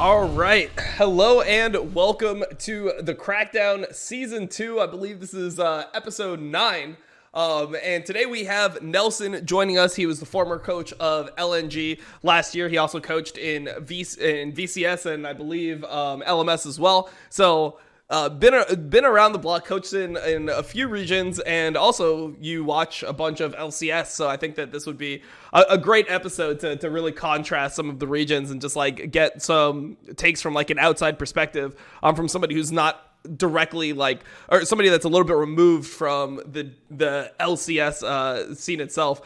All right. Hello and welcome to the Crackdown Season 2. I believe this is episode 9. And today we have Nelson joining us. He was the former coach of LNG last year. He also coached in VCS and I believe LMS as well. So been around the block, coached in a few regions, and also you watch a bunch of LCS. So I think that this would be a great episode to really contrast some of the regions and just like get some takes from like an outside perspective from somebody who's not directly like, or somebody that's a little bit removed from the LCS scene itself.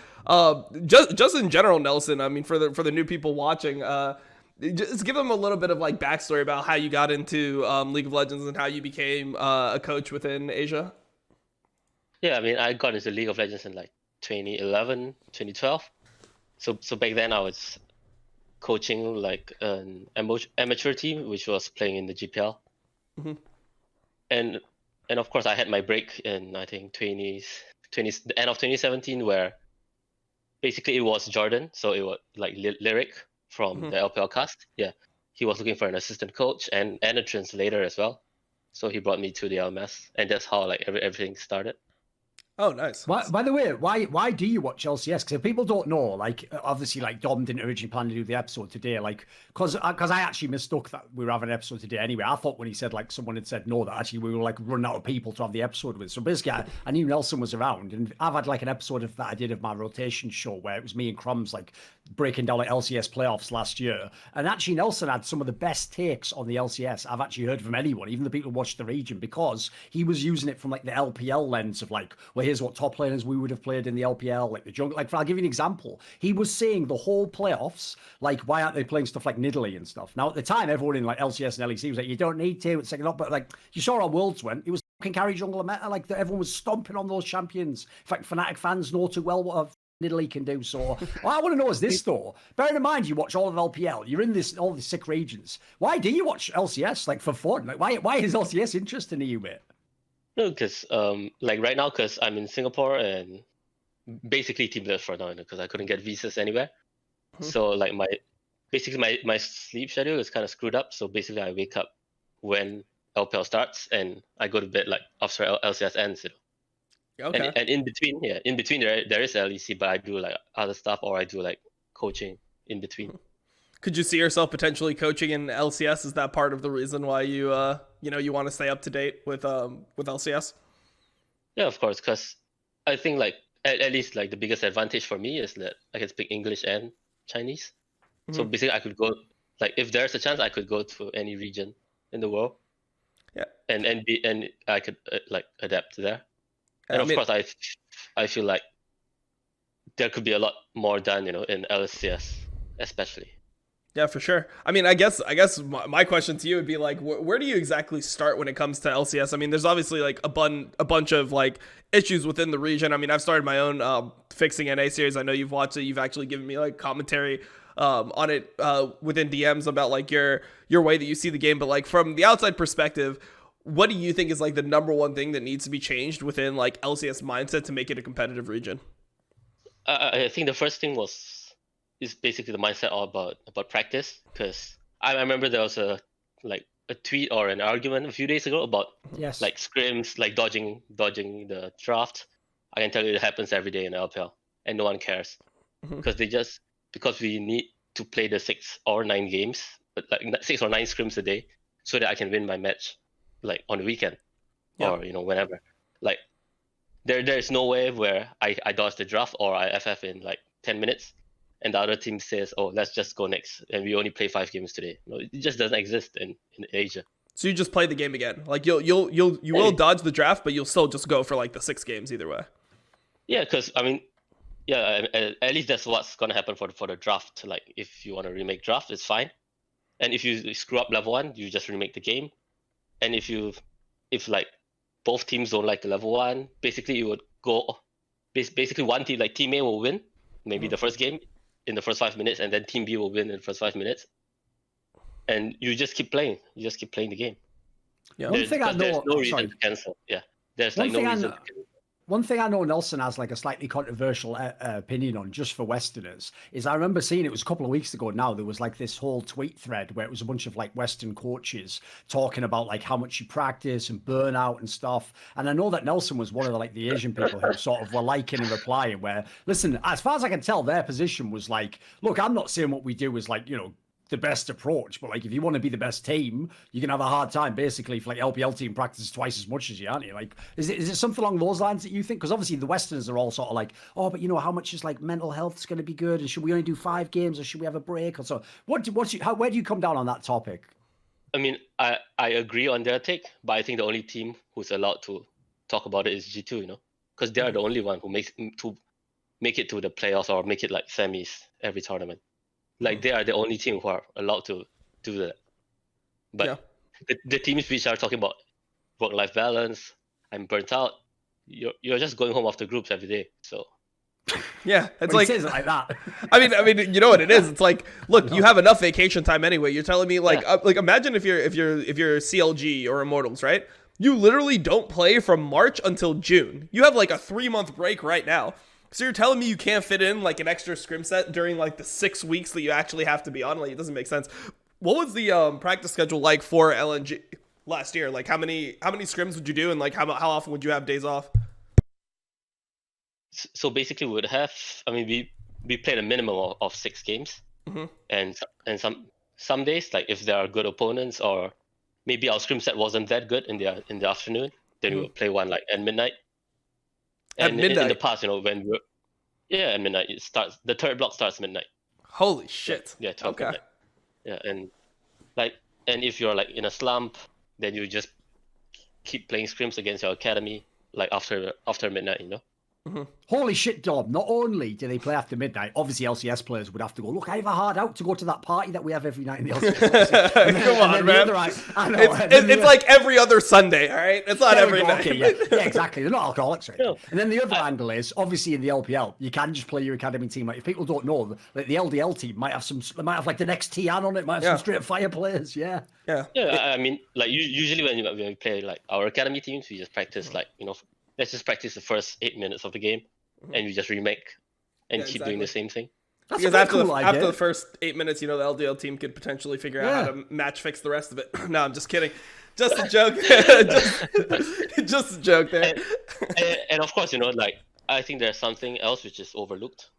Just in general, Nelson, I mean, for the new people watching, just give them a little bit of like backstory about how you got into League of Legends and how you became a coach within Asia. Yeah, I mean, I got into League of Legends in like 2011, 2012. So back then I was coaching like an amateur team, which was playing in the GPL. Mm-hmm. And of course I had my break in, I think, the end of 2017, where basically it was Jordan. So it was like Lyric from the LPL cast. Yeah, he was looking for an assistant coach and a translator as well. So he brought me to the LMS, and that's how like everything started. Oh, nice. By the way, why do you watch LCS? Because if people don't know, like obviously, like Dom didn't originally plan to do the episode today, like because I actually mistook that we were having an episode today anyway. I thought when he said like someone had said no, that actually we were like running out of people to have the episode with. So basically, I knew Nelson was around, and I've had like an episode of that I did of my rotation show where it was me and Crumbs like breaking down like LCS playoffs last year, and actually Nelson had some of the best takes on the LCS I've actually heard from anyone, even the people who watched the region, because he was using it from like the LPL lens of like, well, here's what top players we would have played in the LPL, like the jungle. Like, I'll give you an example. He was saying the whole playoffs, like, why aren't they playing stuff like Nidalee and stuff? Now, at the time, everyone in like LCS and LEC was like, you don't need to, it's second up. But like, you saw how Worlds went. It was fucking carry jungler meta. Like, everyone was stomping on those champions. In fact, Fnatic fans know too well what a Nidalee can do. So, what I want to know is this though. Bearing in mind, you watch all of LPL. You're in all the sick regions. Why do you watch LCS like for fun? Like, why is LCS interesting to you, mate? No, because like right now, because I'm in Singapore and basically teamless right now, because I couldn't get visas anywhere. So like my sleep schedule is kind of screwed up. So basically, I wake up when LPL starts and I go to bed like after LCS ends. Okay. And in between there is LEC, but I do like other stuff, or I do like coaching in between. Could you see yourself potentially coaching in LCS? Is that part of the reason why you you want to stay up to date with LCS? Yeah, of course, because I think like at least like the biggest advantage for me is that I can speak English and Chinese. So basically, I could go, like, if there's a chance, I could go to any region in the world. Yeah. And I could like adapt there. And of course, I feel like there could be a lot more done, in LCS especially. Yeah, for sure. I mean, I guess my question to you would be like, where do you exactly start when it comes to LCS? I mean, there's obviously like a bunch of like issues within the region. I mean, I've started my own Fixing NA series. I know you've watched it. You've actually given me like commentary on it within DMs about like your way that you see the game. But like from the outside perspective, what do you think is like the number one thing that needs to be changed within like LCS mindset to make it a competitive region? I think the first thing is basically the mindset all about practice, because I remember there was a tweet or an argument a few days ago about like scrims, like dodging the draft. I can tell you it happens every day in LPL and no one cares, because we need to play the 6 or 9 games, but like 6 or 9 scrims a day, so that I can win my match like on the weekend or whenever. Like there's no way where I dodge the draft or I FF in like 10 minutes and the other team says, oh, let's just go next and we only play 5 games today. No, it just doesn't exist in Asia. So you just play the game again. Like you will dodge the draft, but you'll still just go for like the 6 games either way. Yeah, because I mean, yeah, at least that's what's gonna happen for the draft. Like if you want to remake draft, it's fine. And if you screw up level 1, you just remake the game. And if like both teams don't like the level 1, basically you would go basically one team, like team A will win maybe the first game in the first 5 minutes, and then team B will win in the first 5 minutes. And you just keep playing. You just keep playing the game. Yeah. One thing I know, there's no reason to cancel. Yeah. There's like no reason to cancel. One thing I know Nelson has like a slightly controversial opinion on, just for Westerners, is I remember seeing, it was a couple of weeks ago now, there was like this whole tweet thread where it was a bunch of like Western coaches talking about like how much you practice and burnout and stuff. And I know that Nelson was one of the Asian people who sort of were liking and replying where, listen, as far as I can tell, their position was like, look, I'm not saying what we do is like, the best approach, but like if you want to be the best team, you can have a hard time basically if like LPL team practices twice as much as you, aren't you? Like is it something along those lines that you think? Because obviously the Westerners are all sort of like, oh, but how much is like mental health's going to be good, and should we only do 5 games or should we have a break or so? Where do you come down on that topic? I mean, I agree on their take, but I think the only team who's allowed to talk about it is G2, because they are the only one who make it to the playoffs or make it like semis every tournament. Like they are the only team who are allowed to do that. But the teams which are talking about work-life balance, I'm burnt out, you're just going home after groups every day. So yeah, it's like, says it like that. I mean, you know what it is? It's like, look, you have enough vacation time anyway. You're telling me like imagine if you're CLG or Immortals, right? You literally don't play from March until June. You have like a 3-month break right now. So you're telling me you can't fit in like an extra scrim set during like the 6 weeks that you actually have to be on? Like, it doesn't make sense. What was the practice schedule like for LNG last year? Like how many scrims would you do, and like how often would you have days off? So basically we would have, we played a minimum of 6 games. Mm-hmm. and some days, like if there are good opponents or maybe our scrim set wasn't that good in the afternoon, then we would play one like at midnight. And in the past, when at midnight, the third block starts midnight. Holy shit. Yeah, 12 midnight. Yeah, and if you're like in a slump, then you just keep playing scrims against your academy like after midnight, Mm-hmm. Holy shit, Dom. Not only do they play after midnight, obviously LCS players would have to go, look, I have a hard out to go to that party that we have every night in the LCS. Come on, man. It's like every other Sunday, all right? It's not every night. Okay, yeah, exactly. They're not alcoholics, right? No. And then the other angle is, obviously in the LPL, you can just play your academy team. Like, if people don't know, like the LDL team might have like the next Tian on it, might have some straight fire players, Yeah, I mean, like usually when we play like our academy teams, we just practice like, let's just practice the first 8 minutes of the game, and we just remake and keep doing the same thing. That's because after the first 8 minutes, the LDL team could potentially figure out how to match fix the rest of it. No, I'm just kidding. Just a joke. just a joke there. And of course, like I think there's something else which is overlooked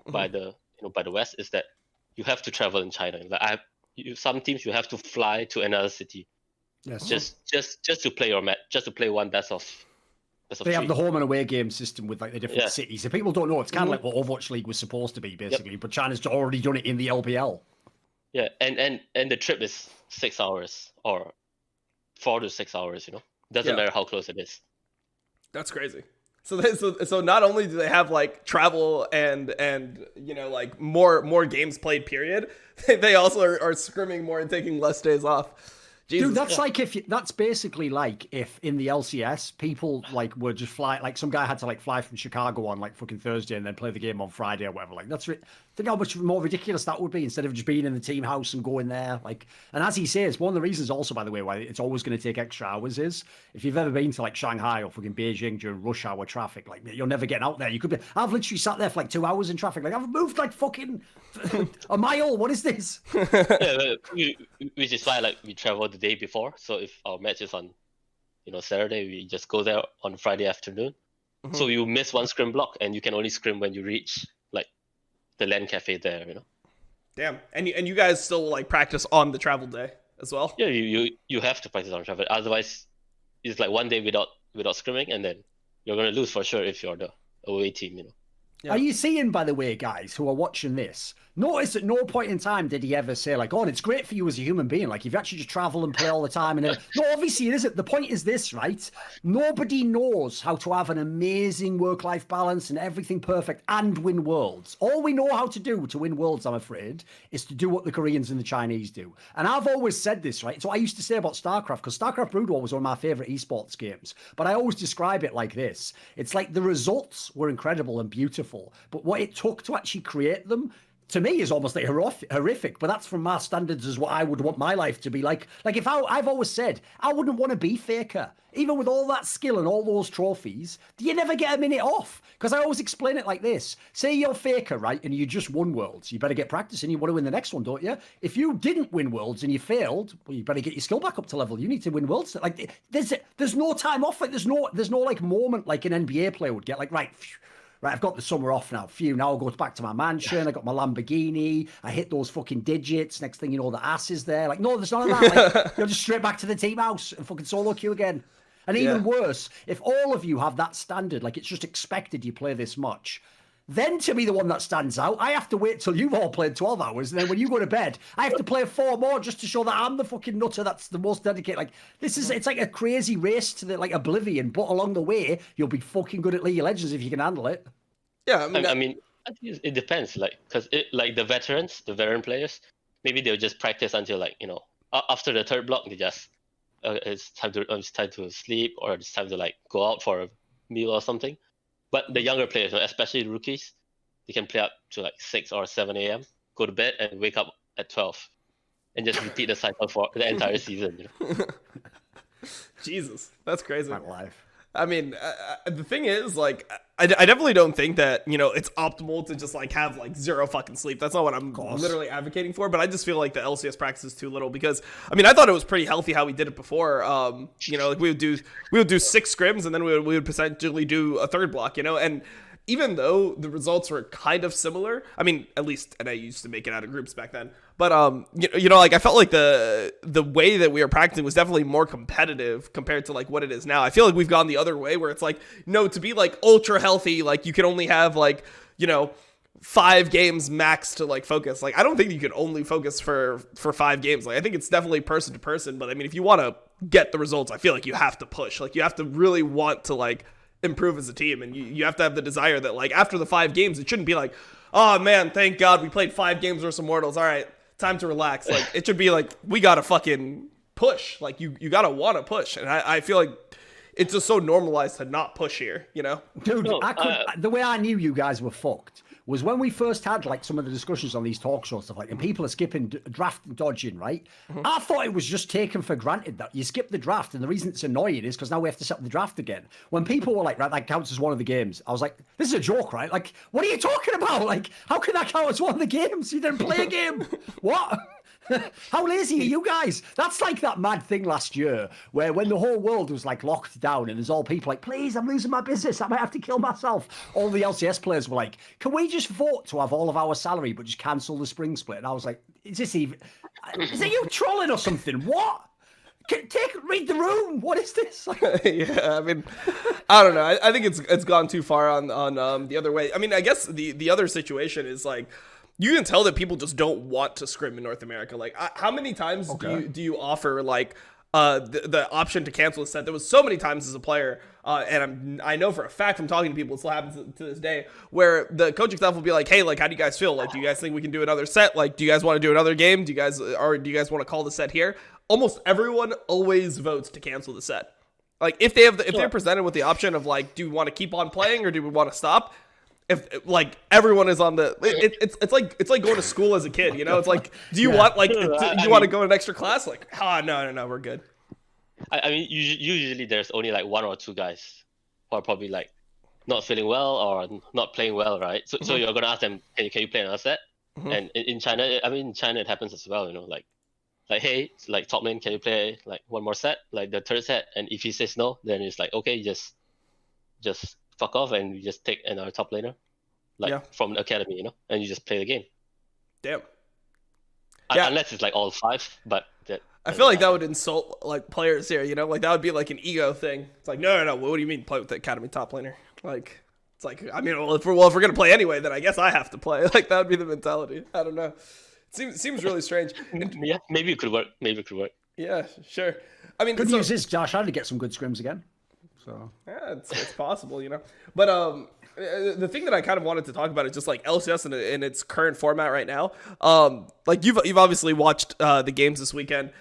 by the West, is that you have to travel in China. Like some teams you have to fly to another city, just to play your match, just to play one best of. They have the home and away game system with like the different cities. If people don't know, it's kind of like what Overwatch League was supposed to be, basically. But China's already done it in the LPL. Yeah, and the trip is 6 hours or 4 to 6 hours. Doesn't matter how close it is. That's crazy. So not only do they have like travel and like more games played, period, they also are scrimming more and taking less days off. Jesus. Dude, that's basically like if in the LCS people like were just fly, like some guy had to like fly from Chicago on like fucking Thursday and then play the game on Friday or whatever. Like think how much more ridiculous that would be instead of just being in the team house and going there. Like, and as he says, one of the reasons also, by the way, why it's always going to take extra hours is if you've ever been to like Shanghai or fucking Beijing during rush hour traffic, like you're never getting out there. I've literally sat there for like 2 hours in traffic. Like I've moved like fucking a mile. What is this? Which is why like we travel the day before. So if our match is on, Saturday, we just go there on Friday afternoon. Mm-hmm. So you miss one scrim block, and you can only scrim when you reach like the LAN cafe there. Damn, and you guys still like practice on the travel day as well? Yeah, you have to practice on travel. Otherwise, it's like one day without scrimming, and then you're gonna lose for sure if you're the away team. Yeah. Are you seeing, by the way, guys who are watching this, notice at no point in time did he ever say, like, oh, it's great for you as a human being. Like, if you actually just travel and play all the time. No, obviously it isn't. The point is this, right? Nobody knows how to have an amazing work-life balance and everything perfect and win worlds. All we know how to do to win worlds, I'm afraid, is to do what the Koreans and the Chinese do. And I've always said this, right? So I used to say about StarCraft, because StarCraft Brood War was one of my favorite esports games. But I always describe it like this. It's like the results were incredible and beautiful, but what it took to actually create them to me is almost like horrific, but that's from my standards as what I would want my life to be like. Like if I've always said I wouldn't want to be Faker, even with all that skill and all those trophies. You never get a minute off, because I always explain it like this: say you're Faker, right, and you just won Worlds, you better get practicing. You want to win the next one, don't you? If you didn't win Worlds and you failed, well, you better get your skill back up to level. You need to win Worlds. Like there's no time off. Like there's no like moment like an NBA player would get. Like right, I've got the summer off now. Phew, now I'll go back to my mansion. I got my Lamborghini. I hit those fucking digits. Next thing you know, the ass is there. Like, no, there's none of that. Like, you're just straight back to the team house and fucking solo queue again. And even worse, if all of you have that standard, like it's just expected you play this much, then to be the one that stands out, I have to wait till you've all played 12 hours. And then when you go to bed, I have to play 4 more just to show that I'm the fucking nutter that's the most dedicated. Like, it's like a crazy race to the, like, oblivion. But along the way, you'll be fucking good at League of Legends if you can handle it. Yeah, I mean, it depends. Like, because like the veteran players, maybe they'll just practice until, like, you know, after the third block, they just it's time to sleep, or it's time to like go out for a meal or something. But the younger players, especially rookies, they can play up to like 6 or 7 a.m., go to bed, and wake up at 12, and just repeat the cycle for the entire season. You know? Jesus, that's crazy. My life. I mean, the thing is, like, I definitely don't think that, you know, it's optimal to just, like, have, like, 0 fucking sleep. That's not what I'm literally advocating for, but I just feel like the LCS practice is too little, because, I mean, I thought it was pretty healthy how we did it before. You know, like, we would do 6 scrims, and then we would potentially do a third block, you know, and even though the results were kind of similar, I mean, at least, and I used to make it out of groups back then, but you know, like I felt like the way that we were practicing was definitely more competitive compared to like what it is now. I feel like we've gone the other way, where it's like, no, to be like ultra healthy, like you can only have like, you know, 5 games max to like focus. Like I don't think you can only focus for 5 games. Like I think it's definitely person to person, but I mean, if you want to get the results, I feel like you have to push. Like you have to really want to like improve as a team, and you have to have the desire that like after the 5 games it shouldn't be like, oh man, thank God we played 5 games versus Immortals, all right, time to relax. Like it should be like, we gotta fucking push. Like you gotta want to push, and I feel like it's just so normalized to not push here, you know? Dude, the way I knew you guys were fucked was when we first had like some of the discussions on these talk shows stuff, like, and people are skipping draft and dodging, right? Mm-hmm. I thought it was just taken for granted that you skip the draft, and the reason it's annoying is because now we have to set up the draft again. When people were like, right, that counts as one of the games, I was like, this is a joke, right? Like, what are you talking about? Like, how can that count as one of the games? You didn't play a game. What? How lazy are you guys? That's like that mad thing last year where when the whole world was like locked down and there's all people like, please, I'm losing my business, I might have to kill myself. All the LCS players were like, can we just vote to have all of our salary but just cancel the spring split? And I was like, is it you trolling or something? What? Read the room. What is this? Yeah, I mean, I don't know. I think it's gone too far on the other way. I mean, I guess the other situation is like, you can tell that people just don't want to scrim in North America. Like, how many times do you offer like the option to cancel a set? There was so many times as a player, and I know for a fact from talking to people, it still happens to this day, where the coaching staff will be like, hey, like, how do you guys feel? Like, do you guys think we can do another set? Like, do you guys want to do another game? Do you guys want to call the set here? Almost everyone always votes to cancel the set. Like, if they're presented with the option of like, do we want to keep on playing or do we want to stop? If like everyone is on the, it's like going to school as a kid, you know. It's like, do you want like do you want to go to an extra class? Like, no, we're good. I mean, usually there's only like 1 or 2 guys who are probably like not feeling well or not playing well, right? So you're gonna ask them, can you play another set? Mm-hmm. And in China, I mean, in China it happens as well, you know, like hey, like top lane, can you play like 1 more set, like the third set? And if he says no, then it's like, okay, just fuck off, and you just take another top laner, like from the academy, you know, and you just play the game. Damn. Yeah. Unless it's like all 5, but I feel like that would insult like players here, you know, like that would be like an ego thing. It's like, no, what do you mean play with the academy top laner? Like, it's like, I mean, well, if we're gonna play anyway, then I guess I have to play. Like that would be the mentality. I don't know. It seems really strange. Yeah, maybe it could work. Yeah, sure. I mean, good news is Josh had to get some good scrims again. So yeah, it's possible, you know. But the thing that I kind of wanted to talk about is just like LCS in its current format right now. Like you've obviously watched the games this weekend,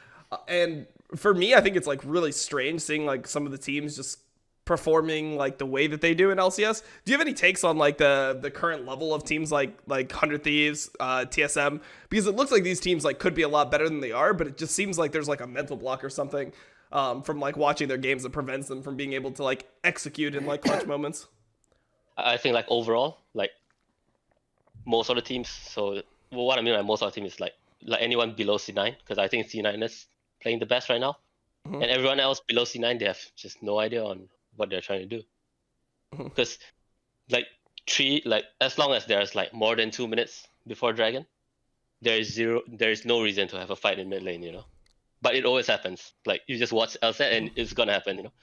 and for me, I think it's like really strange seeing like some of the teams just performing like the way that they do in LCS. Do you have any takes on like the current level of teams like 100 Thieves, TSM? Because it looks like these teams like could be a lot better than they are, but it just seems like there's like a mental block or something from like watching their games that prevents them from being able to like execute in like clutch moments. I think like overall, like most of the teams. So what I mean by most of the teams is like anyone below C9, because I think C9 is playing the best right now, and everyone else below C9 they have just no idea on what they're trying to do. Because as long as there's like more than 2 minutes before Dragon, there is no reason to have a fight in mid lane, you know. But it always happens. Like you just watch LCS and it's gonna happen, you know.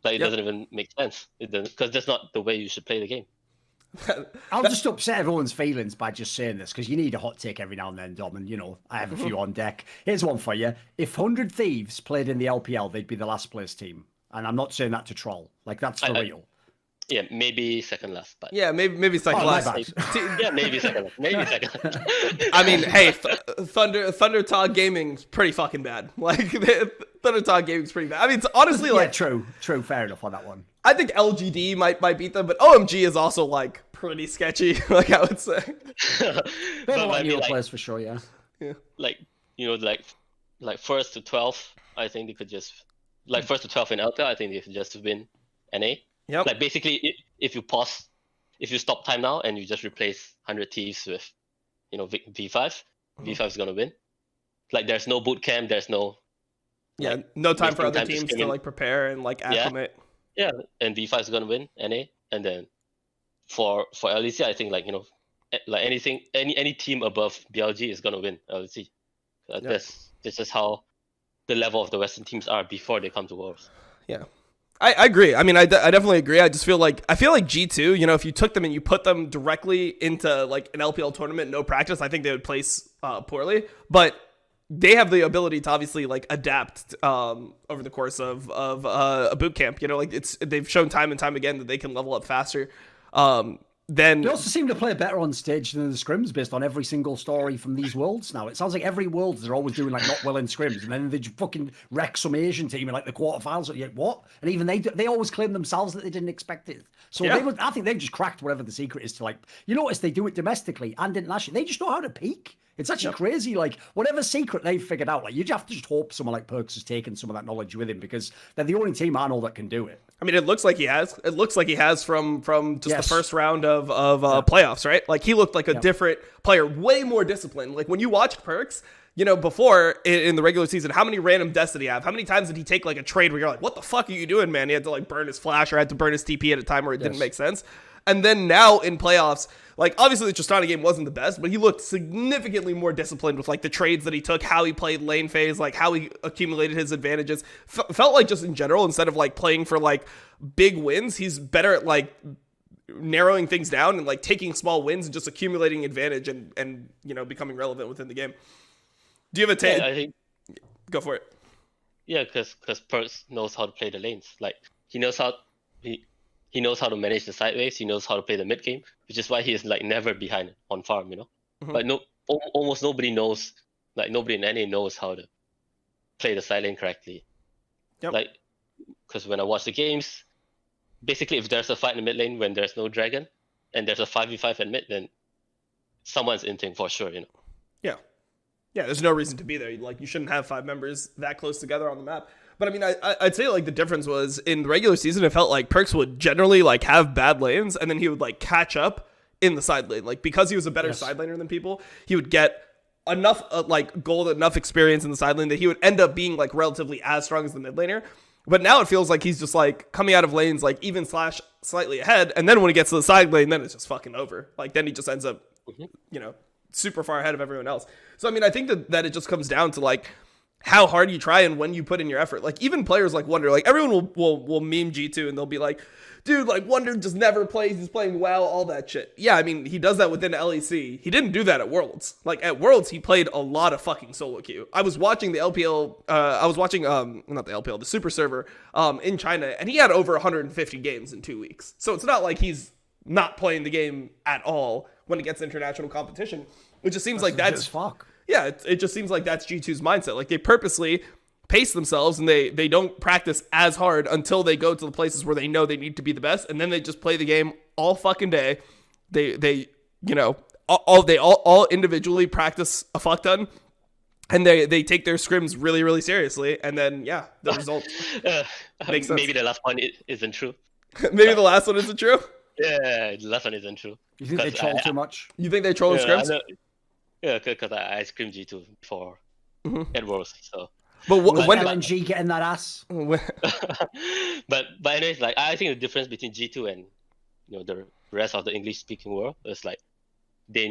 Like it doesn't even make sense. It doesn't, because that's not the way you should play the game. I'll just upset everyone's feelings by just saying this, because you need a hot take every now and then, Dom, and you know, I have a few on deck. Here's one for you. If 100 Thieves played in the LPL, they'd be the last place team. And I'm not saying that to troll. Like, that's for real. Yeah, maybe second last, but yeah, maybe second last. Yeah, maybe second last. Maybe second last. I mean, hey, Thunder Talk Gaming's pretty fucking bad. Like Thunder Talk Gaming's pretty bad. I mean, it's honestly like true, fair enough on that one. I think LGD might beat them, but OMG is also like pretty sketchy. Like I would say. They're one of players for sure. Yeah. Like you know, like first to 12, I think they could just first to 12 in LPL. I think they could just win NA. Yep. Like basically, if you stop time now and you just replace 100 Thieves with, you know, V5, V5 is gonna win. Like there's no boot camp, there's no. Yeah, no time for other teams to like prepare and like acclimate. Yeah, and V5 is gonna win NA, and then for LEC, I think like you know, like any team above BLG is gonna win LEC. That's just how the level of the Western teams are before they come to Worlds. Yeah. I agree. I mean, I definitely agree. I feel like G2, you know, if you took them and you put them directly into like an LPL tournament, no practice, I think they would place poorly. But they have the ability to obviously like adapt over the course of a boot camp. You know, like they've shown time and time again that they can level up faster. Then they also seem to play better on stage than the scrims based on every single story from these worlds now. It sounds like every world they're always doing like not well in scrims, and then they fucking wreck some Asian team in like the quarterfinals. Like, what? And even they always claim themselves that they didn't expect it. So I think they've just cracked whatever the secret is to like. You notice they do it domestically and internationally. They just know how to peak. It's actually crazy. Like whatever secret they've figured out, like you have to just hope someone like Perkz has taken some of that knowledge with him, because they're the only team I know that can do it. I mean, it looks like he has. It looks like he has from just the first round of playoffs, right? Like he looked like a different player, way more disciplined. Like when you watch Perkz, you know, before in the regular season, how many random deaths did he have? How many times did he take like a trade where you're like, what the fuck are you doing, man? He had to like burn his flash or had to burn his TP at a time where it didn't make sense. And then now in playoffs, like obviously the Tristana game wasn't the best, but he looked significantly more disciplined with like the trades that he took, how he played lane phase, like how he accumulated his advantages. Felt like just in general, instead of like playing for like big wins, he's better at like narrowing things down and like taking small wins and just accumulating advantage and you know, becoming relevant within the game. Do you have a take? Yeah, I think. Go for it. Yeah, because Perkz knows how to play the lanes. Like he knows how he knows how to manage the sideways. He knows how to play the mid game, which is why he is like never behind on farm, you know. But almost nobody knows. Like nobody in NA knows how to play the side lane correctly. Yep. Like, because when I watch the games, basically if there's a fight in the mid lane when there's no dragon, and there's a 5v5 in mid, then someone's inting for sure, you know. Yeah. Yeah, there's no reason to be there. Like, you shouldn't have 5 members that close together on the map. But I mean, I'd say like the difference was in the regular season, it felt like Perkz would generally like have bad lanes, and then he would like catch up in the side lane. Like because he was a better side laner than people, he would get enough like gold, enough experience in the side lane that he would end up being like relatively as strong as the mid laner. But now it feels like he's just like coming out of lanes like even / slightly ahead, and then when he gets to the side lane, then it's just fucking over. Like then he just ends up, you know, super far ahead of everyone else. So I mean, I think that it just comes down to like how hard you try and when you put in your effort. Like even players like Wonder, like everyone will meme G2 and they'll be like, dude, like Wonder just never plays, he's playing well, all that shit. Yeah, I mean, he does that within LEC. He didn't do that at Worlds. Like at Worlds, he played a lot of fucking solo queue. I was watching the LPL, not the LPL, the Super Server in China, and he had over 150 games in 2 weeks. So it's not like he's not playing the game at all when it gets international competition. It just seems like that's fuck. Yeah, it just seems like that's G2's mindset. Like they purposely pace themselves, and they don't practice as hard until they go to the places where they know they need to be the best, and then they just play the game all fucking day. They you know, all individually practice a fuck ton, and they take their scrims really, really seriously, and then the result makes sense. Maybe the last one isn't true. Maybe the last one isn't true. Yeah, the last one isn't true. You think they troll too much? You think they troll scrims? Yeah, because I scrimmed G2 before at Worlds, so. But when LNG getting that ass? but anyways, like I think the difference between G2 and the rest of the English-speaking world is like they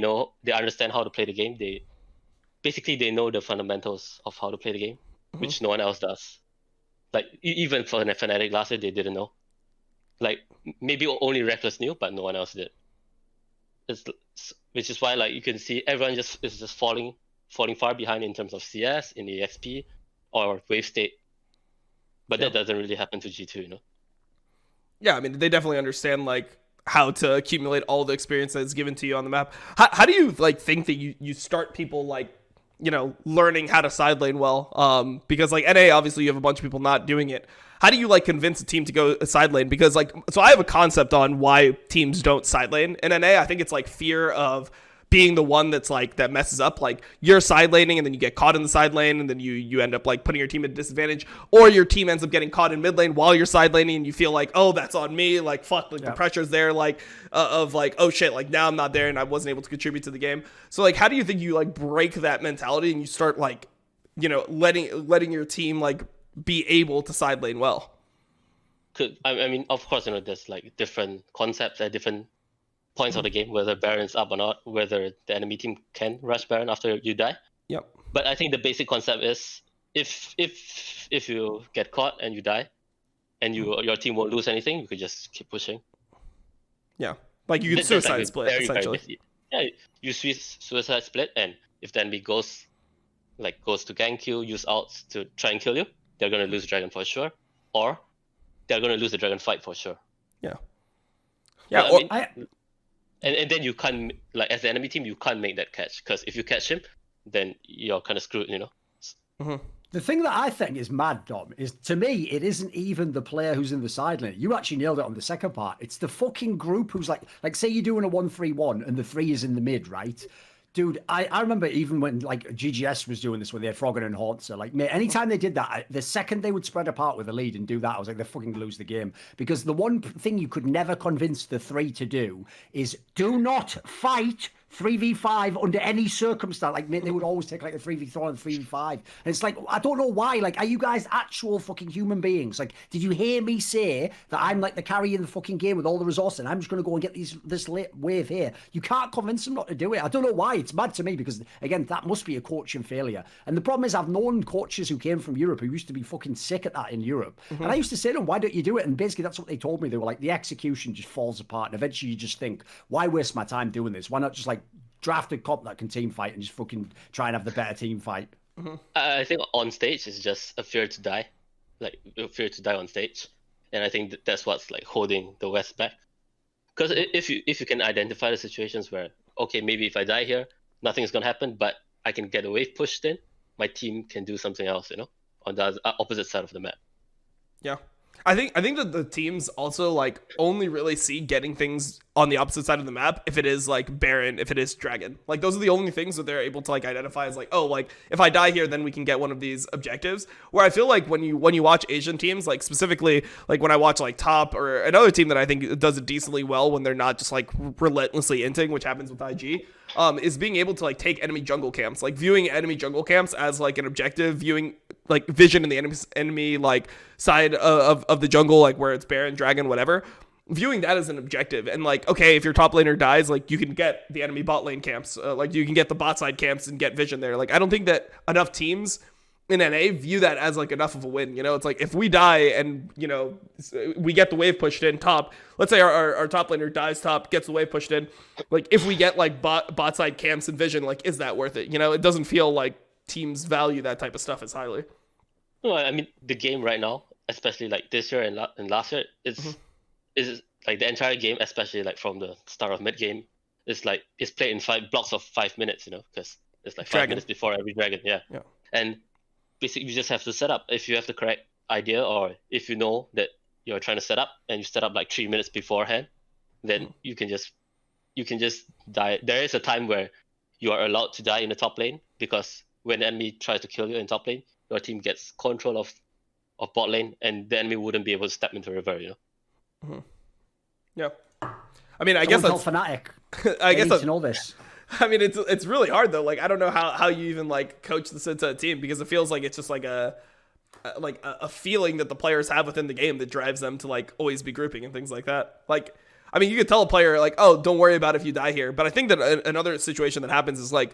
understand how to play the game. They know the fundamentals of how to play the game, which no one else does. Like even for Fnatic last year, they didn't know. Like maybe only Reckless knew, but no one else did. Which is why like you can see everyone is just falling far behind in terms of CS, in EXP, or wave state. But that doesn't really happen to G2, Yeah, I mean they definitely understand like how to accumulate all the experience that's given to you on the map. How do you like think that you start people like learning how to side lane well? Because like NA, obviously you have a bunch of people not doing it. How do you like convince a team to go side lane? Because like, so I have a concept on why teams don't side lane in NA. I think it's like fear of being the one that's like that messes up. Like you're side laning and then you get caught in the side lane and then you end up like putting your team at a disadvantage, or your team ends up getting caught in mid lane while you're side laning and you feel like, oh, that's on me. Like fuck, like the pressure's there. Like of like, oh shit, like now I'm not there and I wasn't able to contribute to the game. So like, how do you think you like break that mentality and you start like, letting your team like be able to side lane well? I mean, of course, there's like different concepts at different points of the game, whether Baron's up or not, whether the enemy team can rush Baron after you die. Yep. But I think the basic concept is if you get caught and you die, and your team won't lose anything, you could just keep pushing. Yeah, like you can suicide split essentially. You suicide split, and if the enemy goes to gank you, use ults to try and kill you, they're gonna lose Dragon for sure, or they're gonna lose the Dragon fight for sure. Yeah. And then you can't, like as the enemy team, you can't make that catch, because if you catch him, then you're kind of screwed, The thing that I think is mad, Dom, is to me, it isn't even the player who's in the side lane. You actually nailed it on the second part. It's the fucking group who's like say you're doing a 1-3-1 and the 3 is in the mid, right? Dude, I remember even when like GGS was doing this when they had Froggen and Haunter, like mate, anytime they did that, the second they would spread apart with a lead and do that, I was like, they're fucking gonna lose the game. Because the one thing you could never convince the 3 to do is do not fight 3v5 under any circumstance. Like, mate, they would always take like a 3v4 and 3v5. And it's like, I don't know why. Like, are you guys actual fucking human beings? Like, did you hear me say that I'm like the carry in the fucking game with all the resources and I'm just going to go and get this wave here? You can't convince them not to do it. I don't know why. It's mad to me because, again, that must be a coaching failure. And the problem is I've known coaches who came from Europe who used to be fucking sick at that in Europe. And I used to say to them, why don't you do it? And basically that's what they told me. They were like, the execution just falls apart. And eventually you just think, why waste my time doing this? Why not just like draft a comp that can team fight and just fucking try and have the better team fight? I think on stage is just a fear to die, like a fear to die on stage, and I think that's what's like holding the West back. Because if you can identify the situations where, okay, maybe if I die here, nothing's gonna happen, but I can get a wave pushed in, my team can do something else, on the opposite side of the map. Yeah. I think that the teams also like only really see getting things on the opposite side of the map if it is like Baron, if it is Dragon. Like those are the only things that they're able to like identify as like, oh, like if I die here, then we can get one of these objectives. Where I feel like when you watch Asian teams, like specifically like when I watch like Top or another team that I think does it decently well when they're not just like relentlessly inting, which happens with IG, is being able to like take enemy jungle camps, like viewing enemy jungle camps as like an objective, viewing like vision in the enemy like side of the jungle, like where it's Baron, Dragon, whatever, viewing that as an objective. And like, okay, if your top laner dies, like you can get the enemy bot lane camps, like you can get the bot side camps and get vision there. Like I don't think that enough teams in NA view that as like enough of a win. It's like if we die and we get the wave pushed in top, let's say our top laner dies top, gets the wave pushed in, like if we get like bot side camps and vision, like is that worth it? It doesn't feel like teams value that type of stuff as highly. No, I mean the game right now, especially like this year and last year, is like the entire game, especially like from the start of mid game, is like it's played in blocks of 5 minutes, because it's like 5 minutes before every dragon, yeah. And basically you just have to set up. If you have the correct idea, or if you know that you're trying to set up and you set up like 3 minutes beforehand, then you can just die. There is a time where you are allowed to die in the top lane, because when the enemy tries to kill you in top lane, your team gets control of bot lane, and the enemy wouldn't be able to step into Rivera, you know? Yeah. I mean, I guess that's Fnatic. I guess to know this. I mean, it's really hard though. Like, I don't know how you even like coach this into a team, because it feels like it's just like a feeling that the players have within the game that drives them to like always be grouping and things like that. Like, I mean, you could tell a player like, oh, don't worry about if you die here. But I think that another situation that happens is like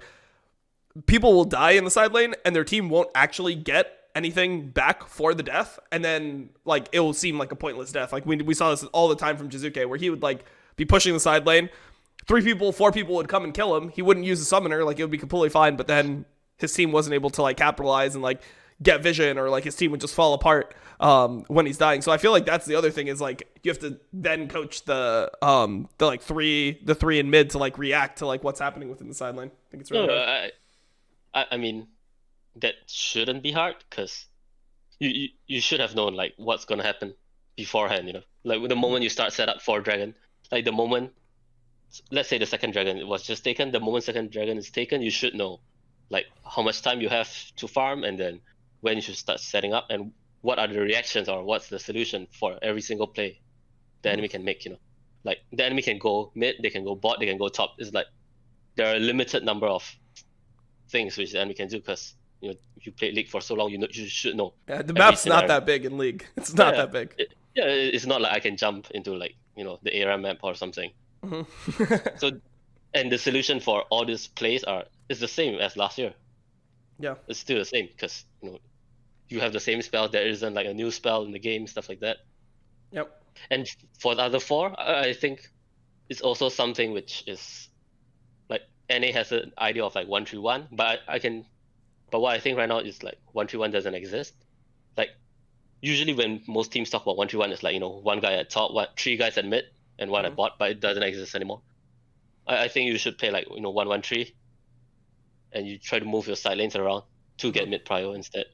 people will die in the side lane and their team won't actually get anything back for the death. And then like it will seem like a pointless death. Like we saw this all the time from Jizuke, where he would like be pushing the side lane. 4 people would come and kill him. He wouldn't use a summoner. Like it would be completely fine. But then his team wasn't able to like capitalize and like get vision, or like his team would just fall apart when he's dying. So I feel like that's the other thing, is like you have to then coach the three in mid to like react to like what's happening within the side lane. I think it's really hard. I mean, that shouldn't be hard, because you should have known like what's gonna happen beforehand, you know? Like the moment you start set up for dragon, like the moment, let's say the second dragon was just taken, the moment second dragon is taken, you should know like how much time you have to farm, and then when you should start setting up, and what are the reactions, or what's the solution for every single play the enemy can make, you know? Like the enemy can go mid, they can go bot, they can go top. It's like there are a limited number of things which the enemy can do, because you know, if you play League for so long, you should know. Yeah, the map's not that big in League. It's not that big. It's not like I can jump into like, you know, the era map or something. So, and the solution for all these plays is the same as last year. Yeah, it's still the same, because you know, you have the same spell. There isn't like a new spell in the game, stuff like that. Yep. And for the other 4, I think it's also something which is like NA has an idea of like 1-3-1, but but what I think right now is like 1-3-1 doesn't exist. Like usually when most teams talk about 1-3-1, it's like, you know, 1 guy at top, 3 guys at mid, and 1 at bot, but it doesn't exist anymore. I think you should play like, you know, 1-1-3, and you try to move your side lanes around to get mid prio instead.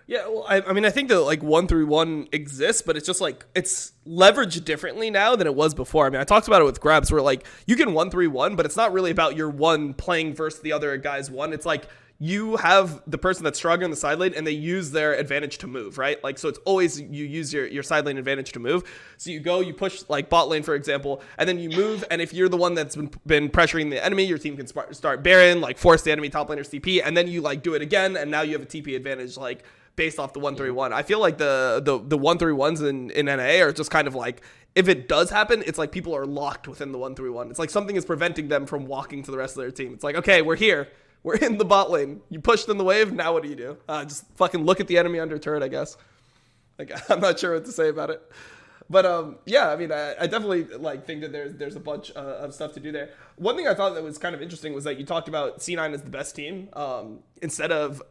Yeah, well, I mean, I think that like 1-3-1 exists, but it's just like it's leveraged differently now than it was before. I mean, I talked about it with Grabs, where like you can 1-3-1, but it's not really about your one playing versus the other guy's one. It's like you have the person that's stronger in the side lane, and they use their advantage to move, right? Like, so it's always you use your side lane advantage to move. So you go, you push like bot lane, for example, and then you move, and if you're the one that's been pressuring the enemy, your team can start Baron, like force the enemy top laner's TP, and then you like do it again, and now you have a TP advantage, like based off the 1-3-1. I feel like the 1-3-1s in NA are just kind of like, if it does happen, it's like people are locked within the 1-3-1. It's like something is preventing them from walking to the rest of their team. It's like, okay, we're here. We're in the bot lane. You pushed in the wave. Now what do? Just fucking look at the enemy under turret, I guess. Like, I'm not sure what to say about it. But yeah, I mean, I definitely like think that there's a bunch of stuff to do there. One thing I thought that was kind of interesting was that you talked about C9 as the best team instead of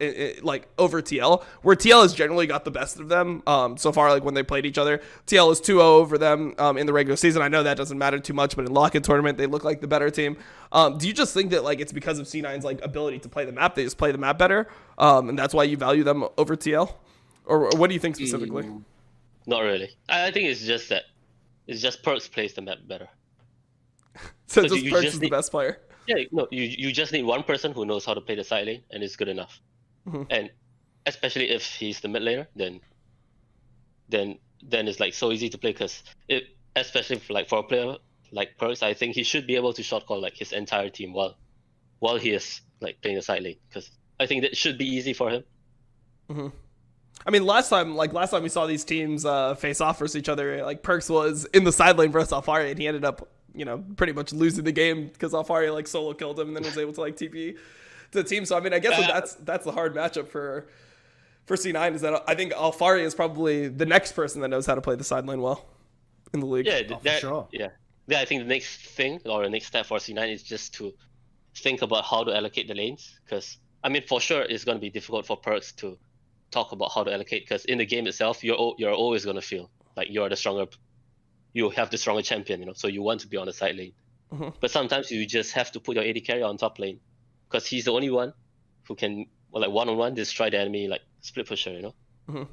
like over TL, where TL has generally got the best of them so far. Like when they played each other, TL is 2-0 over them in the regular season. I know that doesn't matter too much, but in lock-in tournament, they look like the better team. Do you just think that like it's because of C9's like ability to play the map? They just play the map better, and that's why you value them over TL, or what do you think specifically? Not really. I think it's just Perkz plays the map better. So just Perkz is the best player. Yeah, no, you just need one person who knows how to play the side lane, and it's good enough. And especially if he's the mid laner, then it's like so easy to play, because especially for a player like Perkz, I think he should be able to short call like his entire team while he is like playing the side lane, because I think that should be easy for him. I mean, last time we saw these teams face off versus each other, like Perkz was in the side lane versus Alphari, and he ended up, you know, pretty much losing the game because Alphari like solo killed him and then was able to like TP to the team. So I mean, I guess that's the hard matchup for C9, is that I think Alphari is probably the next person that knows how to play the side lane well in the league. Yeah, for sure. Yeah, I think the next thing or the next step for C9 is just to think about how to allocate the lanes, because I mean, for sure it's going to be difficult for Perkz to talk about how to allocate, because in the game itself you're always going to feel like you have the stronger champion, you know, so you want to be on the side lane. But sometimes you just have to put your AD carry on top lane, because he's the only one who can or like one-on-one destroy the enemy like split pusher, you know.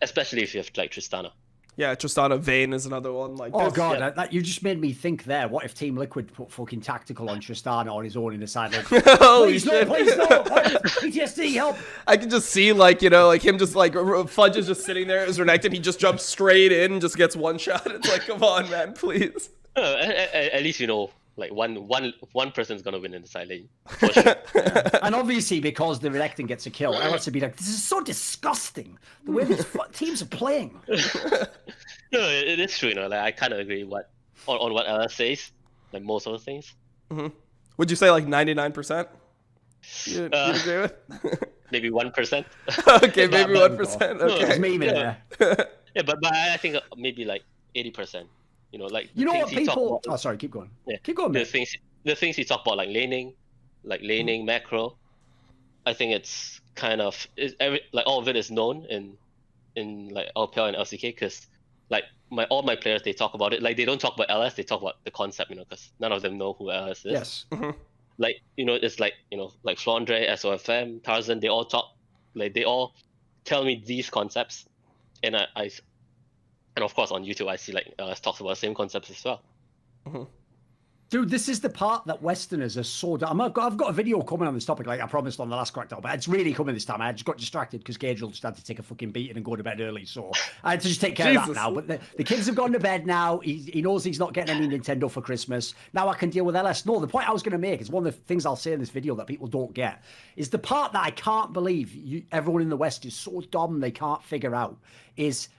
Especially if you have like Tristana. Yeah, Tristana Vayne is another one. Like, oh god, that you just made me think there. What if Team Liquid put fucking tactical on Tristana on his own in the side? Like, please no, PTSD, help! I can just see like him just like Fudge is just sitting there as Renekton. He just jumps straight in, and just gets one shot. It's like, come on, man, please. At least like one person's gonna win in the side lane. For sure. And obviously, because the Renekton gets a kill, LS would be like, this is so disgusting. The way these teams are playing. No, it is true, Like I kind of agree on what LS says, like most of the things. Would you say like 99%? You agree with? Maybe 1%. Okay, maybe 1%. Okay. There's meme in there. Yeah, but I think maybe like 80%. Like what people. Oh, sorry. Keep going. Yeah, keep going. The things he talked about, like laning, macro. I think it's kind of like all of it is known in like LPL and LCK, because like all my players, they talk about it. Like they don't talk about LS, they talk about the concept, because none of them know who LS is. Yes. Like it's like like Flandre, SOFM, Tarzan. They all talk, like they all tell me these concepts, and and of course, on YouTube, I see like talks about the same concepts as well. Dude, this is the part that Westerners are so dumb. I've got a video coming on this topic, like I promised on the last Crackdown, but it's really coming this time. I just got distracted because Gabriel just had to take a fucking beating and go to bed early, so I had to just take care of that now. But the kids have gone to bed now. He knows he's not getting any Nintendo for Christmas. Now I can deal with LS. No, the point I was going to make is one of the things I'll say in this video that people don't get is the part that I can't believe everyone in the West is so dumb they can't figure out is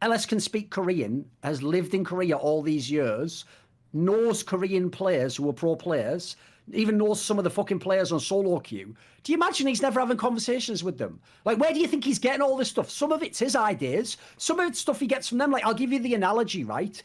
LS can speak Korean, has lived in Korea all these years, knows Korean players who are pro players, even knows some of the fucking players on solo queue. Do you imagine he's never having conversations with them? Like, where do you think he's getting all this stuff? Some of it's his ideas. Some of it's stuff he gets from them. Like, I'll give you the analogy, right?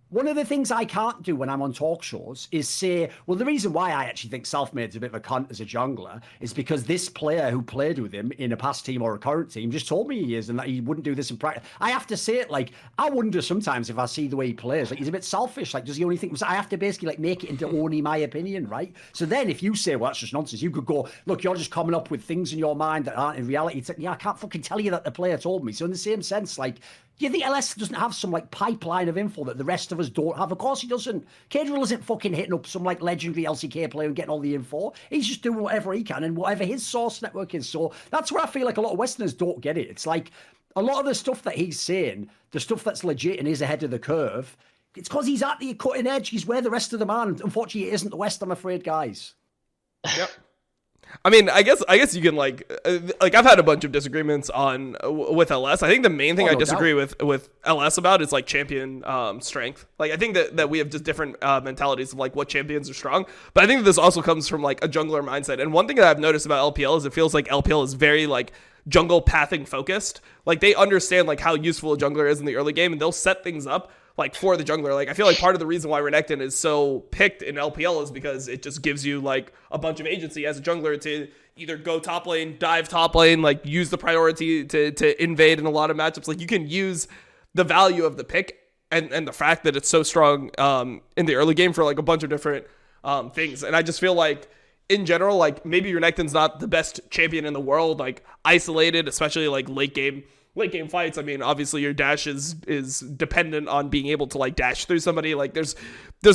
One of the things I can't do when I'm on talk shows is say, well, the reason why I actually think Selfmade's a bit of a cunt as a jungler is because this player who played with him in a past team or a current team just told me he is and that he wouldn't do this in practice. I have to say it, like, I wonder sometimes if I see the way he plays, like, he's a bit selfish. Like, does he only think, I have to basically, like, make it into only my opinion, right? So then if you say, well, that's just nonsense, you could go, look, you're just coming up with things in your mind that aren't in reality. It's like, yeah, I can't fucking tell you that the player told me. So in the same sense, like, do you think LS doesn't have some like pipeline of info that the rest of us don't have? Of course he doesn't. Cadrill isn't fucking hitting up some like legendary LCK player and getting all the info. He's just doing whatever he can and whatever his source network is. So that's where I feel like a lot of Westerners don't get it. It's like a lot of the stuff that he's saying, the stuff that's legit and is ahead of the curve, it's because he's at the cutting edge. He's where the rest of the man. Unfortunately, it isn't the West, I'm afraid, guys. Yep. I mean, I guess you can like I've had a bunch of disagreements with LS. I think the main thing I disagree with LS about is like champion strength. Like I think that we have just different mentalities of like what champions are strong. But I think that this also comes from like a jungler mindset. And one thing that I've noticed about LPL is it feels like LPL is very like jungle pathing focused. Like they understand like how useful a jungler is in the early game, and they'll set things up like for the jungler. Like I feel like part of the reason why Renekton is so picked in LPL is because it just gives you like a bunch of agency as a jungler to either go top lane, dive top lane, like use the priority to invade in a lot of matchups. Like you can use the value of the pick and the fact that it's so strong in the early game for like a bunch of different things. And I just feel like in general, like maybe Renekton's not the best champion in the world, like isolated, especially like late game fights. I mean, obviously your dash is dependent on being able to like dash through somebody. Like there's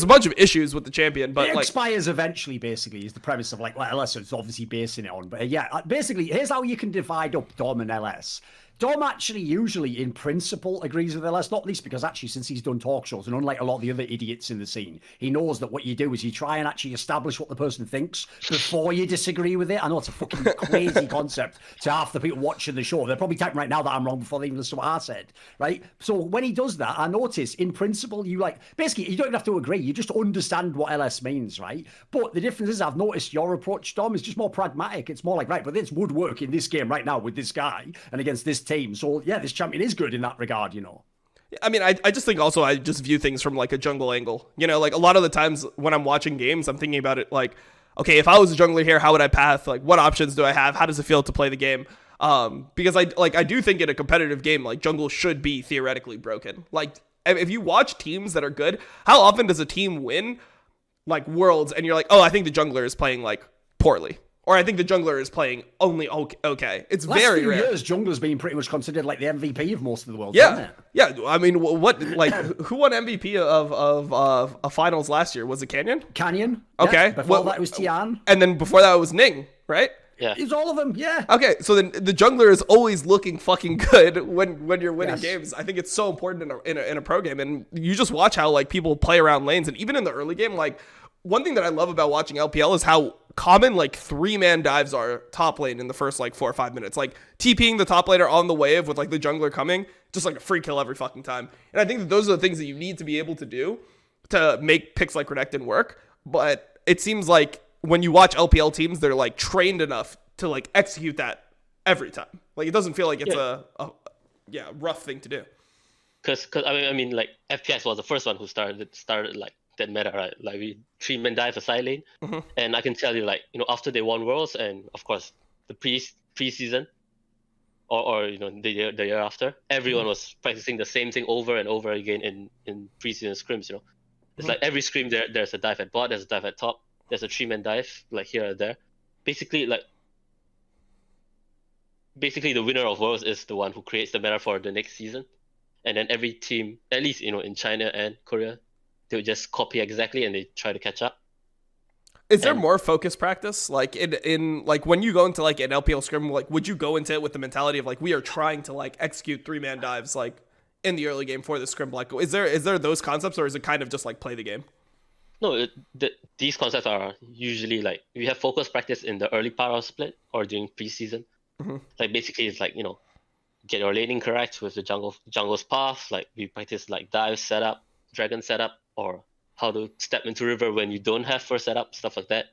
a bunch of issues with the champion, but it like expires eventually, basically, is the premise of like what LS is obviously basing it on. But yeah, basically here's how you can divide up Dom and LS. Dom actually usually, in principle, agrees with LS, not least because actually since he's done talk shows, and unlike a lot of the other idiots in the scene, he knows that what you do is you try and actually establish what the person thinks before you disagree with it. I know it's a fucking crazy concept to half the people watching the show. They're probably typing right now that I'm wrong before they even listen to what I said, right? So when he does that, I notice, in principle, you like, basically, you don't even have to agree. You just understand what LS means, right? But the difference is I've noticed your approach, Dom, is just more pragmatic. It's more like, right, but this would work in this game right now with this guy and against this team. So yeah, this champion is good in that regard, you know. I mean, I just think also I just view things from like a jungle angle. You know, like a lot of the times when I'm watching games, I'm thinking about it like, okay, if I was a jungler here, how would I path? Like, what options do I have? How does it feel to play the game? Because I do think in a competitive game, like jungle should be theoretically broken. Like if you watch teams that are good, how often does a team win like worlds and you're like, oh, I think the jungler is playing like poorly. Or I think the jungler is playing only okay. It's Last very few rare. years, jungler's been pretty much considered like the MVP of most of the world, Yeah, hasn't it? yeah. I mean, what like who won MVP of a finals last year? Was it Canyon? Canyon. Okay. Yeah. Before that, it was Tian. And then before that, it was Ning, right? Yeah. It's all of them. Yeah. Okay, so then the jungler is always looking fucking good when you're winning Yes. games. I think it's so important in a pro game, and you just watch how like people play around lanes, and even in the early game, like one thing that I love about watching LPL is how common like 3-man dives are top lane in the first like 4 or 5 minutes. Like TPing the top laner on the wave with like the jungler coming, just like a free kill every fucking time. And I think that those are the things that you need to be able to do to make picks like Renekton work. But it seems like when you watch LPL teams, they're like trained enough to like execute that every time. Like it doesn't feel like it's a rough thing to do. Because I mean like FPS was the first one who started like that meta, right? Like we 3-man dive a side lane, and I can tell you like after they won Worlds and of course the pre-season or the year after, everyone was practicing the same thing over and over again in pre-season scrims. It's like every scrim there's a dive at bot, there's a dive at top, there's a 3-man dive like here or there. Basically the winner of Worlds is the one who creates the meta for the next season, and then every team, at least in China and Korea, they'll just copy exactly and they try to catch up. Is there more focus practice? Like in like when you go into like an LPL scrim, like would you go into it with the mentality of like we are trying to like execute 3-man dives like in the early game for the scrim? Like is there those concepts, or is it kind of just like play the game? No, these concepts are usually like we have focus practice in the early part of split or during preseason. Like basically it's like get your laning correct with the jungle's path. Like we practice like dive setup, dragon setup, or how to step into river when you don't have first setup, stuff like that.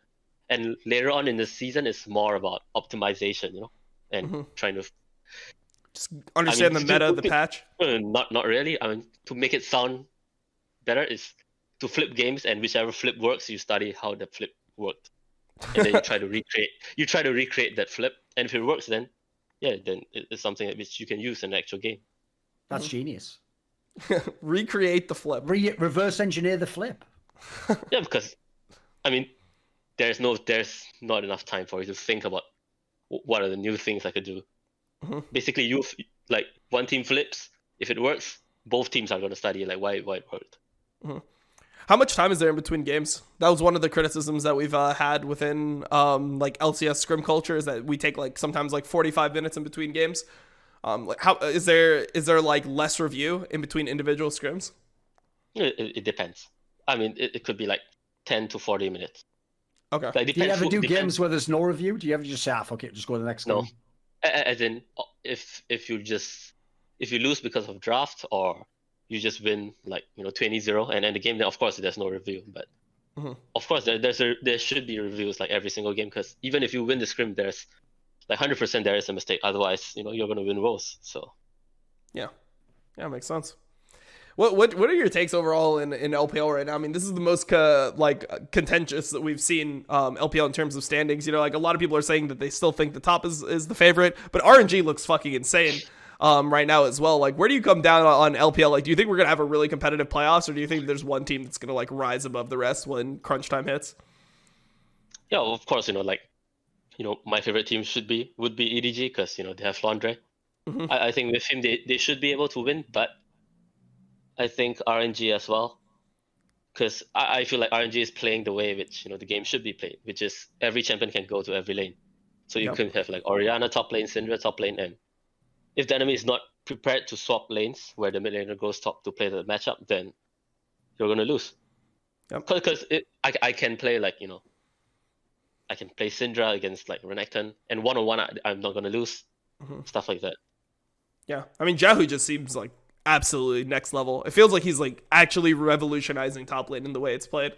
And later on in the season, it's more about optimization, and trying to just understand the meta of the patch. Not really. I mean, to make it sound better is to flip games, and whichever flip works, you study how the flip worked, and then you try to recreate. You try to recreate that flip, and if it works, then it's something which you can use in the actual game. That's genius. Recreate the flip. Reverse engineer the flip. Yeah, because I mean, there's not enough time for you to think about what are the new things I could do. Basically, you like one team flips. If it works, both teams are going to study like why it worked. How much time is there in between games? That was one of the criticisms that we've had within like LCS scrim culture, is that we take like sometimes like 45 minutes in between games. Like how is there like less review in between individual scrims? It depends. I mean, it could be like 10 to 40 minutes. Okay. Like, do you ever do games where there's no review? Do you ever just say, fuck it, just go to the next game? No. As in, if you lose because of draft, or you just win like 20-0 and end the game, then of course there's no review. But of course there should be reviews like every single game, because even if you win the scrim, there's like 100% there is a mistake. Otherwise, you're gonna win Worlds. So yeah, makes sense. What are your takes overall in LPL right now? I mean, this is the most contentious that we've seen LPL in terms of standings. Like a lot of people are saying that they still think the top is the favorite, but RNG looks fucking insane right now as well. Like, where do you come down on LPL? Like, do you think we're gonna have a really competitive playoffs, or do you think there's one team that's gonna like rise above the rest when crunch time hits? Yeah, of course. My favorite team would be EDG, because they have Flandre. I think with him they should be able to win, but I think RNG as well, because I feel like RNG is playing the way which the game should be played, which is every champion can go to every lane. So you can have like Orianna top lane, Syndra top lane, and if the enemy is not prepared to swap lanes where the mid laner goes top to play the matchup, then you're gonna lose. Because I can play like I can play Syndra against like Renekton, and one-on-one I'm not gonna lose. Stuff like that. Yeah, I mean, Jahu just seems like absolutely next level. It feels like he's like actually revolutionizing top lane in the way it's played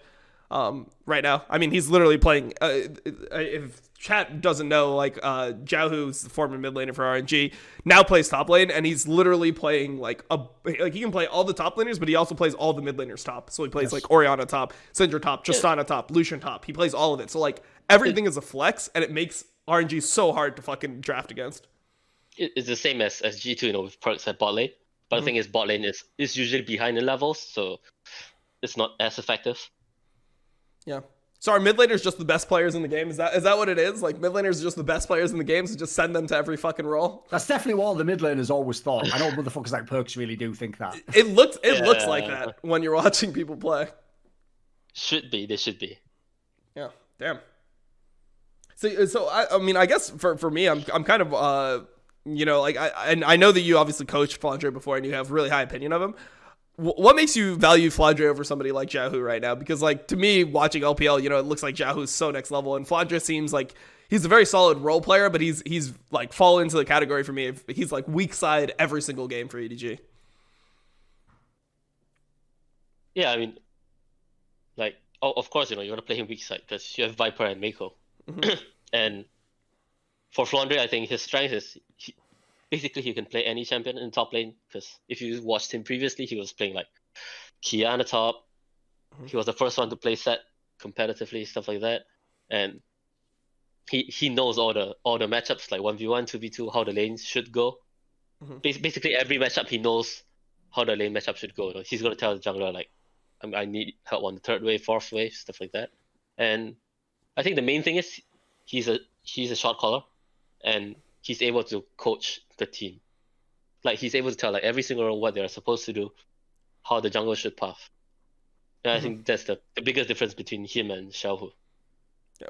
right now. I mean, he's literally playing. If chat doesn't know, like Jahu's the former mid laner for RNG, now plays top lane, and he's literally playing like he can play all the top laners, but he also plays all the mid laners top. So he plays like Orianna top, Syndra top, Tristana top, Lucian top. He plays all of it. So like everything is a flex, and it makes RNG so hard to fucking draft against. It's the same as G2, with Perkz at bot lane. But the thing is, bot lane is usually behind the levels, so it's not as effective. Yeah. So are mid laners just the best players in the game? Is that what it is? Like mid laners are just the best players in the game, so just send them to every fucking role? That's definitely what all the mid laners always thought. I know motherfuckers like Perkz really do think that. It looks like that when you're watching people play. Should be. They should be. Yeah. Damn. So I mean, I guess for me, I'm kind of you know, like I know that you obviously coached Flandre before and you have really high opinion of him. What makes you value Flandre over somebody like Jiahu right now? Because like to me, watching LPL, you know, it looks like Jiahu's so next level, and Flandre seems like he's a very solid role player, but he's like fall into the category for me if he's like weak side every single game for EDG. Yeah, I mean, like, of course, you know, you want to play him weak side because you have Viper and Mako. And for Flandre, I think his strength is basically he can play any champion in top lane, because if you watched him previously, he was playing like Kiana top. He was the first one to play set competitively, stuff like that. And he knows all the matchups, like 1v1, 2v2, how the lanes should go. Basically every matchup he knows how the lane matchup should go. He's going to tell the jungler like, I need help on the third wave, fourth wave, stuff like that. And I think the main thing is he's a shot caller, and he's able to coach the team. Like he's able to tell like every single role what they're supposed to do, how the jungle should path. And I think that's the biggest difference between him and Xiaohu.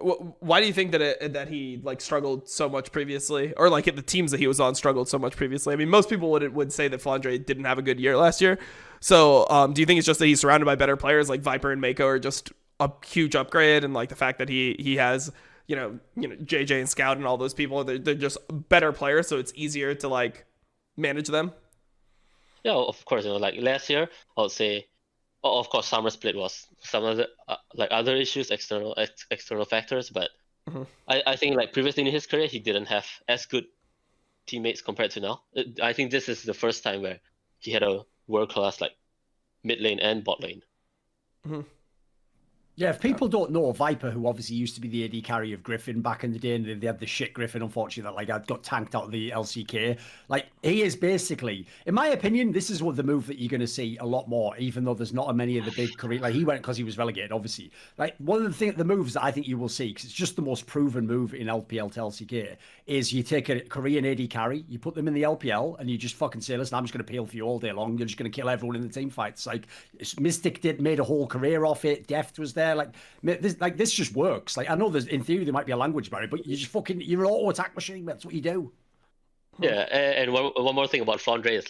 Why do you think that he like struggled so much previously, or like the teams that he was on struggled so much previously? I mean, most people would say that Flandre didn't have a good year last year. So do you think it's just that he's surrounded by better players like Viper and Mako are just a huge upgrade, and like the fact that he has you know JJ and Scout and all those people, they're just better players, so it's easier to like manage them? Yeah, of course. You know, like last year, I would say, of course, summer split was some of the like other issues, external factors. But I think like previously in his career, he didn't have as good teammates compared to now. I think this is the first time where he had a world class like mid lane and bot lane. Yeah, if people don't know, Viper, who obviously used to be the AD carry of Griffin back in the day, and they had the shit Griffin, unfortunately, that like got tanked out of the LCK. Like, he is basically, in my opinion, this is what the move that you're going to see a lot more, even though there's not many of the big career. Like, he went because he was relegated, obviously. Like, one of the moves that I think you will see, because it's just the most proven move in LPL to LCK, is you take a Korean AD carry, you put them in the LPL, and you just fucking say, listen, I'm just going to peel for you all day long. You're just going to kill everyone in the team fights. Like, Mystic made a whole career off it. Deft was there. This just works. Like, I know there's in theory there might be a language barrier, but you're an auto attack machine. That's what you do. Yeah, and one more thing about Flandre is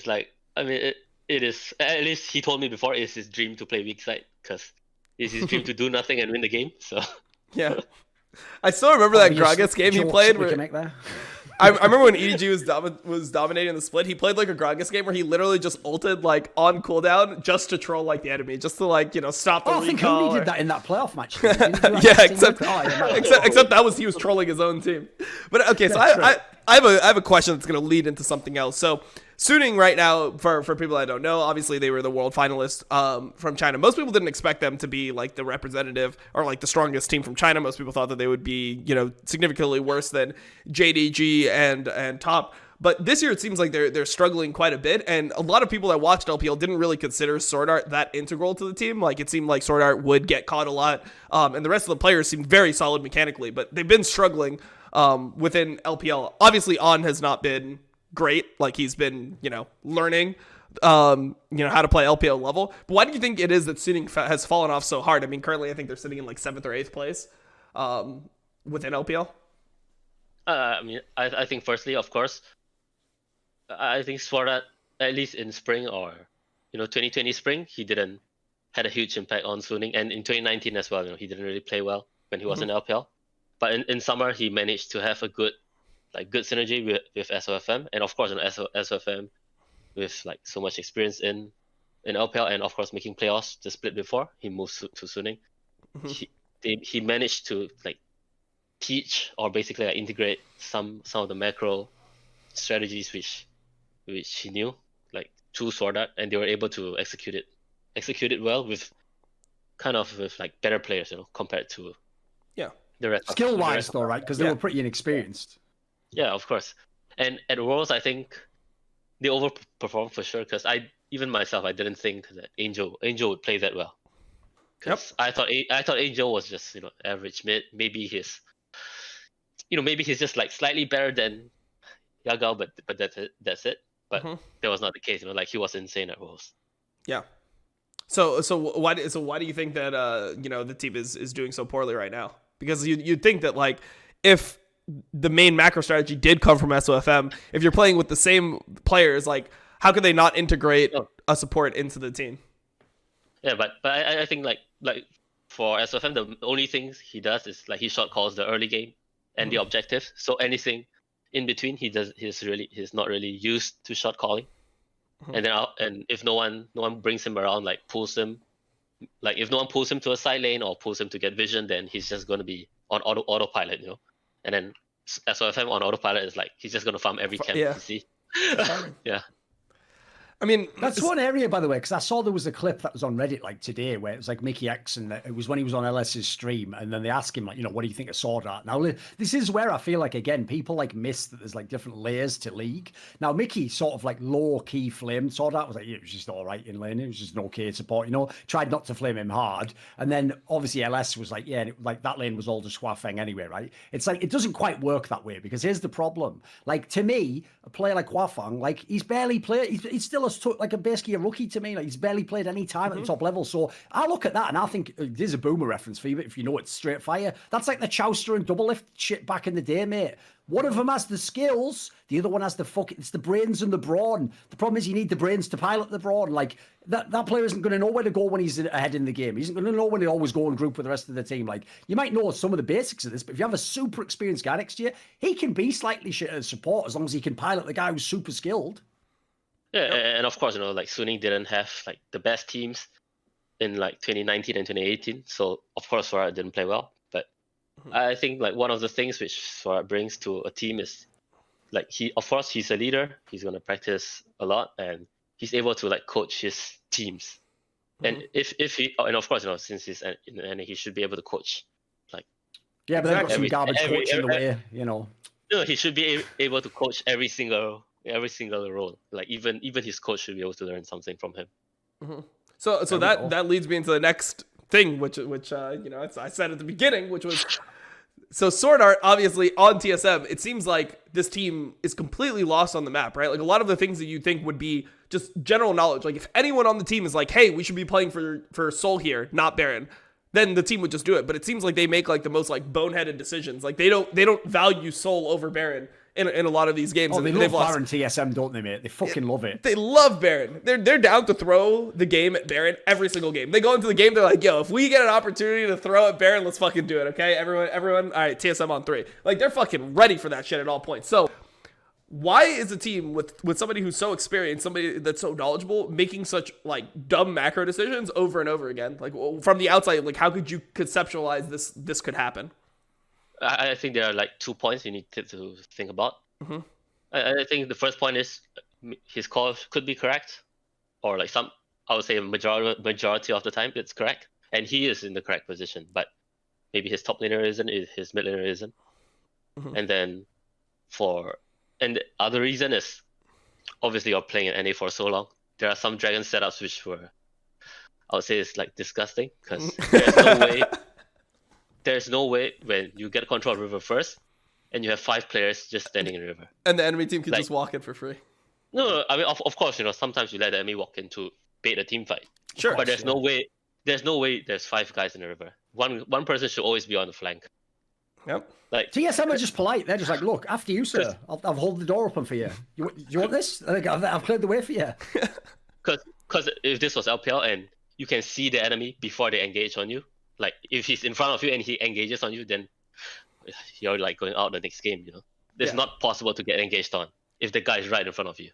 like, I mean, it is, at least he told me before, it's his dream to play weak side, because it's his dream to do nothing and win the game. So yeah, I still remember that Gragas game he played where I remember when EDG was dominating the split, he played like a Gragas game where he literally just ulted like on cooldown just to troll like the enemy, just to like, you know, stop the recall. I think Hooney did that in that playoff match. Yeah, except that was he was trolling his own team. But okay, so I have a question that's going to lead into something else. So Suning right now, for people that don't know, obviously they were the world finalists from China. Most people didn't expect them to be like the representative or like the strongest team from China. Most people thought that they would be, you know, significantly worse than JDG and Top. But this year it seems like they're struggling quite a bit, and a lot of people that watched LPL didn't really consider SwordArt that integral to the team. Like it seemed like SwordArt would get caught a lot, and the rest of the players seemed very solid mechanically, but they've been struggling within LPL. Obviously, On has not been great. Like he's been, you know, learning, you know, how to play LPL level. But why do you think it is that Suning has fallen off so hard? I mean, currently I think they're sitting in like 7th or 8th place within LPL. I mean, I think firstly, of course, I think SwordArt, at least in spring or, you know, 2020 spring, he didn't had a huge impact on Suning, and in 2019 as well, you know, he didn't really play well when he was in LPL. But in summer, he managed to have a good synergy with SOFM, and of course, SOFM with like so much experience in LPL, and of course making playoffs the split before he moves to Suning. He managed to like teach or basically like, integrate some of the macro strategies which he knew like through SwordArt, and they were able to execute it well with like better players, you know, compared to the rest. Skill wise though, right? Because they were pretty inexperienced. Yeah, of course. And at Worlds, I think they overperformed for sure, because even myself, I didn't think that Angel would play that well. Because I thought Angel was just average mid. Maybe he's just like slightly better than Yagao, but that's it. But that was not the case. Like he was insane at roles. Yeah. So why do you think that the team is doing so poorly right now? Because you'd think that like if the main macro strategy did come from SOFM, if you're playing with the same players, like how could they not integrate a support into the team? Yeah, but I think like for SOFM, the only things he does is like he short calls the early game and the objective. So anything in between, he's not really used to short calling. And then if no one brings him around, like pulls him, like if no one pulls him to a side lane or pulls him to get vision, then he's just going to be on autopilot, And then SOFM on autopilot is like he's just going to farm every camp you see. Yeah. I mean, that's one area, by the way, because I saw there was a clip that was on Reddit like today where it was like Mickey X, and it was when he was on LS's stream, and then they asked him like, what do you think of SwordArt? Now, this is where I feel like again people like miss that there's like different layers to League. Now, Mickey sort of like low key flamed SwordArt, was like, it was just all right in lane, it was just an okay support, tried not to flame him hard, and then obviously LS was like, like that lane was all just Huafeng anyway, right? It's like it doesn't quite work that way because here's the problem. Like to me, a player like Huafeng, like he's barely played, he's still basically a rookie to me. Like he's barely played any time at the top level. So I look at that and I think there's a boomer reference for you, but if you know it's straight fire. That's like the Chowster and double lift shit back in the day, mate. One of them has the skills, the other one has it's the brains and the brawn. The problem is you need the brains to pilot the brawn. Like that player isn't going to know where to go when he's ahead in the game. He isn't going to know when to always go and group with the rest of the team. Like you might know some of the basics of this, but if you have a super experienced guy next to you, he can be slightly shit at support as long as he can pilot the guy who's super skilled. Yeah, and of course, like Suning didn't have like the best teams in like 2019 and 2018, so of course SwordArt didn't play well. But I think like one of the things which SwordArt brings to a team is like he's a leader. He's gonna practice a lot, and he's able to like coach his teams. And if he and of course since he's and he should be able to coach like but they've got some garbage coach in the way, No, he should be able to coach every single role. Like even his coach should be able to learn something from him. So that leads me into the next thing, which I said at the beginning, which was so SwordArt obviously on TSM. It seems like this team is completely lost on the map, right? Like a lot of the things that you think would be just general knowledge. Like if anyone on the team is like, hey, we should be playing for Soul here, not Baron, then the team would just do it. But it seems like they make like the most like boneheaded decisions. Like they don't value Soul over Baron in a lot of these games. Oh, they love Baron TSM, don't they, mate? They fucking love it. They love Baron. They're down to throw the game at Baron every single game. They go into the game, they're like, yo, if we get an opportunity to throw at Baron, let's fucking do it, okay? Everyone, all right, TSM on 3. Like, they're fucking ready for that shit at all points. So, why is a team with somebody who's so experienced, somebody that's so knowledgeable, making such, like, dumb macro decisions over and over again? Like, from the outside, like, how could you conceptualize this could happen? I think there are like 2 points you need to think about. I think the first point is his call could be correct, or like I would say a majority of the time it's correct, and he is in the correct position. But maybe his top laner isn't, his mid laner isn't, and then and the other reason is obviously you're playing in NA for so long. There are some dragon setups which were, I would say, it's like disgusting because there's no way when you get control of River first and you have 5 players just standing in River. And the enemy team can just walk in for free. No, I mean, of course, sometimes you let the enemy walk in to bait a team fight. Sure. But there's no way there's 5 guys in the River. One person should always be on the flank. Yep. Like TSM are just polite. They're just like, look, after you, sir. I'll hold the door open for you. You want this? I've cleared the way for you. Because if this was LPL and you can see the enemy before they engage on you, like if he's in front of you and he engages on you, then you're like going out the next game. It's not possible to get engaged on if the guy is right in front of you.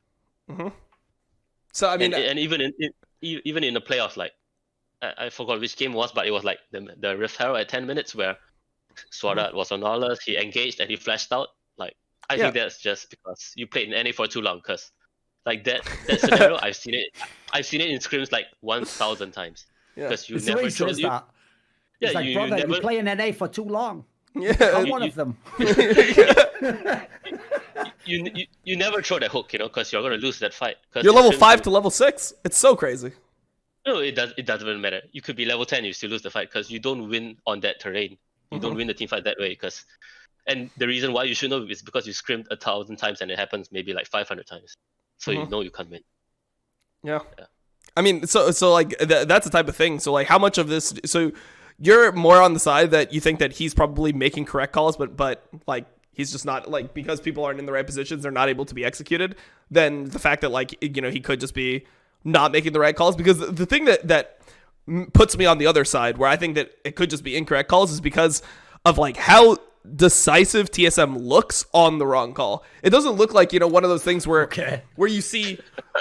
So I mean, and even in the playoffs, like I forgot which game it was, but it was like the Rivera at 10 minutes where SwordArt was on Aulus, he engaged and he flashed out. Like I think that's just because you played in NA for too long. Because like that scenario, I've seen it in scrims like 1,000 times. Because you never chose that. Yeah, it's like, brother, you play in NA for too long. Yeah, I'm one of them. You never throw that hook, because you're gonna lose that fight. You're level 5 to level 6. It's so crazy. No, it doesn't matter. You could be level 10, you still lose the fight because you don't win on that terrain. You don't win the team fight that way and the reason why you should know is because you scrimmed 1,000 times and it happens maybe like 500 times. So you know you can't win. Yeah. I mean, so like that's the type of thing. So like how much of this, so you're more on the side that you think that he's probably making correct calls, but like he's just not, like, because people aren't in the right positions, they're not able to be executed, then the fact that, like, you know, he could just be not making the right calls. Because the thing that puts me on the other side where I think that it could just be incorrect calls is because of like how decisive TSM looks on the wrong call. It doesn't look like, you know, one of those things where you see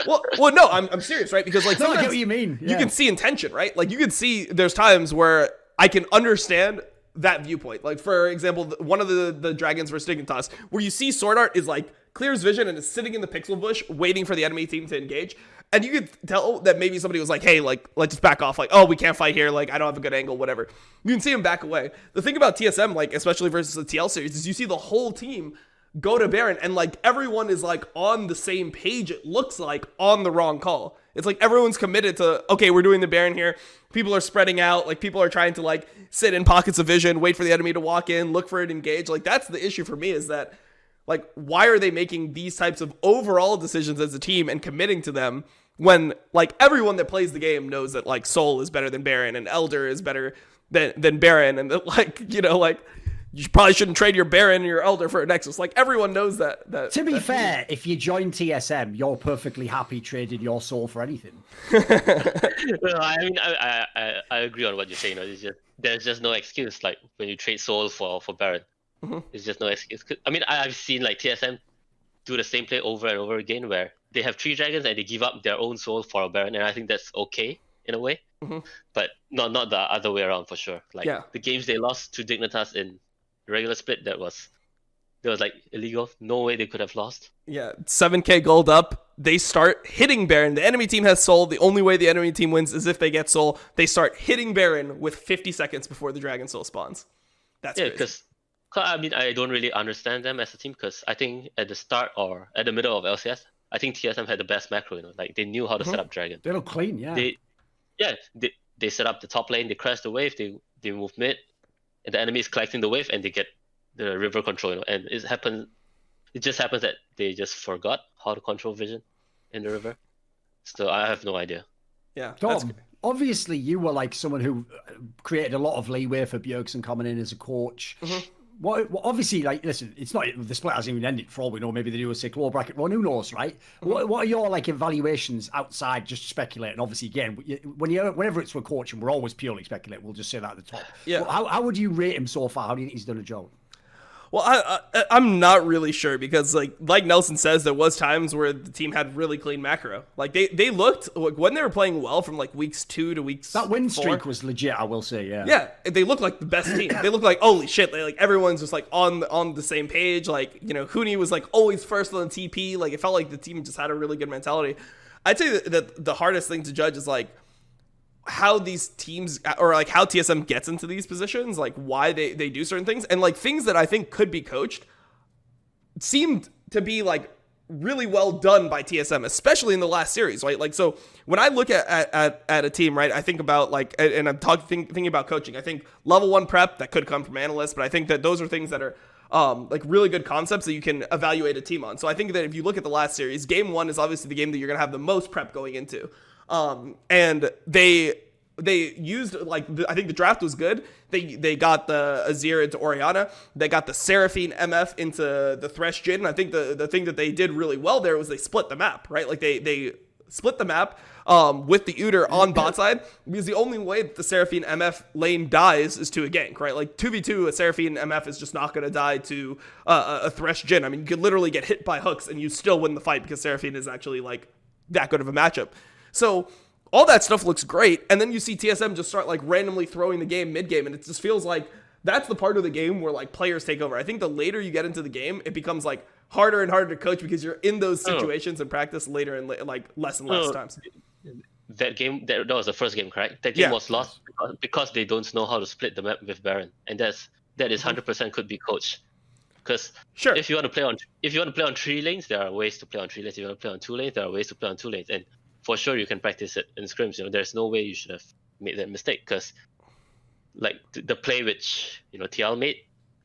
well no, I'm serious, right? Because like no, I get what you mean. You can see intention, right? Like you can see there's times where I can understand that viewpoint. Like for example, one of the dragons versus Dignitas, where you see SwordArt is like clears vision and is sitting in the pixel bush waiting for the enemy team to engage. And you could tell that maybe somebody was like, hey, like, let's just back off. Like, oh, we can't fight here. Like, I don't have a good angle, whatever. You can see him back away. The thing about TSM, like, especially versus the TL series, is you see the whole team go to Baron, and, like, everyone is, like, on the same page, it looks like, on the wrong call. It's like everyone's committed to, okay, we're doing the Baron here. People are spreading out. Like, people are trying to, like, sit in pockets of vision, wait for the enemy to walk in, look for it, engage. Like, that's the issue for me, is that, like, why are they making these types of overall decisions as a team and committing to them when, like, everyone that plays the game knows that, like, Soul is better than Baron and Elder is better than Baron, and that, like, you know, like, you probably shouldn't trade your Baron and your Elder for a Nexus. Like, everyone knows that. To be fair, if you join TSM, you're perfectly happy trading your Soul for anything. Well, I mean, I agree on what you're saying. It's just, there's just no excuse, like, when you trade Soul for Baron. It's just no excuse. I mean, I've seen, like, TSM do the same play over and over again where they have 3 dragons and they give up their own soul for a Baron, and I think that's okay in a way, but not the other way around for sure. Like the games they lost to Dignitas in regular split, that was like illegal. No way they could have lost. Yeah, 7k gold up. They start hitting Baron. The enemy team has soul. The only way the enemy team wins is if they get soul. They start hitting Baron with 50 seconds before the dragon soul spawns. That's crazy. Because I mean, I don't really understand them as a team, because I think at the start or at the middle of LCS, I think TSM had the best macro, you know, like they knew how to set up Dragon. They look clean, yeah. They set up the top lane, they crash the wave, they move mid, and the enemy is collecting the wave, and they get the river control, you know, and it just happens that they just forgot how to control vision in the river. So I have no idea. Yeah. Dom, obviously you were like someone who created a lot of leeway for Bjergsen coming in as a coach. What obviously, like, listen, it's not, the split hasn't even ended for all we know. Maybe they do a sick low bracket run, who knows, right? What are your, like, evaluations outside, just speculating? Obviously, again, whenever it's for coaching, we're always purely speculating. We'll just say that at the top. Yeah. How would you rate him so far? How do you think he's done a job? Well, I'm not really sure, because like Nelson says, there was times where the team had really clean macro. Like they looked, like, when they were playing well from like weeks 2 to weeks that win 4, streak was legit, I will say. Yeah, they looked like the best team. They looked like, holy shit, like everyone's just like on the same page. Like, you know, Huni was like always first on the TP. Like it felt like the team just had a really good mentality. I'd say that the hardest thing to judge is like how these teams, or like how TSM gets into these positions, like why they do certain things, and like things that I think could be coached seemed to be like really well done by TSM, especially in the last series, right? Like, so when I look at a team, right, I think about like, and I'm thinking about coaching, I think level 1 prep, that could come from analysts, but I think that those are things that are like really good concepts that you can evaluate a team on. So I think that if you look at the last series, game 1 is obviously the game that you're gonna have the most prep going into. And they used, like, I think the draft was good. They got the Azir into Orianna. They got the Seraphine MF into the Thresh Jhin. And I think the thing that they did really well there was they split the map, right? Like they split the map with the Udyr on bot side, because the only way that the Seraphine MF lane dies is to a gank, right? Like 2v2, a Seraphine MF is just not going to die to a Thresh Jhin. I mean, you could literally get hit by hooks and you still win the fight, because Seraphine is actually like that good of a matchup. So all that stuff looks great, and then you see TSM just start like randomly throwing the game mid-game, and it just feels like that's the part of the game where like players take over. I think the later you get into the game, it becomes like harder and harder to coach, because you're in those situations in practice later and like less and less times. That game, that was the first game, correct? That game was lost because they don't know how to split the map with Baron, and that is 100% could be coached. Because if you want to play on 3 lanes, there are ways to play on 3 lanes. If you want to play on 2 lanes, there are ways to play on 2 lanes, and for sure you can practice it in scrims. There's no way you should have made that mistake, because like the play which TL made,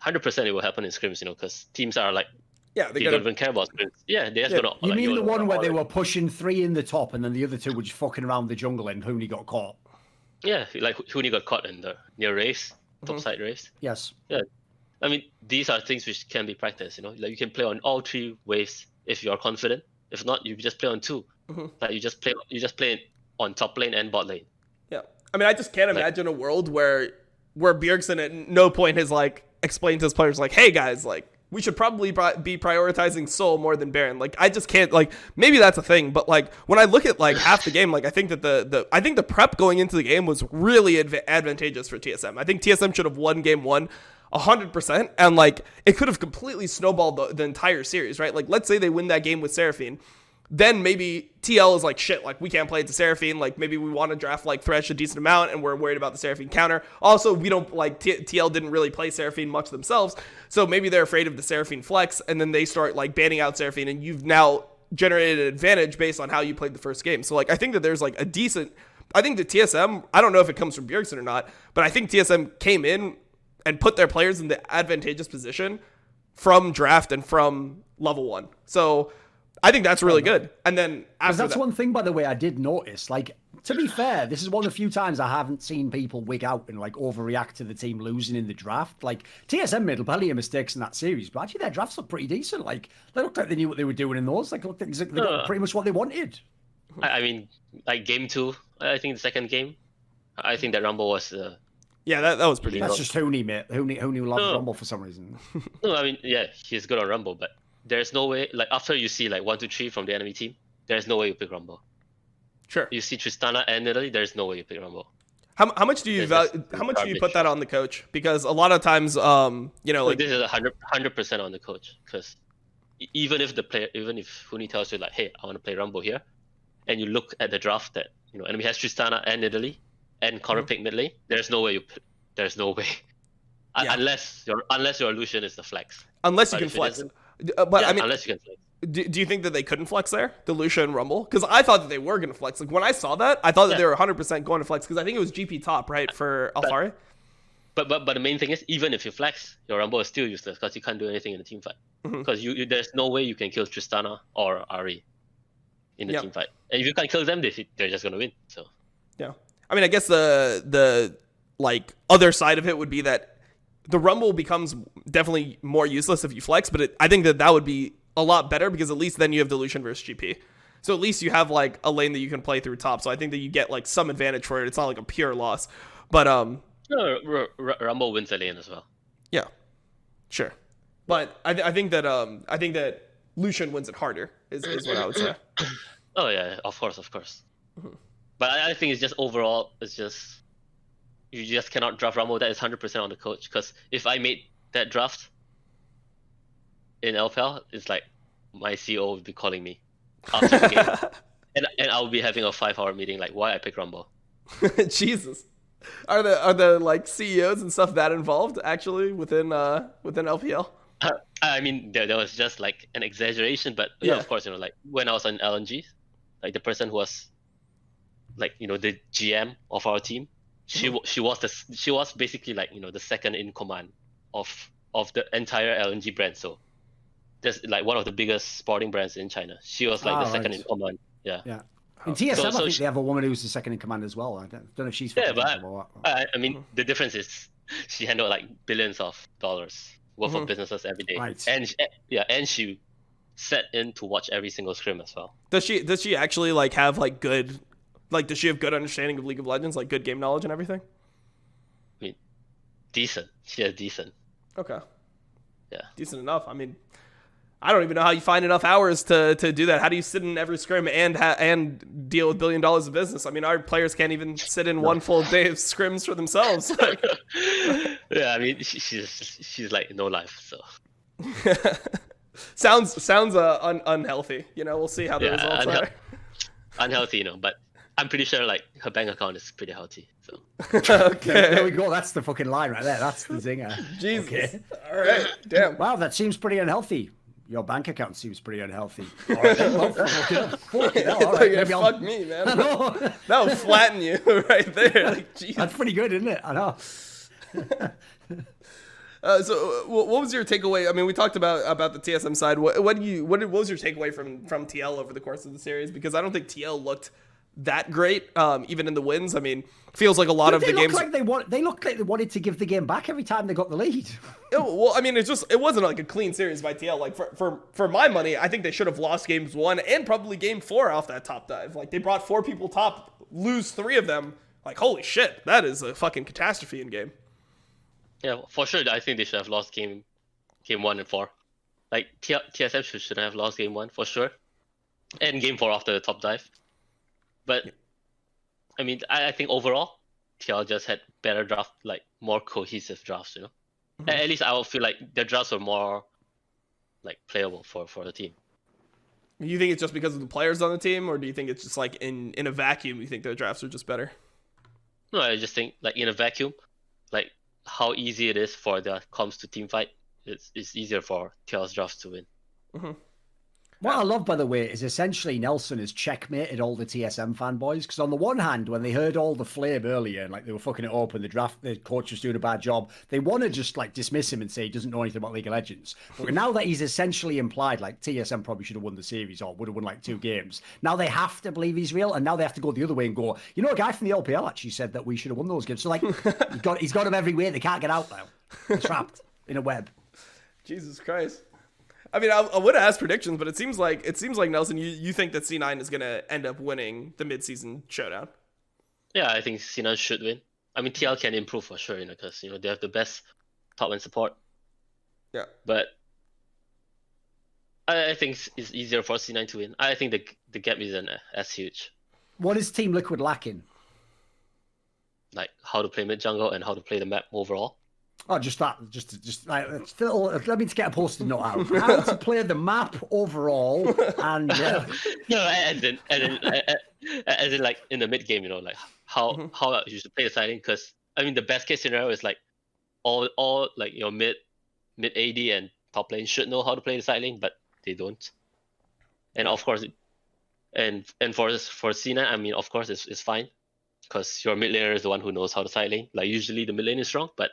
100% it will happen in scrims. Because teams are like, they don't even care about scrims. Yeah, they're just gonna. You mean the one where they were pushing 3 in the top, and then the other 2 were just fucking around the jungle, and Huni got caught? Yeah, like Huni got caught in the near race, top side race. Yes. Yeah, I mean these are things which can be practiced. Like you can play on all 3 waves if you are confident. If not, you just play on 2. Like you just play it on top lane and bot lane. Yeah, I mean I just can't imagine a world where Bjergsen at no point has like explained to his players like, hey guys, like we should probably be prioritizing Soul more than Baron. Like I just can't, like maybe that's a thing, but like when I look at like half the game, like I think that the prep going into the game was really advantageous for TSM. I think TSM should have won game 1 100%, and like it could have completely snowballed the entire series, right? Like let's say they win that game with Seraphine. Then maybe TL is like, shit, like we can't play it to Seraphine. Like maybe we want to draft like Thresh a decent amount and we're worried about the Seraphine counter. Also, we don't like TL didn't really play Seraphine much themselves. So maybe they're afraid of the Seraphine flex, and then they start like banning out Seraphine, and you've now generated an advantage based on how you played the first game. So like I think that there's like I think the TSM, I don't know if it comes from Bjergsen or not, but I think TSM came in and put their players in the advantageous position from draft and from level 1. So I think that's really good. And then after that's one thing, by the way, I did notice. Like, to be fair, this is one of the few times I haven't seen people wig out and like overreact to the team losing in the draft. Like TSM made plenty of mistakes in that series, but actually their drafts looked pretty decent. Like they looked like they knew what they were doing in those. Like looked like they got pretty much what they wanted. I mean, like game 2, I think the second game, I think that Rumble was. Yeah, that was pretty. That's just Huni, mate. Huni loves Rumble for some reason. No, I mean, yeah, he's good on Rumble, but there's no way, like after you see like 1, 2, 3 from the enemy team, there's no way you pick Rumble. Sure. You see Tristana and Nidalee, there's no way you pick Rumble. How much do you put that on the coach? Because a lot of times, like this is 100% on the coach. Because even if Huni tells you like, hey, I want to play Rumble here, and you look at the draft that enemy has Tristana and Nidalee and counter pick mid lane, there's no way there's no way. Yeah. Unless your Lucian is the flex. Unless you can flex. But yeah, I mean, unless you can flex. Do you think that they couldn't flex there, the Lucia and Rumble? Because I thought that they were going to flex. Like when I saw that, I thought that they were 100% going to flex, because I think it was GP top, right, for Alphari. But the main thing is, even if you flex, your Rumble is still useless because you can't do anything in the team fight. Because there's no way you can kill Tristana or Ahri in the team fight. And if you can't kill them, they're just going to win. So yeah, I mean, I guess the like other side of it would be that the Rumble becomes definitely more useless if you flex, but I think that would be a lot better, because at least then you have the Lucian versus GP. So at least you have like a lane that you can play through top. So I think that you get like some advantage for it. It's not like a pure loss. But Rumble wins the lane as well. Yeah, sure. But I think that Lucian wins it harder is what I would say. Oh yeah, of course. But I think it's just overall, it's just you just cannot draft Rumble. That is 100% on the coach. Because if I made that draft in LPL, it's like my CEO would be calling me after the game, and I'll be having a 5-hour meeting like why I pick Rumble. Jesus, are the like CEOs and stuff that involved actually within LPL? I mean, there was just like an exaggeration, but yeah, of course, like when I was on LNG, like the person who was like the GM of our team, she was basically like the second in command of the entire LNG brand. So there's like one of the biggest sporting brands in China. She was like the second in command. Yeah. In TSM, I think they have a woman who's the second in command as well. I don't know if she's. Yeah, but I mean, the difference is she handled like billions of dollars worth of businesses every day, and she set in to watch every single scrim as well. Does she actually like have like good, like does she have good understanding of League of Legends, like good game knowledge and everything? I mean, decent. She has decent. Okay. Yeah. Decent enough. I mean, I don't even know how you find enough hours to do that. How do you sit in every scrim and deal with $1 billion of business? I mean, our players can't even sit in one full day of scrims for themselves. Like, yeah, I mean, she's like no life. So sounds unhealthy. We'll see how the results are. Unhealthy, but I'm pretty sure like her bank account is pretty healthy. So okay, there we go. That's the fucking line right there. That's the zinger. Jesus. Okay. All right. Damn. Wow, that seems pretty unhealthy. Your bank account seems pretty unhealthy. All right, then, well, fuck it, all right, maybe fuck me, man. That would flatten you right there. Like, Jesus. That's pretty good, isn't it? I know. So, what was your takeaway? I mean, we talked about the TSM side. What was your takeaway from TL over the course of the series? Because I don't think TL looked that great, even in the wins. I mean, feels like a lot of the games. They looked like they wanted to give the game back every time they got the lead. Well, I mean, it wasn't like a clean series by TL. Like for my money, I think they should have lost games 1 and probably game 4 off that top dive. Like they brought 4 people top, lose 3 of them. Like holy shit, that is a fucking catastrophe in game. Yeah, for sure. I think they should have lost game 1 and 4. Like TSM should have lost game 1 for sure, and game 4 after the top dive. But I mean, I think overall, TL just had better draft, like more cohesive drafts. You know, at least I would feel like their drafts were more like playable for the team. You think it's just because of the players on the team, or do you think it's just like in a vacuum? You think their drafts are just better? No, I just think like in a vacuum, like how easy it is for the comes to team fight. It's easier for TL's drafts to win. Mm-hmm. What I love, by the way, is essentially Nelson has checkmated all the TSM fanboys. Because on the one hand, when they heard all the flame earlier, and like they were fucking it up and the coach was doing a bad job, they want to just like dismiss him and say he doesn't know anything about League of Legends. But now that he's essentially implied like TSM probably should have won the series or would have won like 2 games, now they have to believe he's real, and now they have to go the other way and go, you know, a guy from the LPL actually said that we should have won those games. So like he's got them everywhere. They can't get out now. They're trapped in a web. Jesus Christ. I mean, I would ask predictions, but it seems like Nelson, you think that C9 is gonna end up winning the mid-season showdown. Yeah, I think C9 should win. I mean, TL can improve for sure, you know, because you know they have the best top lane support. Yeah. But I think it's easier for C9 to win. I think the gap isn't as huge. What is Team Liquid lacking? Like how to play mid jungle and how to play the map overall. Oh, just that. Just like, let me get a post-it note out. How to play the map overall, and no, as in like in the mid game, you know, like how you should play the side lane. Because I mean, the best case scenario is like all like your mid AD and top lane should know how to play the side lane, but they don't. And of course, and for C9, I mean, of course, it's fine. Because your mid laner is the one who knows how to side lane. Like usually the mid lane is strong, but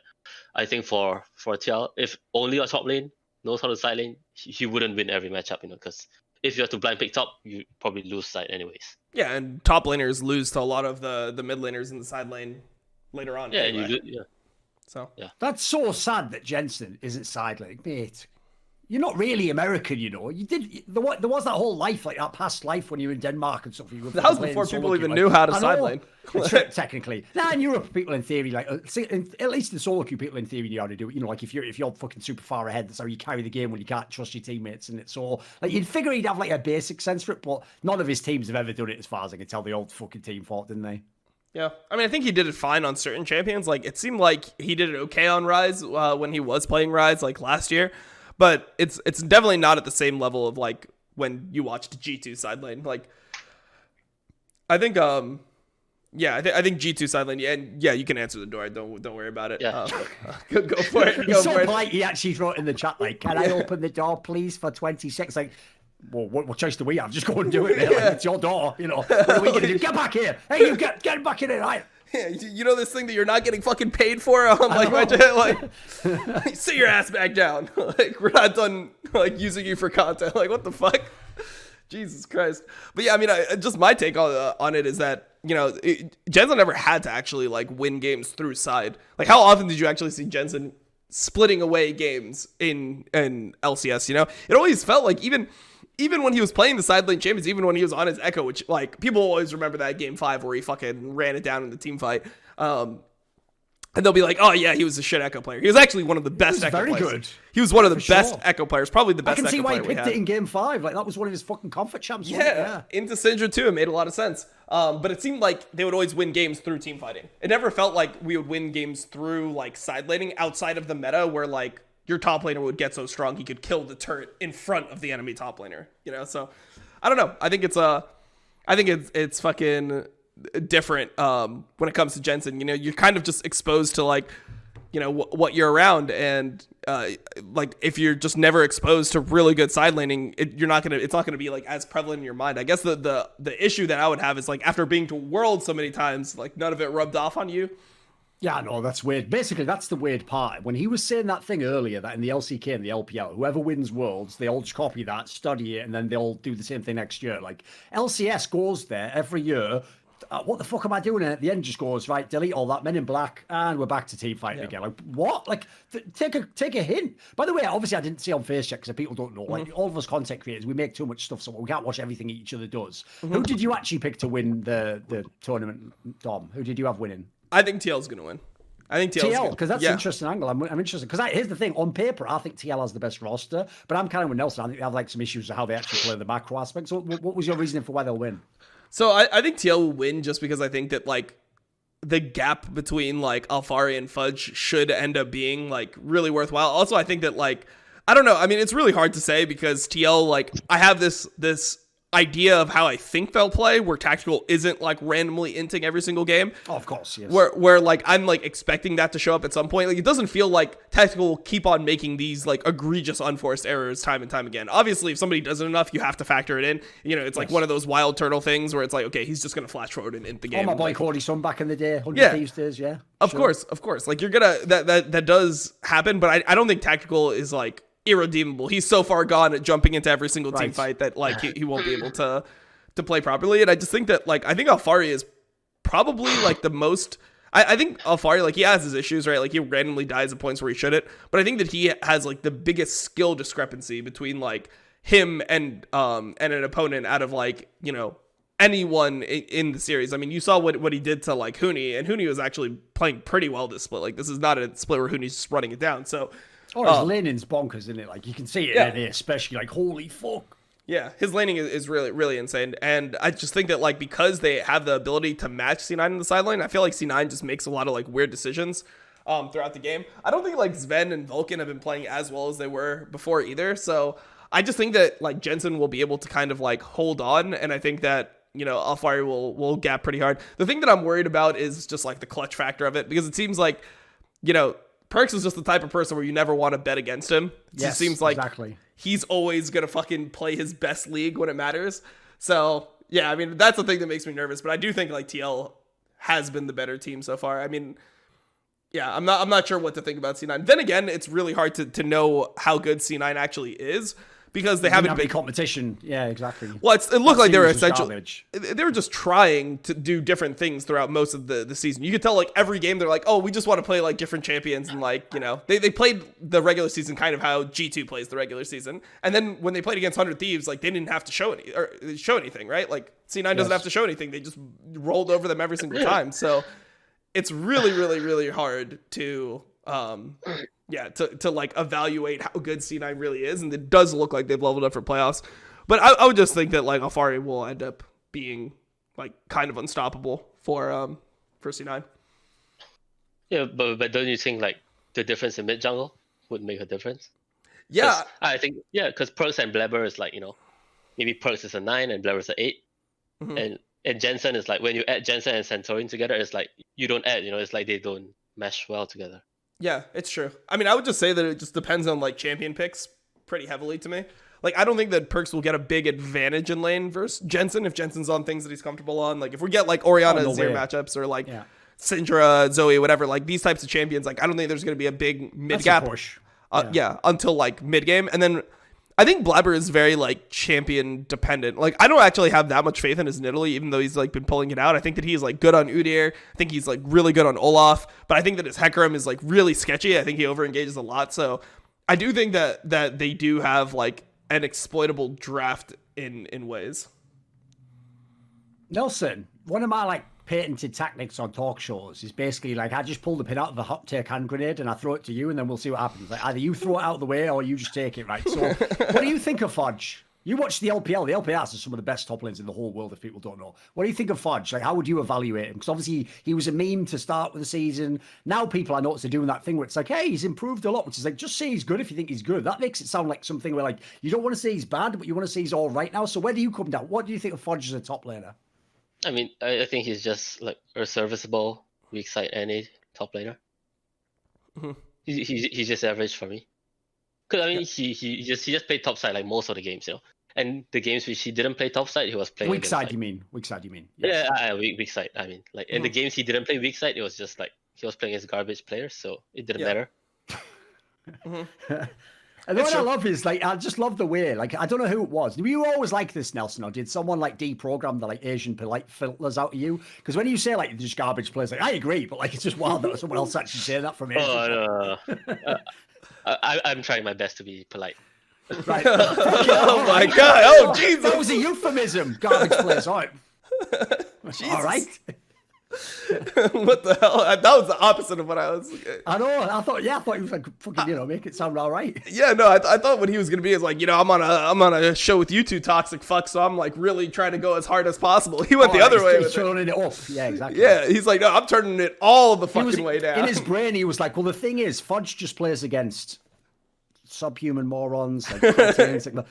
I think for TL, if only a top lane knows how to side lane, he wouldn't win every matchup, you know. Because if you have to blind pick top, you probably lose side anyways. Yeah, and top laners lose to a lot of the mid laners in the side lane later on. Yeah, anyway. So yeah, that's so sad that Jensen isn't side lane, mate. You're not really American, you know. There was that whole life, like that past life when you were in Denmark and stuff. That was before people even knew how to side lane. Technically. Now in Europe, people in theory, like at least in solo queue, people in theory knew how to do it. You know, like if you're fucking super far ahead, that's how you carry the game when you can't trust your teammates. And it's so like you'd figure he'd have like a basic sense for it, but none of his teams have ever done it as far as I can tell. The old fucking team fought, didn't they? Yeah, I mean, I think he did it fine on certain champions. Like it seemed like he did it okay on Rise when he was playing Rise, like last year. But it's definitely not at the same level of like when you watched G2 side lane. Like, I think I think G2 side lane. Yeah, you can answer the door. Don't worry about it. Yeah. Go for it. He's so polite. He actually wrote in the chat like, "Can I open the door, please, for 26?" Like, well, what choice do we have? Just go and do it. Mate. Like, it's your door. You know, what are we gonna do? Get back here! Hey, you get back in here, right? Yeah, you know this thing that you're not getting fucking paid for? Like sit your ass back down. Like, we're not done, like, using you for content. Like, what the fuck? Jesus Christ. But yeah, I mean, just my take on it is that, you know, Jensen never had to actually, like, win games through side. Like, how often did you actually see Jensen splitting away games in LCS, you know? It always felt like even when he was playing the side lane champions, even when he was on his Echo, which, like, people always remember that game 5 where he fucking ran it down in the team fight. And they'll be like, oh, yeah, he was a shit Echo player. He was actually one of the best Echo players. Very good. He was one of the best Echo players, probably the best Echo player we had. I can see why he picked it in game 5. Like, that was one of his fucking comfort champs. Yeah, into Syndra too. It made a lot of sense. But it seemed like they would always win games through team fighting. It never felt like we would win games through, like, side laning outside of the meta where, like, your top laner would get so strong he could kill the turret in front of the enemy top laner, you know? So I don't know. I think it's fucking different when it comes to Jensen. You know, you're kind of just exposed to, like, you know, what you're around, and like if you're just never exposed to really good side laning, it's not gonna be like as prevalent in your mind. I guess the issue that I would have is like after being to Worlds so many times, like none of it rubbed off on you. Yeah, no, that's weird. Basically, that's the weird part. When he was saying that thing earlier, that in the LCK and the LPL, whoever wins Worlds, they all just copy that, study it, and then they'll do the same thing next year. Like, LCS goes there every year. What the fuck am I doing? And at the end just goes, right, delete all that, Men in Black, and we're back to team fighting again. Like, what? Like, take a hint. By the way, obviously I didn't see on face check because people don't know. Like, all of us content creators, we make too much stuff, so we can't watch everything each other does. Who did you actually pick to win the tournament, Dom? Who did you have winning? I think TL's going to win. I think TL, because that's an interesting angle. I'm interested because here's the thing. On paper, I think TL has the best roster, but I'm kind of with Nelson. I think they have like some issues with how they actually play the macro aspect. So, what was your reasoning for why they'll win? So I think TL will win just because I think that like the gap between like Alphari and Fudge should end up being like really worthwhile. Also, I think that like I don't know. I mean, it's really hard to say because TL like I have this idea of how I think they'll play, where Tactical isn't like randomly inting every single game. Oh, of course, yes. Where like I'm like expecting that to show up at some point. Like it doesn't feel like Tactical will keep on making these like egregious unforced errors time and time again. Obviously, if somebody does it enough, you have to factor it in. You know, it's like one of those wild turtle things where it's like, okay, he's just gonna flash forward and int the game. Oh, my boy like, Cordy Son back in the day, 100 Thieves days, yeah. Of course. Like you're gonna that does happen, but I don't think Tactical is like irredeemable. He's so far gone at jumping into every single team fight that like he won't be able to play properly. And I just think that like I think Alphari is probably like the most I think Alphari, like he has his issues, right? Like he randomly dies at points where he shouldn't, but I think that he has like the biggest skill discrepancy between like him and an opponent out of like, you know, anyone in the series. I mean, you saw what he did to like Huni, and Huni was actually playing pretty well this split. Like this is not a split where Huni's just running it down. So his laning's bonkers, isn't it? Like you can see it in there, especially like holy fuck. Yeah, his laning is really, really insane. And I just think that, like, because they have the ability to match C9 in the side lane, I feel like C9 just makes a lot of, like, weird decisions throughout the game. I don't think, like, Sven and Vulcan have been playing as well as they were before either. So I just think that, like, Jensen will be able to kind of, like, hold on. And I think that, you know, Alphari will gap pretty hard. The thing that I'm worried about is just, like, the clutch factor of it. Because it seems like, you know, Perkz is just the type of person where you never want to bet against him. It just seems like he's always going to fucking play his best league when it matters. So, yeah, I mean, that's the thing that makes me nervous. But I do think, like, TL has been the better team so far. I mean, yeah, I'm not sure what to think about C9. Then again, it's really hard to know how good C9 actually is, because they haven't been competition. Yeah, exactly. Well, it looked like they were essentially they were just trying to do different things throughout most of the season. You could tell like every game they're like, oh, we just want to play like different champions, and like, you know, they played the regular season kind of how G2 plays the regular season, and then when they played against 100 Thieves, like they didn't have to show anything, right? Like C9 doesn't have to show anything. They just rolled over them every single time. So it's really, really, really hard to to like evaluate how good C9 really is, and it does look like they've leveled up for playoffs. But I would just think that like Alphari will end up being like kind of unstoppable for C9. Yeah, but don't you think like the difference in mid jungle would make a difference? Yeah, I think because Perkz and Blabber is like, you know, maybe Perkz is a 9 and Blabber is a 8, and Jensen is like, when you add Jensen and Santorin together, it's like you don't add, you know, it's like they don't mesh well together. Yeah, it's true. I mean, I would just say that it just depends on like champion picks pretty heavily to me. Like, I don't think that Perkz will get a big advantage in lane versus Jensen if Jensen's on things that he's comfortable on. Like, if we get like Orianna Zero matchups or like Syndra, Zoe, whatever, like these types of champions, like I don't think there's going to be a big mid gap. Until like mid game, and then I think Blabber is very like champion dependent. Like I don't actually have that much faith in his Nidalee, even though he's like been pulling it out. I think that he's like good on Udyr. I think he's like really good on Olaf, but I think that his Hecarim is like really sketchy. I think he over engages a lot. So I do think that they do have like an exploitable draft in ways. Nelson, one of my like patented tactics on talk shows is basically like I just pull the pin out of the hot take hand grenade and I throw it to you, and then we'll see what happens. Like either you throw it out of the way or you just take it, right? So what do you think of Fudge? You watch the LPL. The LPL are some of the best top lanes in the whole world, if people don't know. What do you think of Fudge? Like, how would you evaluate him? Because obviously he was a meme to start with the season. Now people I notice are doing that thing where it's like, hey, he's improved a lot, which is like, just say he's good if you think he's good. That makes it sound like something where like you don't want to say he's bad, but you want to say he's all right now. So where do you come down? What do you think of Fudge as a top laner? I mean, I think he's just like a serviceable weak side any top laner. He's just average for me. Because I mean, he just played top side like most of the games, and the games which he didn't play top side, he was playing weak side. like, You mean weak side? You mean? Yes. Yeah, weak side. I mean, like in the games he didn't play weak side, it was just like he was playing against garbage players, so it didn't matter. And what I love is like I just love the way like I don't know who it was. Were you always like this, Nelson, or did someone like deprogram the like Asian polite filters out of you? Because when you say like just garbage players, like I agree, but like it's just wild that someone else actually saying that from Asia. Oh no. I'm trying my best to be polite. Right. Oh my god! Oh Jesus! That was a euphemism. Garbage players. All right. All right. What the hell? That was the opposite of what I was. I know. I thought he was like fucking, make it sound all right. Yeah, no, I thought what he was gonna be is like, I'm on a show with you two toxic fucks, so I'm like really trying to go as hard as possible. He went the other way. He's turning it up. Yeah, exactly. Yeah, he's like, no, I'm turning it all the fucking way down. In his brain, he was like, well, the thing is, Fudge just plays against subhuman morons, like cartoons, like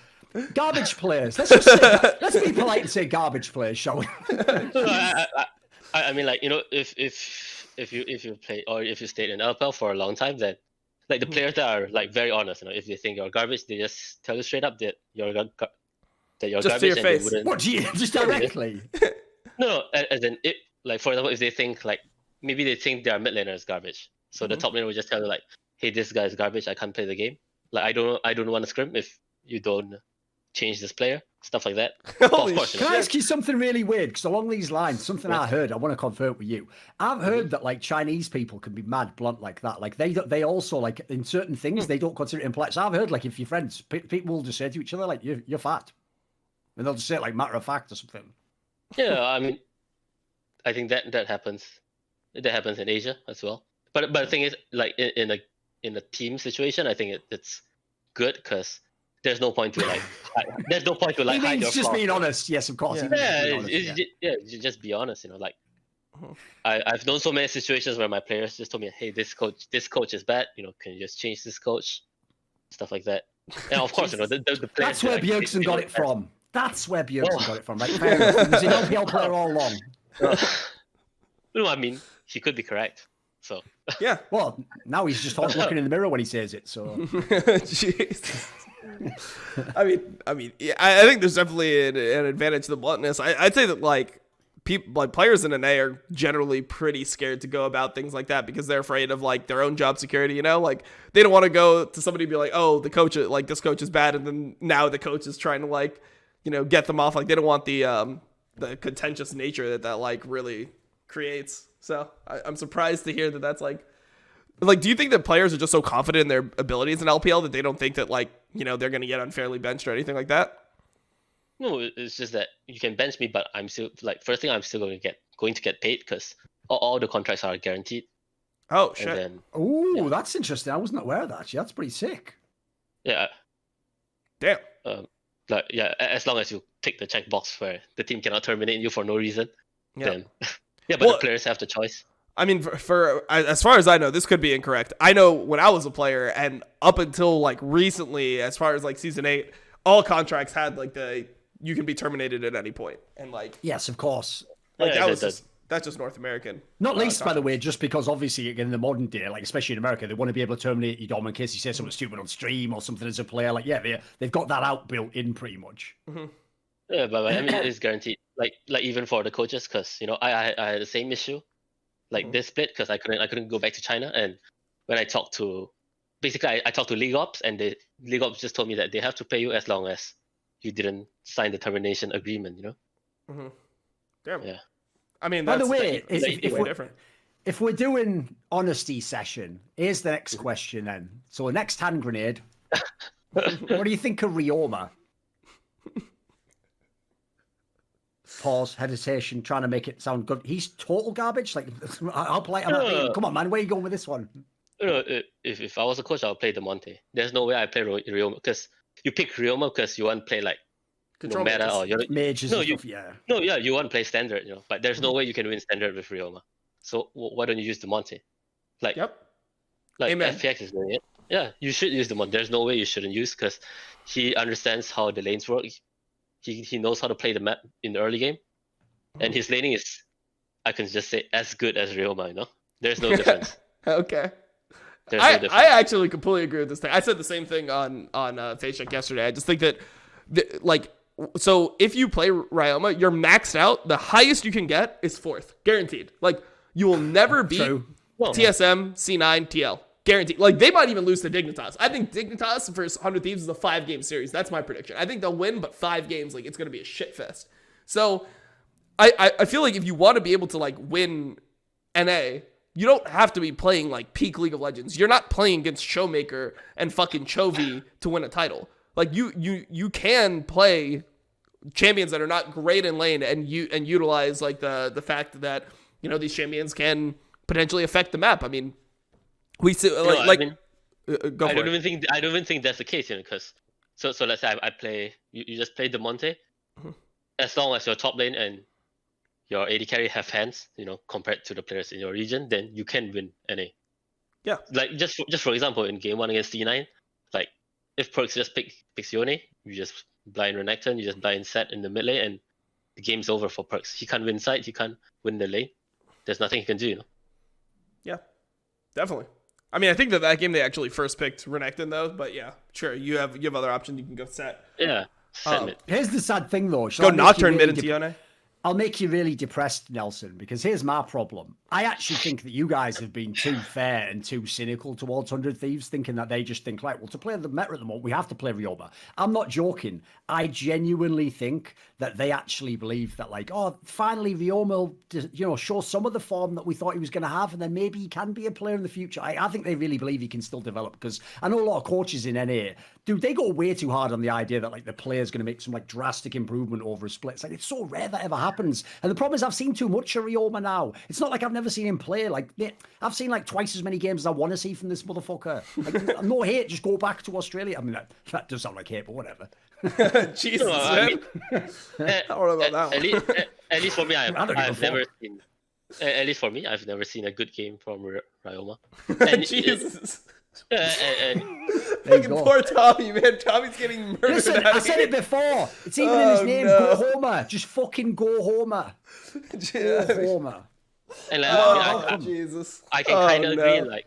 garbage players. Let's be polite and say garbage players, shall we? I mean, like, if you play or if you stayed in LPL for a long time, then like the players that are like very honest, if they think you're garbage, they just tell you straight up that you're just garbage. To your face. What do you just directly? No, as in it. Like for example, if they think like maybe they think their mid laner is garbage, so the top laner will just tell you like, hey, this guy is garbage. I can't play the game. Like I don't want to scrim if you don't change this player, stuff like that. Of course, can I ask you something really weird? Because along these lines, something I heard, I want to confirm with you. I've heard that like Chinese people can be mad blunt like that. Like they also like in certain things they don't consider it impolite. So I've heard like if you're friends, people will just say to each other like you're fat, and they'll just say it like matter of fact or something. Yeah, I mean, I think that happens. That happens in Asia as well. But the thing is, like in a team situation, I think it's good because there's no point to like. There's no point to like. He means just being honest. Yes, of course. Just be honest. Like, I've known so many situations where my players just told me, "Hey, this coach is bad. Can you just change this coach?" Stuff like that. And of course, the players. That's where Bjergsen got it from. That's where Bjergsen got it from. Right? Fair enough. He was an LPL player all along. No, I mean he could be correct. So yeah. Well, now he's just looking in the mirror when he says it. So. Jeez. I mean, yeah, I think there's definitely an advantage to the bluntness. I'd say that like people, like players in NA are generally pretty scared to go about things like that because they're afraid of like their own job security. Like they don't want to go to somebody and be like, oh, the coach, like this coach is bad, and then now the coach is trying to like, get them off. Like they don't want the contentious nature that like really creates. So I'm surprised to hear that that's like, do you think that players are just so confident in their abilities in LPL that they don't think that like, they're going to get unfairly benched or anything like that? No, it's just that you can bench me, but I'm still like first thing I'm still going to get paid because all the contracts are guaranteed. Oh shit! That's interesting. I wasn't aware of that. Actually, that's pretty sick. Yeah. Damn. As long as you tick the checkbox where the team cannot terminate you for no reason, then but the players have the choice. I mean, for as far as I know, this could be incorrect. I know when I was a player and up until like recently, as far as like season 8, all contracts had like you can be terminated at any point, and like yes, of course. Like that's just North American. Not least, by the way, just because obviously again in the modern day, like especially in America, they want to be able to terminate you Dom in case you say something stupid on stream or something as a player. Like they've got that out built in pretty much. Mm-hmm. Yeah, but I mean it's guaranteed. Like even for the coaches, because I had the same issue. Like this split because I couldn't go back to China, and when I talked to I talked to League Ops, and the League Ops just told me that they have to pay you as long as you didn't sign the termination agreement. Mm-hmm. Damn. Yeah. I mean, by the way, different. If we're doing honesty session, here's the next question then. So next hand grenade. What do you think of Ryoma? Pause, hesitation, trying to make it sound good. He's total garbage. Like, how polite am I being? Come on, man, where are you going with this one? If I was a coach, I would play Damonte. There's no way I play Ryoma because you pick Ryoma because you want to play like control meta or mages. You want to play standard, but there's no way you can win standard with Ryoma. So why don't you use Damonte? Like, Amen. FPX is doing it. Yeah, you should use Damonte. There's no way you shouldn't use because he understands how the lanes work. He knows how to play the map in the early game, and his laning is, I can just say, as good as Ryoma. There's no difference. Okay. There's no difference. I actually completely agree with this thing. I said the same thing on Facebook yesterday. I just think that, so if you play Ryoma, you're maxed out. The highest you can get is 4th, guaranteed. Like, you will never beat TSM, C9, TL. Guaranteed. Like, they might even lose to Dignitas. I think Dignitas versus 100 Thieves is a 5-game series. That's my prediction. I think they'll win, but 5 games, like, it's going to be a shit fest. So, I feel like if you want to be able to, like, win NA, you don't have to be playing, like, peak League of Legends. You're not playing against Showmaker and fucking Chovy to win a title. Like, you can play champions that are not great in lane and utilize, like, the fact that, you know, these champions can potentially affect the map. I mean, we see go for it. I don't even think that's the case, you know, because so let's say I play you just play Damonte. As long as your top lane and your AD carry have hands, you know, compared to the players in your region, then you can win NA. Yeah. Like just for example, in game 1 against C9, like if Perkz just picks Yone, you just blind Renekton, you just blind Set in the mid lane, and the game's over for Perkz. He can't win side, he can't win the lane. There's nothing he can do, you know. Yeah, definitely. I mean, I think that game they actually first picked Renekton though, but yeah, sure. You have other options. You can go Set. Yeah. Set Here's the sad thing though. Go Nocturne mid into Yone. I'll make you really depressed, Nelson, because here's my problem. I actually think that you guys have been too fair and too cynical towards 100 Thieves, thinking that they just think, like, well, to play the meta at the moment, we have to play Ryoma. I'm not joking. I genuinely think that they actually believe that, like, oh, finally Ryoma will, you know, show some of the form that we thought he was going to have, and then maybe he can be a player in the future. I think they really believe he can still develop, because I know a lot of coaches in NA, dude, they go way too hard on the idea that, like, the player's going to make some, like, drastic improvement over a split. It's like, it's so rare that ever happens. And the problem is I've seen too much of Ryoma now. It's not like I've never seen him play. Like, I've seen like twice as many games as I want to see from this motherfucker. Like, no hate, just go back to Australia. I mean, that does sound like hate, but whatever. Jesus, I don't know about that one. At least for me, I've never seen. At least for me, I've never seen a good game from Ryoma. Jesus. And poor Tommy, man. Tommy's getting murdered. Listen, I said it before. It's even in his name. No. Go Homer. Just fucking go Homer. Go Homer. And like, Jesus. I can kind of agree. Like,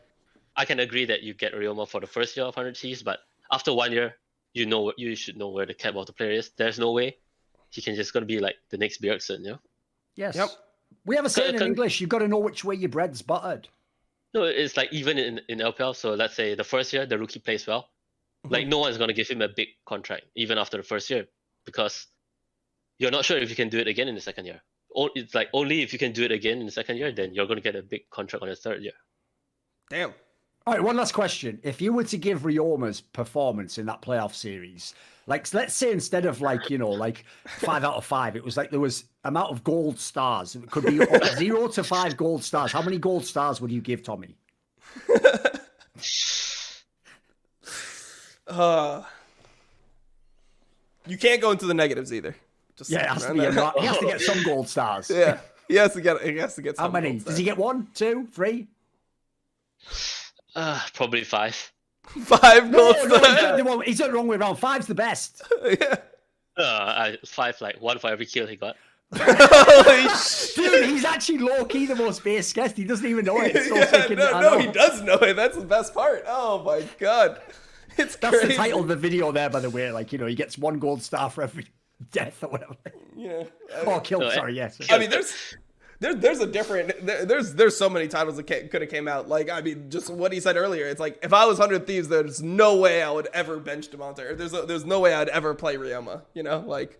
I can agree that you get Ryoma for the first year of 100 Thieves, but after 1 year, you should know where the cap of the player is. There's no way he can just gonna be like the next Bjergsen, you know? Yes. Yep. We have a saying in English: you've got to know which way your bread's buttered. No, it's like even in LPL. So let's say the first year the rookie plays well, like no one's gonna give him a big contract even after the first year, because you're not sure if you can do it again in the second year. Or it's like only if you can do it again in the second year, then you're gonna get a big contract on the third year. Damn. All right, one last question. If you were to give Ryoma's performance in that playoff series, like, let's say instead of like, you know, like 5 out of 5, it was like there was amount of gold stars. It could be 0 to 5 gold stars. How many gold stars would you give Tommy? You can't go into the negatives either. Just it has to be he has to get some gold stars. Yeah, he has to get some. How many? Does he get 1, 2, 3? Probably 5. 5 gold stars. No, he's done the wrong way around. 5's the best. Yeah. 5, like 1 for every kill he got. Holy shit. Dude, he's actually low-key the most base guest. He doesn't even know it. No, he does know it. That's the best part. Oh my god. That's crazy. The title of the video there, by the way. Like, you know, he gets 1 gold star for every death or whatever. Yeah. Kill. Sorry, yes. I mean, there's a different there's so many titles that could have came out. Like, I mean, just what he said earlier, it's like if I was 100 Thieves, there's no way I would ever bench Damonte, or there's no way I'd ever play Ryoma, you know? Like,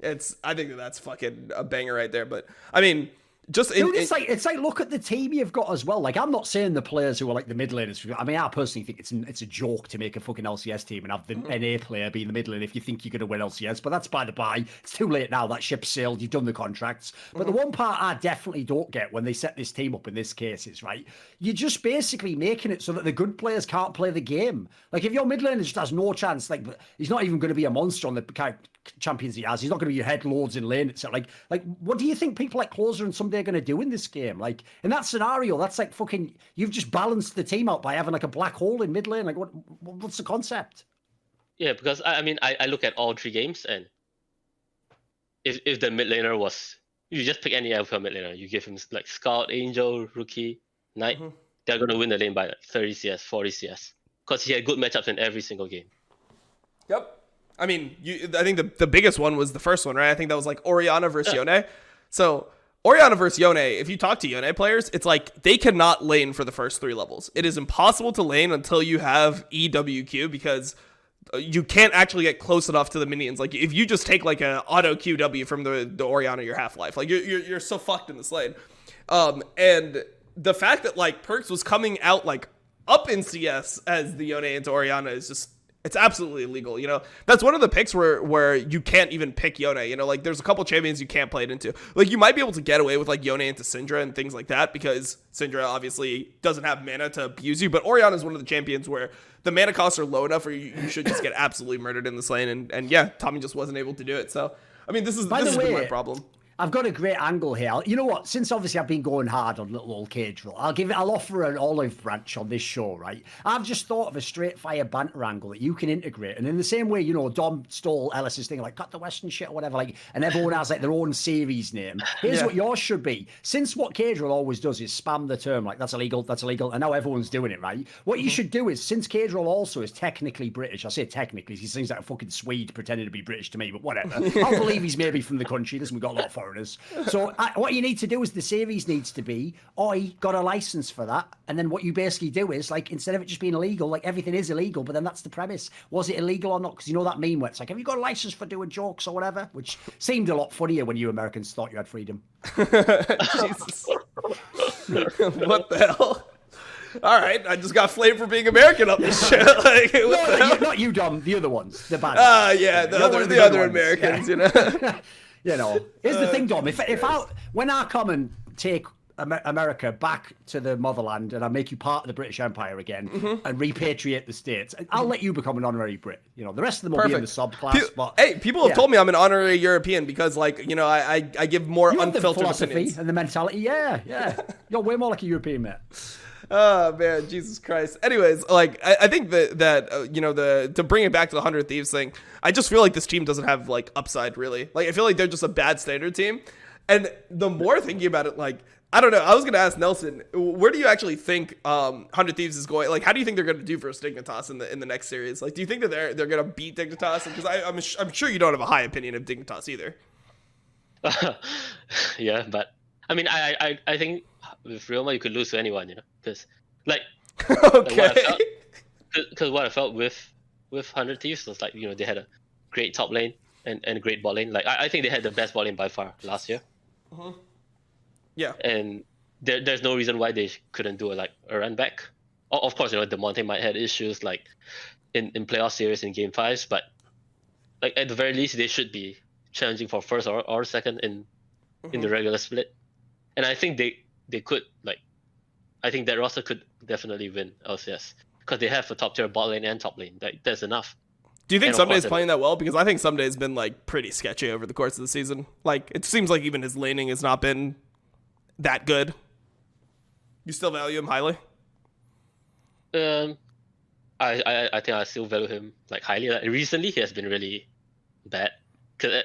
I think that's fucking a banger right there. But I mean, it's like look at the team you've got as well. Like, I'm not saying the players who are like the mid laners. I mean, I personally think it's a joke to make a fucking LCS team and have the NA player be in the mid lane if you think you're going to win LCS. But that's by the by. It's too late now. That ship's sailed. You've done the contracts. But the one part I definitely don't get when they set this team up in this case is, right, you're just basically making it so that the good players can't play the game. Like, if your mid laner just has no chance, like, he's not even going to be a monster on the kind of champions he has. He's not going to be your head lords in lane. It's like what do you think people like Closer and Someday are going to do in this game? Like, in that scenario, that's like fucking, you've just balanced the team out by having like a black hole in mid lane. Like, what's the concept? Yeah, because I mean, I look at all 3 games, and if the mid laner was, you just pick any LPL mid laner, you give him like Scout, Angel, Rookie, Knight, they're going to win the lane by like 30 CS, 40 CS. Because he had good matchups in every single game. Yep. I mean, I think the biggest one was the first one, right? I think that was like Orianna versus Yone. So Orianna versus Yone, if you talk to Yone players, it's like they cannot lane for the first 3 levels. It is impossible to lane until you have EWQ because you can't actually get close enough to the minions. Like if you just take like a auto QW from the Orianna, your Half-Life, like you're so fucked in this lane. And the fact that like Perkz was coming out like up in CS as the Yone into Orianna is just, it's absolutely illegal, you know? That's one of the picks where you can't even pick Yone, you know? Like, there's a couple champions you can't play it into. Like, you might be able to get away with, like, Yone into Syndra and things like that because Syndra obviously doesn't have mana to abuse you, but Orianna is one of the champions where the mana costs are low enough where you should just get absolutely murdered in this lane, and yeah, Tommy just wasn't able to do it, so... I mean, this has been my problem. I've got a great angle here. You know what? Since obviously I've been going hard on little old Cage Roll, I'll offer an olive branch on this show, right? I've just thought of a straight fire banter angle that you can integrate. And in the same way, you know, Dom stole Ellis's thing, like cut the Western shit or whatever, like, and everyone has like their own series name. Here's what yours should be. Since what Cage Roll always does is spam the term, like that's illegal, and now everyone's doing it, right? What you should do is, since Cage Roll also is technically British, I say technically, he seems like a fucking Swede pretending to be British to me, but whatever. I'll believe he's maybe from the country. Listen, we've got a lot of foreigners. So what you need to do is the series needs to be, I got a license for that. And then what you basically do is, like, instead of it just being illegal, like everything is illegal, but then that's the premise. Was it illegal or not? Because you know that meme where it's like, have you got a license for doing jokes or whatever? Which seemed a lot funnier when you Americans thought you had freedom. Jesus. What the hell? All right, I just got flamed for being American up this shit. Like, not you, Dom. The other ones, the bad. Yeah, the other Americans, you know. You know, here's the thing, Dom. When I come and take America back to the motherland and I make you part of the British Empire again and repatriate the States, I'll let you become an honorary Brit. You know, the rest of them will be in the subclass. But hey, people have told me I'm an honorary European because, like, you know, I give more unfiltered opinions. And the mentality. Yeah. You're way more like a European, mate. Oh man, Jesus Christ. Anyways, like I think that you know, to bring it back to the 100 Thieves thing, I just feel like this team doesn't have like upside really. Like I feel like they're just a bad standard team. And the more thinking about it, like I don't know. I was gonna ask Nelson, where do you actually think 100 Thieves is going? Like, how do you think they're gonna do versus Dignitas in the next series? Like, do you think that they're gonna beat Dignitas? Because I'm sure you don't have a high opinion of Dignitas either. Yeah, but I mean, I think with Realma you could lose to anyone, you know, because like okay. Because what I felt with 100 Thieves was like, you know, they had a great top lane and a great bot lane. Like I think they had the best bot lane by far last year. Yeah. And there's no reason why they couldn't do a run back. Of course, you know, Damonte might have issues like in playoff series in game 5s, but like at the very least they should be challenging for first or second in the regular split. And I think they could, like, I think that roster could definitely win LCS because they have a top tier bot lane and top lane. Like, that's enough. Do you think Sunday's playing that well? Because I think Sunday's been like pretty sketchy over the course of the season. Like, it seems like even his laning has not been that good. You still value him highly? I think I still value him like highly. Like, recently he has been really bad,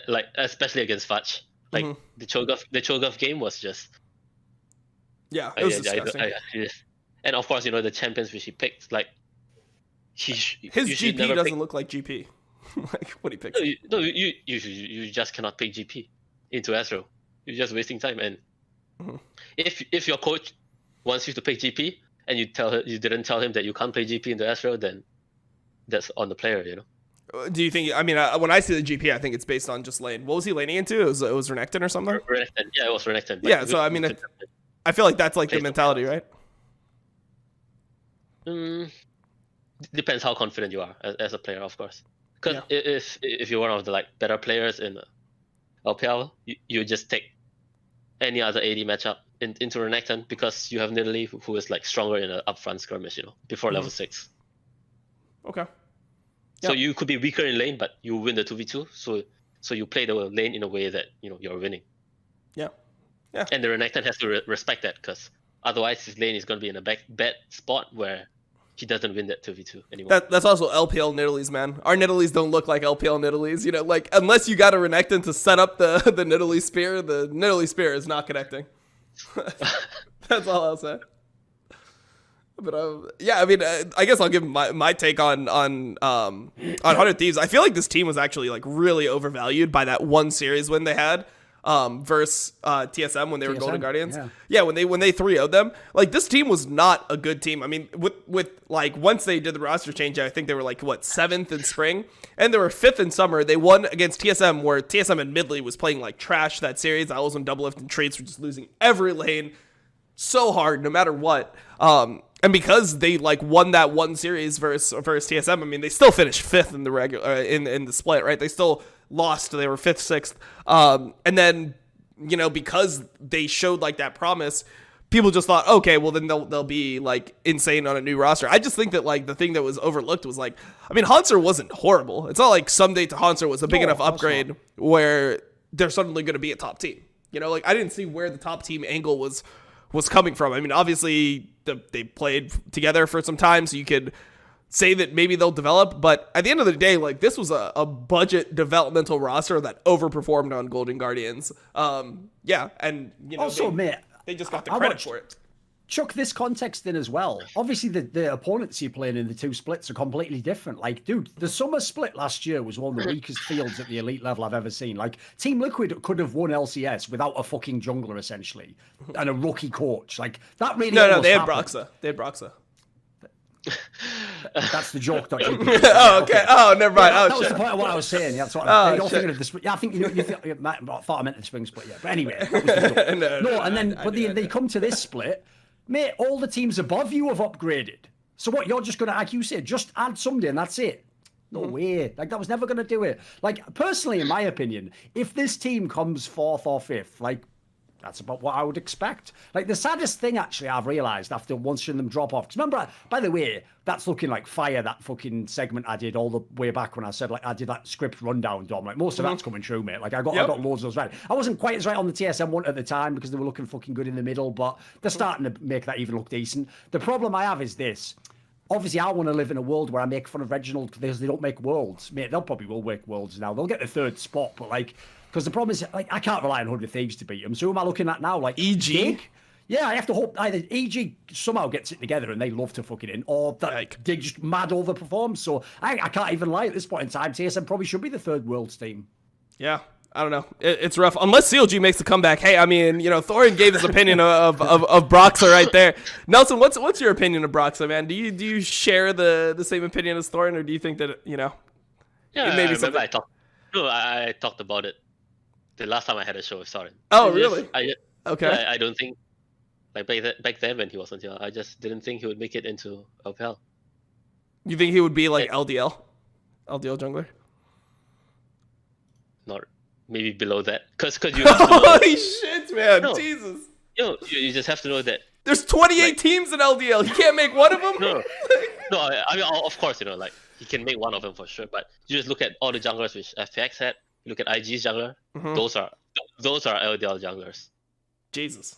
like especially against Fudge. Like the Cho'Gath game was just it was disgusting. And of course, you know, the champions which he picked, like his GP doesn't look like GP. Like what he picked. No, you just cannot pick GP into Astro. You're just wasting time. And if your coach wants you to pick GP and you didn't tell him that you can't play GP into Astro, then that's on the player, you know. Do you think? I mean, when I see the GP, I think it's based on just lane. What was he laning into? It was Renekton or something. Renekton, yeah, it was Renekton. Yeah, so I mean, I feel like that's like the mentality, right? Depends how confident you are as a player, of course. Because if you're one of the like better players in LPL, you just take any other AD matchup into Renekton because you have Nidalee who is like stronger in an upfront skirmish, you know, before level 6. Okay. So you could be weaker in lane, but you win the 2v2. So you play the lane in a way that, you know, you're winning. Yeah. And the Renekton has to respect that, because otherwise his lane is going to be in a bad spot where he doesn't win that 2v2 anymore. That's also LPL Nidalees, man. Our Nidalees don't look like LPL Nidalees. You know, like, unless you got a Renekton to set up the Nidalee spear, the Nidalee spear is not connecting. That's all I'll say. But yeah, I mean, I guess I'll give my take on 100 Thieves. I feel like this team was actually like really overvalued by that one series win they had versus TSM when they were Golden Guardians. Yeah, when they 3-0'd them. Like, this team was not a good team. I mean, with like once they did the roster change, I think they were like 7th in spring, and they were 5th in summer. They won against TSM, where TSM admittedly was playing like trash that series. Owls and Double Lift and Treats were just losing every lane so hard, no matter what. And because they like won that one series versus TSM, I mean, they still finished 5th in the regular in the split, right? They still lost. They were 5th, 6th. And then, you know, because they showed like that promise, people just thought, okay, well then they'll be like insane on a new roster. I just think that like the thing that was overlooked was like, I mean, Hanser wasn't horrible. It's not like Someday to Hanser was a big enough upgrade where they're suddenly going to be a top team. You know, like I didn't see where the top team angle was coming from. I mean, obviously they played together for some time, so you could say that maybe they'll develop, but at the end of the day, like this was a budget developmental roster that overperformed on Golden Guardians. Yeah, and you know, also, they just got the credit for it. Chuck this context in as well. Obviously, the opponents you're playing in the two splits are completely different. Like, dude, the summer split last year was one of the weakest fields at the elite level I've ever seen. Like, Team Liquid could have won LCS without a fucking jungler, essentially, and a rookie coach. Like, that really No, they had Broxah. They had Broxah. That's the joke. Oh, okay. Oh, never mind. Yeah, that was the point of what I was saying. Yeah, that's what you're thinking of the split. Yeah, I think I thought I meant the spring split. Yeah, but anyway, that was the joke. And then they come to this split. Mate, all the teams above you have upgraded. So what, you're just going to, like you said, just add somebody and that's it? No way. Like, that was never going to do it. Like, personally, in my opinion, if this team comes 4th or 5th, like, that's about what I would expect. Like, the saddest thing, actually, I've realised after watching them drop off. Because remember, by the way, that's looking like fire, that fucking segment I did all the way back when I said, like, I did that script rundown, Dom. Like, most of that's coming true, mate. Like, I got loads of those right. I wasn't quite as right on the TSM one at the time because they were looking fucking good in the middle, but they're starting to make that even look decent. The problem I have is this. Obviously, I want to live in a world where I make fun of Reginald because they don't make worlds. Mate, they'll probably will make worlds now. They'll get the 3rd spot, but, like, because the problem is, like, I can't rely on 100 Thieves to beat them. So who am I looking at now? Like, EG? Yeah, I have to hope either EG somehow gets it together and they love to fuck it in, or that they just mad overperform. So I can't even lie at this point in time. TSM probably should be the 3rd world's team. Yeah, I don't know. It's rough. Unless CLG makes a comeback. Hey, I mean, you know, Thorin gave his opinion of Broxah right there. Nelson, what's your opinion of Broxah, man? Do you share the same opinion as Thorin, or do you think that, you know? Yeah, maybe I talked about it the last time I had a show with Thorin. Oh, really? Okay. I don't think, like back then when he wasn't here, I just didn't think he would make it into LPL. You think he would be like LDL jungler? Not maybe below that, because you have to know holy shit, man! No, Jesus. You just have to know that there's 28 teams in LDL. He can't make one of them. No. I mean, of course, you know, like he can make one of them for sure. But you just look at all the junglers which FPX had. You look at IG's jungler. Those are LDL junglers. Jesus.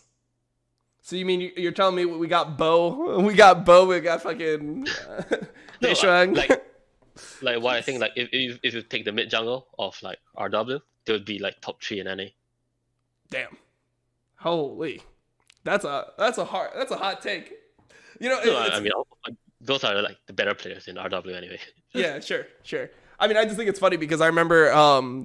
So you mean you're telling me we got Bo? We got fucking like what I think, like if you take the mid jungle of like RW, they would be like top 3 in NA. Damn. Holy. That's a hot take. You know, I mean, those are like the better players in RW anyway. Yeah, sure. I mean, I just think it's funny because I remember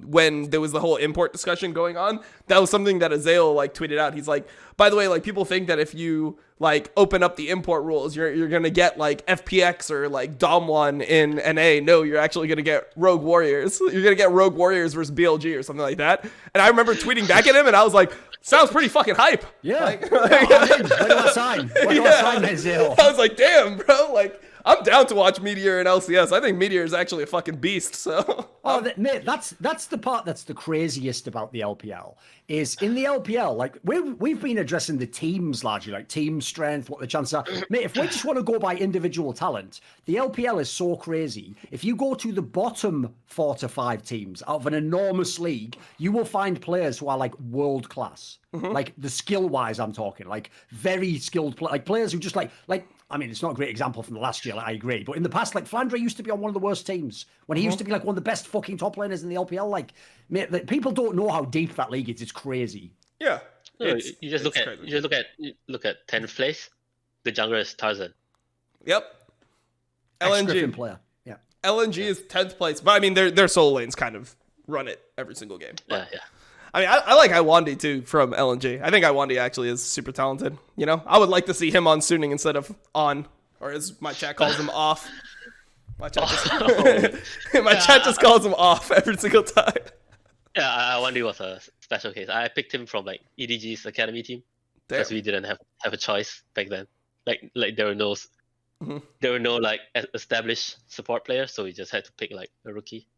when there was the whole import discussion going on, that was something that Azael like tweeted out. He's like, by the way, like people think that if you like open up the import rules, you're gonna get like FPX or like Dom1 in NA. No, you're actually gonna get Rogue Warriors. You're gonna get Rogue Warriors versus BLG or something like that. And I remember tweeting back at him, and I was like, sounds pretty fucking hype. Yeah. When do I sign? When do I sign Azael? I was like, damn, bro, like. I'm down to watch Meteor and LCS. I think Meteor is actually a fucking beast. So, mate, that's the part that's the craziest about the LPL. Is in the LPL, like we've been addressing the teams largely, like team strength, what the chances are. Mate, if we just want to go by individual talent, the LPL is so crazy. If you go to the bottom 4 to 5 teams out of an enormous league, you will find players who are like world class. Like the skill wise, I'm talking like very skilled, like players who just like. I mean, it's not a great example from the last year, like, I agree. But in the past, like, Flandre used to be on one of the worst teams. When he used to be, like, one of the best fucking top laners in the LPL. Like, mate, people don't know how deep that league is. It's crazy. Yeah. No, you just look at 10th place. The jungler is Tarzan. Yep. LNG player. Yeah. LNG is 10th place, but I mean their solo lanes kind of run it every single game. But, Yeah. I mean, I like IWandi too from LNG. I think IWandi actually is super talented. You know, I would like to see him on Suning instead of on, or as my chat calls him, off. My chat just calls him off every single time. Yeah, IWandi was a special case. I picked him from like EDG's academy team because we didn't have a choice back then. Like there were no like established support players, so we just had to pick like a rookie.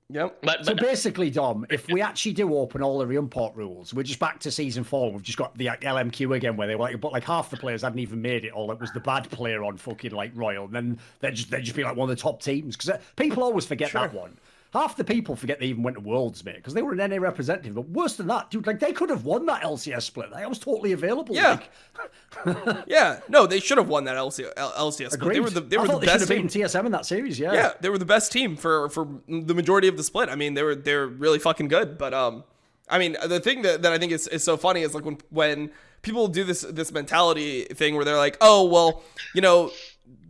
Yep. But so basically, Dom, if we actually do open all the re-import rules, we're just back to season 4. We've just got the LMQ again, where they were like half the players hadn't even made it. All it was the bad player on fucking like Royal, and then they'd just be like one of the top teams because people always forget that one. Half the people forget they even went to Worlds, mate, because they were an NA representative. But worse than that, dude, like they could have won that LCS split. Like, I was totally available. Yeah. Like. Yeah. No, they should have won that LCS split. Agreed. They were the best team. Beaten TSM in that series. Yeah. Yeah, they were the best team for the majority of the split. I mean, they're really fucking good. But I mean, the thing that I think is so funny is like when people do this mentality thing where they're like, oh well, you know,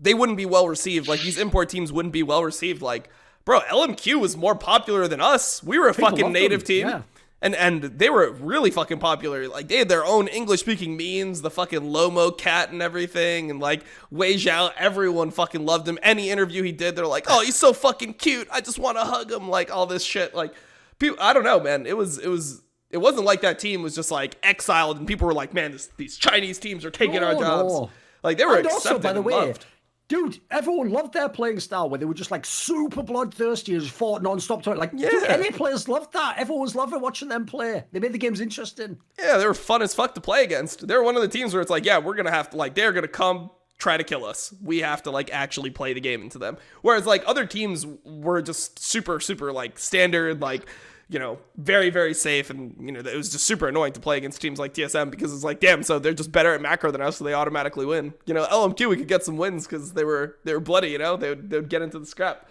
they wouldn't be well received. Like these import teams wouldn't be well received. Like, bro, LMQ was more popular than us. We were a fucking native team. Yeah. And they were really fucking popular. Like, they had their own English-speaking memes, the fucking Lomo cat and everything. And, like, Wei Zhao, everyone fucking loved him. Any interview he did, they're like, oh, he's so fucking cute. I just want to hug him. Like, all this shit. Like, people, I don't know, man. It wasn't like that team was just, like, exiled. And people were like, man, these Chinese teams are taking our jobs. No. Like, they were accepted also, by the way, loved. Dude, everyone loved their playing style where they were just like super bloodthirsty and just fought non-stop. Like, yeah. Dude, NA players loved that. Everyone was loving watching them play. They made the games interesting. Yeah, they were fun as fuck to play against. They were one of the teams where it's like, yeah, we're going to have to, like, they're going to come try to kill us. We have to, like, actually play the game into them. Whereas, like, other teams were just super, super, like, standard, like, you know, very, very safe. And, you know, it was just super annoying to play against teams like TSM because it's like, damn, so they're just better at macro than us, so they automatically win. You know, LMQ, we could get some wins because they were bloody, you know, they would get into the scrap.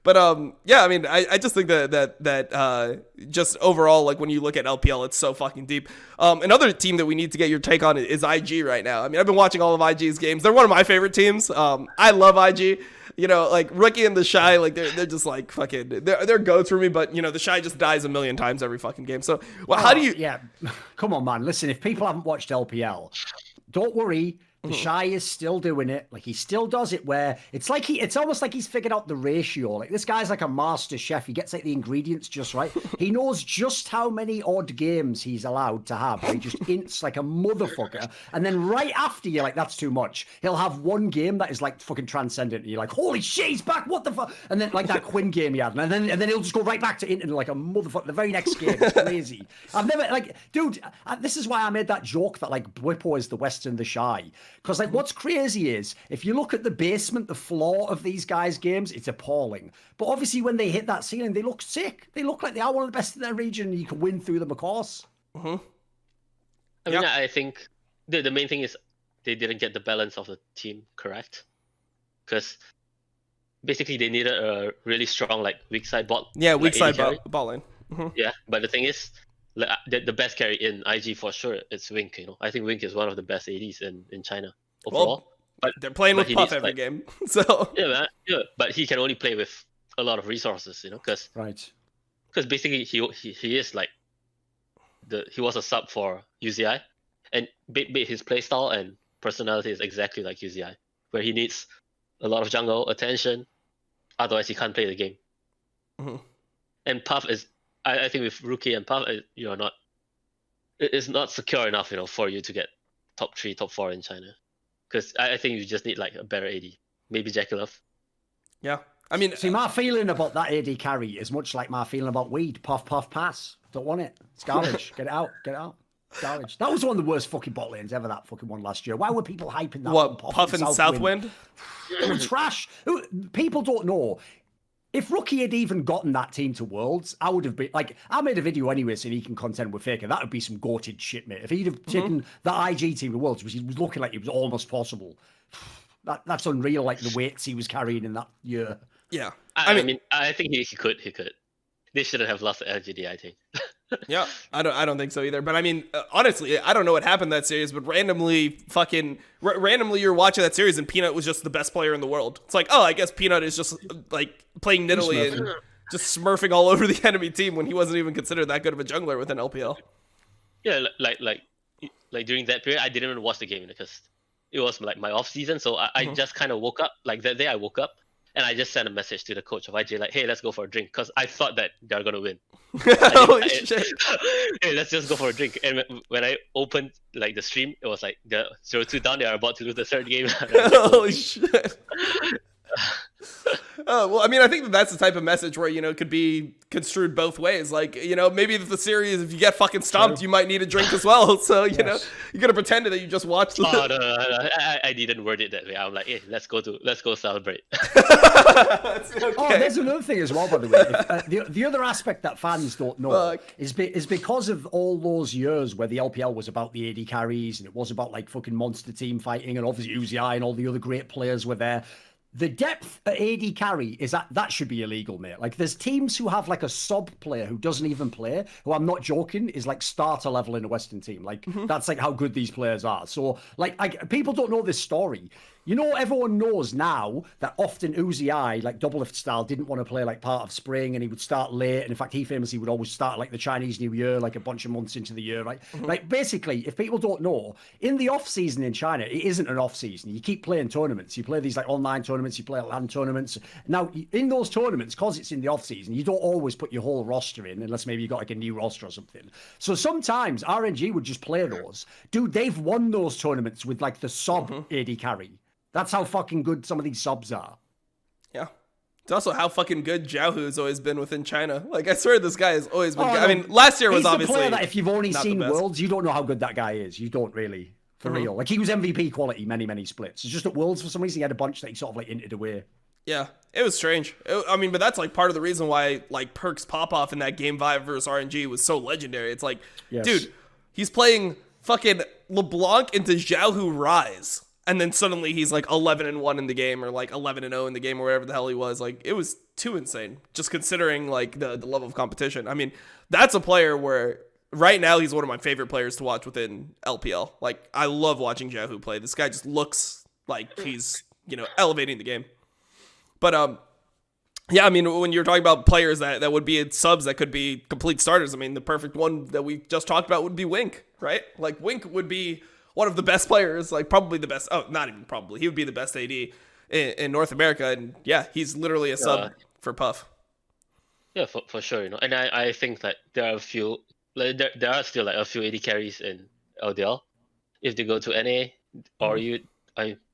But, yeah, I mean, I just think that just overall, like, when you look at LPL, it's so fucking deep. Another team that we need to get your take on is IG right now. I mean, I've been watching all of IG's games. They're one of my favorite teams. I love IG. You know, like Rookie and TheShy, like they're just like fucking they're goats for me. But you know, TheShy just dies a million times every fucking game. So, well, how do you? Yeah, come on, man. Listen, if people haven't watched LPL, don't worry. TheShy is still doing it. Like he still does it where it's like it's almost like he's figured out the ratio. Like this guy's like a master chef. He gets like the ingredients just right. He knows just how many odd games he's allowed to have. Where he just ints like a motherfucker. And then right after you're like, that's too much. He'll have one game that is like fucking transcendent. And you're like, holy shit, he's back. What the fuck? And then like that Quinn game he had. And then he'll just go right back to inting like a motherfucker. The very next game. It's crazy. I've never like, dude, this is why I made that joke that like Whippo is the Western TheShy. Because like what's crazy is if you look at the basement, the floor of these guys' games, it's appalling. But obviously when they hit that ceiling, they look sick. They look like they are one of the best in their region and you can win through them, of course. I mean, I think the main thing is they didn't get the balance of the team correct. Because basically they needed a really strong like weak side bot. Yeah, weak side bot lane. Yeah, but the thing is, the best carry in IG for sure it's Wink. You know, I think Wink is one of the best ADs in China overall. Well, but they're playing with Puff every game, so yeah, man, yeah. But he can only play with a lot of resources, you know, because basically he is like he was a sub for UZI, and his playstyle and personality is exactly like UZI, where he needs a lot of jungle attention, otherwise he can't play the game. And Puff is. I think with Rookie and Puff, it's not secure enough, you know, for you to get top 3, top 4 in China. Because I think you just need like a better AD, maybe Jackalove. Yeah, I mean, see, my feeling about that AD carry is much like my feeling about weed. Puff, puff, pass. Don't want it. It's garbage. Get it out. Get it out. Garbage. That was one of the worst fucking bot lanes ever. That fucking one last year. Why were people hyping that? What, Puff and Southwind? It was trash. People don't know. If Rookie had even gotten that team to Worlds, I would have been like, I made a video anyway saying he can contend with Faker. That would be some goated shit, mate. If he'd have taken the IG team to Worlds, which he was looking like it was almost possible, that's unreal, like the weights he was carrying in that year. Yeah. I mean, I think he could. They shouldn't have lost the LGD, I think. Yeah, I don't think so either. But I mean, honestly, I don't know what happened that series, but randomly you're watching that series and Peanut was just the best player in the world. It's like, oh, I guess Peanut is just like playing Nidalee and just smurfing all over the enemy team when he wasn't even considered that good of a jungler within LPL. Yeah, like during that period, I didn't even watch the game because it was like my off season. So I just kind of woke up. Like that day, I woke up and I just sent a message to the coach of IJ like, "Hey, let's go for a drink," because I thought that they're gonna win. Holy shit! Hey, let's just go for a drink. And when I opened like the stream, it was like the 0-2 down. They are about to lose the third game. Holy shit! Oh, well, I mean, I think that's the type of message where, it could be construed both ways. Like, maybe the series, if you get fucking stomped, you might need a drink as well. So, you know, you're going to pretend that you just watched the... Oh, no. I didn't word it that way. I'm like, hey, let's go celebrate. Okay. Oh, there's another thing as well, by the way. The other aspect that fans don't know is because of all those years where the LPL was about the AD carries and it was about like fucking monster team fighting and obviously Uzi and all the other great players were there. The depth at AD carry is that should be illegal, mate. Like, there's teams who have like a sub player who doesn't even play, who I'm not joking, is like starter level in a Western team. Like, that's like how good these players are. So, like people don't know this story. You know, everyone knows now that often Uzi, like Doublelift style, didn't want to play like part of spring and he would start late. And in fact, he famously would always start like the Chinese New Year, like a bunch of months into the year, right? Like, basically, if people don't know, in the off season in China, it isn't an off season. You keep playing tournaments. You play these like online tournaments, you play LAN tournaments. Now, in those tournaments, because it's in the off season, you don't always put your whole roster in unless maybe you got like a new roster or something. So sometimes RNG would just play those. Dude, they've won those tournaments with like the sub AD carry. That's how fucking good some of these subs are. Yeah. It's also how fucking good Jiaohu has always been within China. Like, I swear this guy has always been good. I mean, last year was obviously... He's the player that if you've only seen Worlds, you don't know how good that guy is. You don't really, for real. Like, he was MVP quality many splits. It's just at Worlds, for some reason, he had a bunch that he sort of, like, hinted away. Yeah, it was strange. I mean, but that's, like, part of the reason why, like, Perkz pop-off in that Game 5 versus RNG was so legendary. It's like, dude, he's playing fucking LeBlanc into Jiaohu Rise. And then suddenly he's like 11-1 in the game, or like 11-0 in the game, or whatever the hell he was. Like, it was too insane, just considering like the level of competition. I mean, that's a player where right now he's one of my favorite players to watch within LPL. Like, I love watching Jiaohu play. This guy just looks like he's, elevating the game. But yeah, I mean, when you're talking about players that would be in subs that could be complete starters, I mean, the perfect one that we just talked about would be Wink, right? Like, Wink would be one of the best players, like probably the best. Oh, not even probably. He would be the best AD in North America. And yeah, he's literally a sub for Puff. Yeah, for sure. And I think that there are a few, like there are still like a few AD carries in LDL. If they go to NA or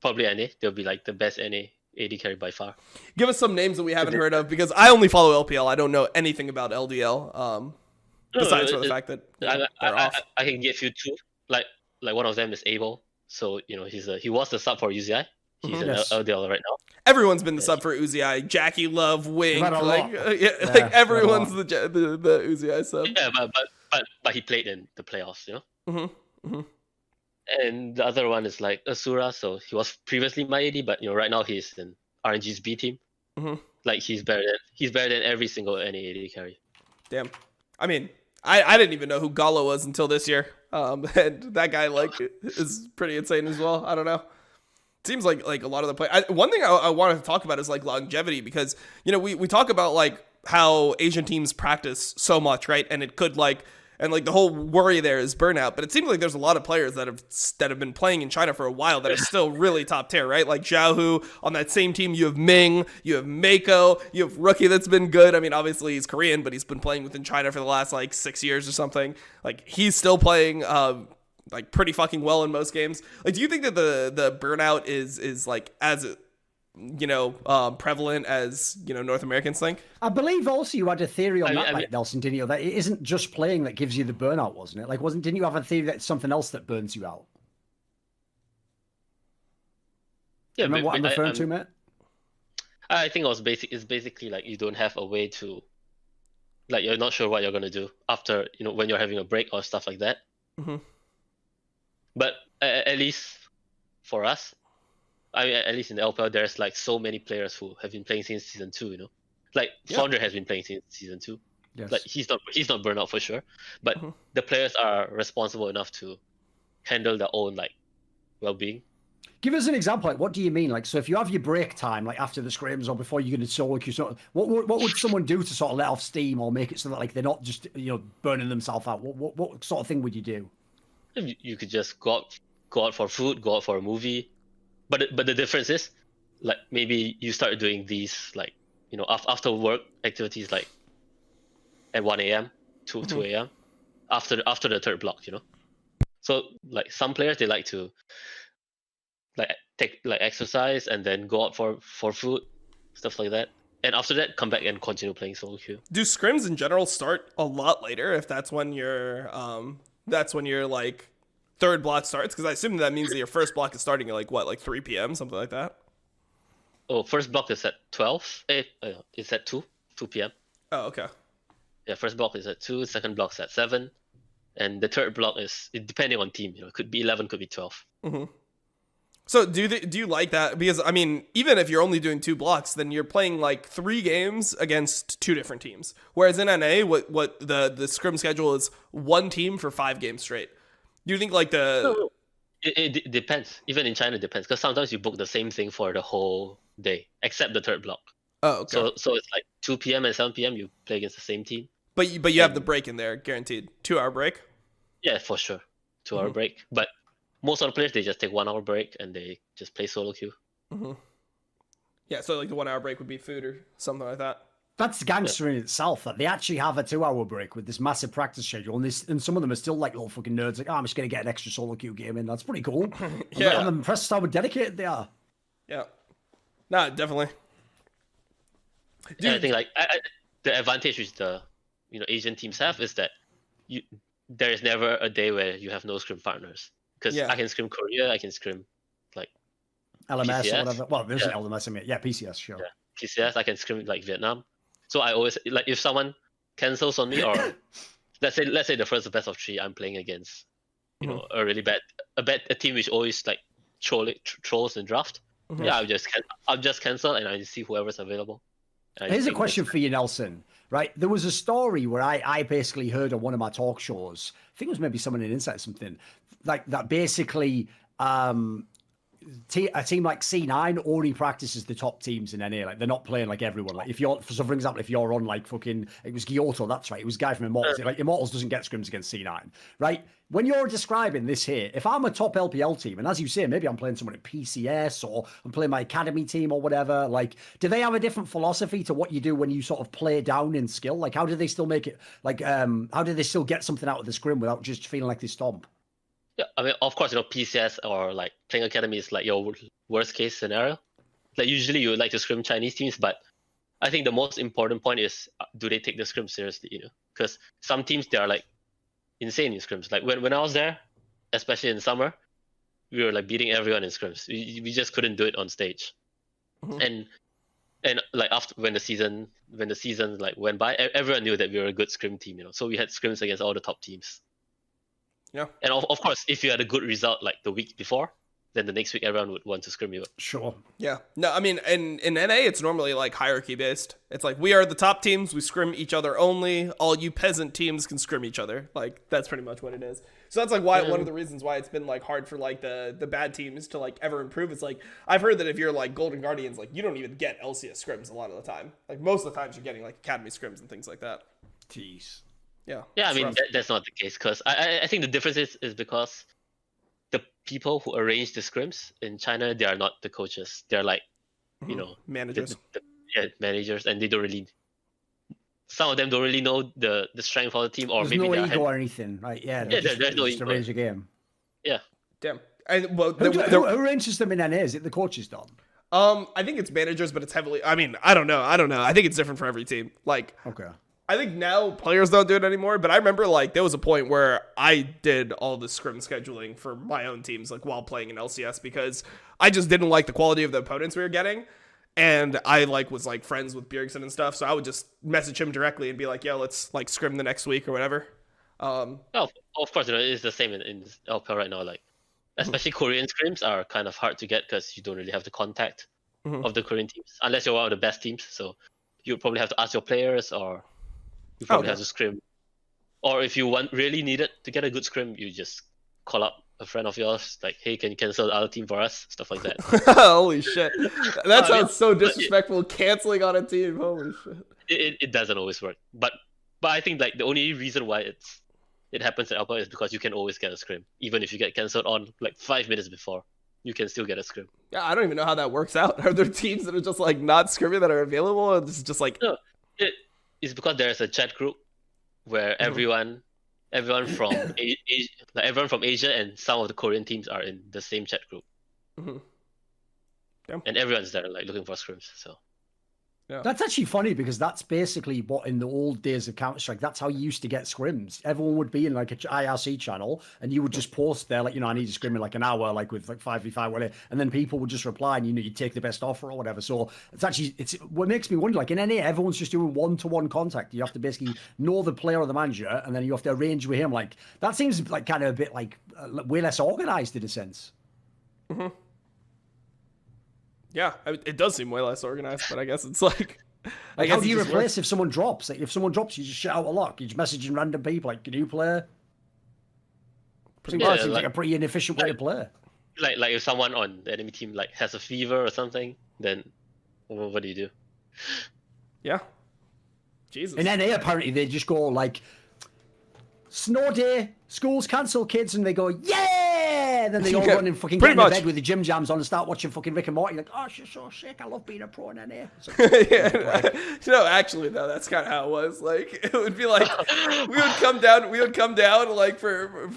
probably NA, they'll be like the best NA AD carry by far. Give us some names that we haven't heard of, because I only follow LPL. I don't know anything about LDL. Besides for the fact that I can give you two. Like one of them is Abel, so he was the sub for UZI. He's an LDL right now. Everyone's been the sub for UZI. Jackie Love, Wink, like everyone's the UZI sub. Yeah, but he played in the playoffs, And the other one is like Asura, so he was previously my AD, but right now he's in RNG's B team. Like he's better than every single NA AD carry. Damn, I mean, I didn't even know who Gala was until this year. And that guy like is pretty insane as well. I don't know. Seems like a lot of the play. One thing I wanted to talk about is like longevity, because we talk about like how Asian teams practice so much, right? And it could and the whole worry there is burnout. But it seems like there's a lot of players that have been playing in China for a while that are still really top tier, right? Like Jiaohu. On that same team, you have Ming, you have Mako, you have Rookie that's been good. I mean, obviously he's Korean, but he's been playing within China for the last 6 years or something. Like, he's still playing pretty fucking well in most games. Like, do you think that the burnout is like as prevalent as North Americans think? I believe also you had a theory on that, Nelson, didn't you? That it isn't just playing that gives you the burnout, wasn't it? Like, didn't you have a theory that it's something else that burns you out? Yeah, remember what I'm referring to, mate? I think it's basically like you don't have a way to, like, you're not sure what you're gonna do after when you're having a break or stuff like that. But at least for us, at least in the LPL, there's so many players who have been playing since season 2. Like Founder has been playing since season 2. Yes. Like he's not burnt out for sure, but the players are responsible enough to handle their own like well-being. Give us an example. Like, what do you mean? Like, so if you have your break time, like after the scrims or before you get a solo queue, sort of, what would someone do to sort of let off steam or make it so that like they're not just burning themselves out? What sort of thing would you do? You could just go out for food, go out for a movie, but the difference is, like maybe you start doing these like after work activities like at 1 a.m. 2 a.m. after the third block, So like some players, they like to like take like exercise and then go out for food, stuff like that. And after that, come back and continue playing solo queue. Do scrims in general start a lot later if that's when your like third block starts? Because I assume that means that your first block is starting at like 3 p.m., something like that. Oh, first block is at 12. It's at 2 p.m. Oh, okay. Yeah, first block is at 2, second block is at 7, and the third block is depending on team. It could be 11, could be 12. Mm-hmm. So do you like that? Because I mean, even if you're only doing 2 blocks, then you're playing like 3 games against 2 different teams. Whereas in NA, what the scrim schedule is 1 team for 5 games straight. Do you think like the? It depends. Even in China, it depends because sometimes you book the same thing for the whole day, except the third block. Oh, okay. So it's like 2 p.m. and 7 p.m. you play against the same team. But you have the break in there, guaranteed 2-hour break. Yeah, for sure, 2-hour break. But most of the players, they just take 1 hour break and they just play solo queue. Mm-hmm. Yeah, so like the 1 hour break would be food or something like that. That's gangster in itself. That they actually have a 2-hour break with this massive practice schedule, and some of them are still like little fucking nerds. Like, I'm just gonna get an extra solo queue game in. That's pretty cool. Yeah, I'm impressed how dedicated they are. Yeah, no, definitely. Dude. I think like the advantage which the Asian teams have is that there is never a day where you have no scrim partners. Because I can scrim Korea, I can scrim like LMS PCS. Or whatever. Well, there's an LMS in it. Yeah, PCS, sure. Yeah, PCS, I can scrim like Vietnam. So I always like if someone cancels on me or let's say the first best of 3 I'm playing against, a really bad team which always like trolls in draft. Yeah, I'll just cancel and I see whoever's available. Here's a question for you, Nelson. Right, there was a story where I basically heard on one of my talk shows. I think it was maybe someone in Insight or something like that. Basically, a team like C9 only practices the top teams in NA. Like they're not playing like everyone. Like if you're, for example, if you're on like fucking, it was Gyoto, that's right. It was a guy from Immortals. Like Immortals doesn't get scrims against C9, right? When you're describing this here, if I'm a top LPL team, and as you say, maybe I'm playing someone at PCS or I'm playing my academy team or whatever, like, do they have a different philosophy to what you do when you sort of play down in skill? Like, how do they still make it, like, how do they still get something out of the scrim without just feeling like they stomp? Yeah, I mean, of course, PCS or like playing academy is like your worst case scenario. Like usually you would like to scrim Chinese teams, but I think the most important point is, do they take the scrim seriously, Because some teams, they are like insane in scrims. Like when I was there, especially in summer, we were like beating everyone in scrims. We just couldn't do it on stage. And like after when the season like went by, everyone knew that we were a good scrim team, So we had scrims against all the top teams. Yeah. And of course, if you had a good result like the week before, then the next week everyone would want to scrim you. Sure. Yeah. No, I mean, in NA, it's normally like hierarchy based. It's like, we are the top teams, we scrim each other only. All you peasant teams can scrim each other. Like, that's pretty much what it is. So that's like why one of the reasons why it's been like hard for like the bad teams to like ever improve. It's like, I've heard that if you're like Golden Guardians, like you don't even get LCS scrims a lot of the time. Like most of the times you're getting like academy scrims and things like that. Jeez. Yeah. Yeah, I mean, that's not the case because I think the difference is because the people who arrange the scrims in China, they are not the coaches. They're like, managers. Managers, and they don't really. Some of them don't really know the strength of the team, or there's maybe no ego or anything, right? Yeah, there's no ego. Arrange a game. Yeah. Damn. And well, who arranges them in NA? Is it the coaches, Dom? I think it's managers, but it's heavily. I mean, I don't know. I think it's different for every team. Like, okay. I think now players don't do it anymore, but I remember like there was a point where I did all the scrim scheduling for my own teams, like while playing in LCS, because I just didn't like the quality of the opponents we were getting. And I like was like friends with Bjergsen and stuff. So I would just message him directly and be like, yo, let's like scrim the next week or whatever. Oh, of course, it's the same in LPL right now. Like, especially Korean scrims are kind of hard to get because you don't really have the contact of the Korean teams, unless you're one of the best teams. So you probably have to ask your players or you probably have to scrim. Or if you really needed to get a good scrim, you just call up a friend of yours, like, hey, can you cancel our team for us? Stuff like that. Holy shit. That sounds so disrespectful, canceling on a team. Holy shit. It doesn't always work. But I think like the only reason why it happens at LPL is because you can always get a scrim. Even if you get cancelled on like 5 minutes before, you can still get a scrim. Yeah, I don't even know how that works out. Are there teams that are just like not scrimming that are available? Or this is just like... No, it's because there's a chat group where everyone from everyone from Asia and some of the Korean teams are in the same chat group. And everyone's there like looking for scrims. So yeah. That's actually funny because that's basically what in the old days of Counter-Strike, that's how you used to get scrims. Everyone would be in like an IRC channel and you would just post there like, I need a scrim in like an hour, like with like 5v5, whatever. And then people would just reply and, you take the best offer or whatever. So it's what makes me wonder, like in NA, everyone's just doing one-to-one contact. You have to basically know the player or the manager and then you have to arrange with him. Like that seems like kind of a bit like way less organized in a sense. Yeah, it does seem way less organized, but I guess it's like... how do you replace if someone drops? Like, if someone drops, you just shout out a lock. You just messaging random people, like, can you play? Seems like a pretty inefficient way to play. Like if someone on the enemy team like has a fever or something, then what do you do? Yeah. Jesus. In NA, apparently, they just go like, snow day, school's cancelled, kids, and they go, yeah! And then they all run and fucking get in the bed with the gym jams on and start watching fucking Rick and Morty. Like, oh, she's so sick. I love being a pro in NA. Actually, though, that's kind of how it was. Like, it would be like, we would come down like for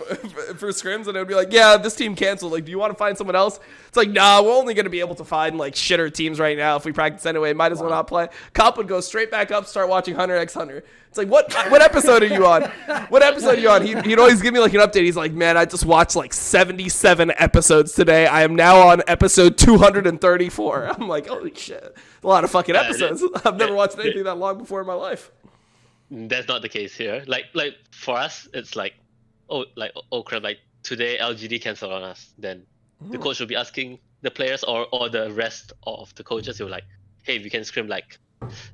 scrims, and it would be like, yeah, this team canceled. Like, do you want to find someone else? It's like, nah, we're only going to be able to find like shitter teams right now if we practice anyway. Might as well not play. Cop would go straight back up, start watching Hunter x Hunter. It's like, what episode are you on? What episode are you on? He'd always give me like an update. He's like, man, I just watched like 77 episodes today. I am now on episode 234. I'm like, holy shit. A lot of fucking episodes. I've never watched anything that long before in my life. That's not the case here. Like for us, it's like, oh crap, like today LGD canceled on us. Then the coach will be asking the players or the rest of the coaches, who like, hey, we can scrim like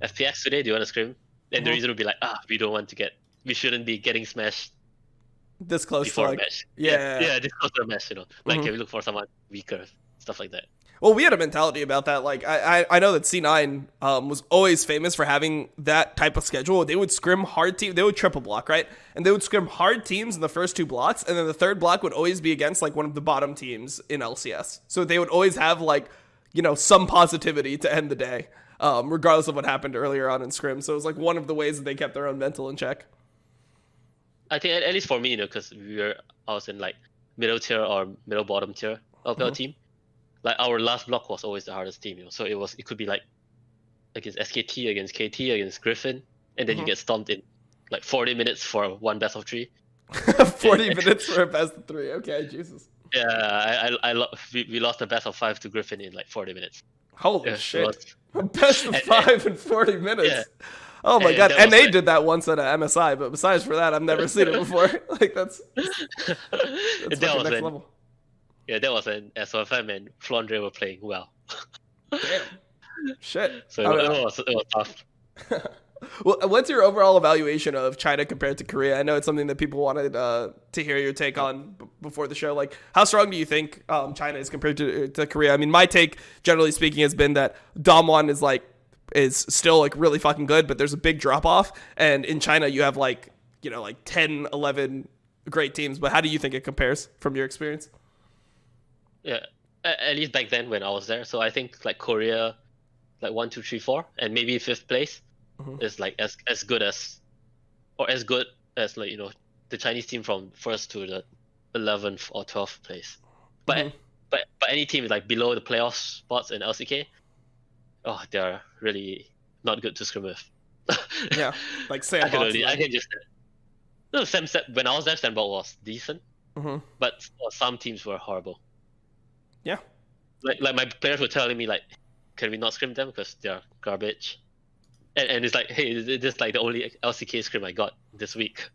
FPS today. Do you want to scrim? And the reason would be like, we shouldn't be getting smashed this close before to a match. Yeah, this close to a match, Like, can we look for someone weaker, stuff like that. Well, we had a mentality about that. Like, I know that C9 was always famous for having that type of schedule. They would scrim hard teams. They would triple block, right? And they would scrim hard teams in the first 2 blocks, and then the third block would always be against, like, one of the bottom teams in LCS. So they would always have, like, some positivity to end the day. Regardless of what happened earlier on in Scrim. So it was like one of the ways that they kept their own mental in check. I think at least for me, because I was in like middle tier or middle bottom tier LPL team. Like our last block was always the hardest team, So it could be like against SKT, against KT, against Griffin, and then you get stomped in like 40 minutes for one best of 3. 40 minutes for a best of 3. Okay, Jesus. Yeah, we lost the best of 5 to Griffin in like 40 minutes. Holy shit. Best of 5 in 40 minutes. Yeah. Oh my god. And they did that once at a MSI, but besides for that, I've never seen it before. Like that's next level. Yeah, that was an SOFM and Flandre were playing well. Damn. Shit. So it was tough. Well, what's your overall evaluation of China compared to Korea? I know it's something that people wanted to hear your take on before the show. Like, how strong do you think China is compared to Korea? I mean, my take, generally speaking, has been that Dom1 is still like really fucking good, but there's a big drop off. And in China, you have like 10, 11 great teams. But how do you think it compares from your experience? Yeah, at least back then when I was there. So I think like Korea, like 1, 2, 3, 4, and maybe 5th place. Is like as good as like the Chinese team from 1st to the 11th or 12th place. But any team like below the playoff spots in LCK, they're really not good to scrim with. Yeah, like Sandbox. I can just when I was there, Sandbox was decent, but some teams were horrible. Yeah, like my players were telling me like, can we not scrim them because they're garbage. And it's like, hey, this is like the only LCK scrim I got this week.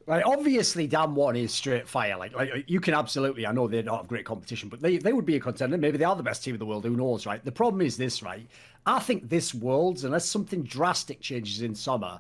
Like, obviously, Dam1 is straight fire. Like you can absolutely, I know they don't have great competition, but they would be a contender. Maybe they are the best team in the world. Who knows, right? The problem is this, right? I think this Worlds, unless something drastic changes in summer,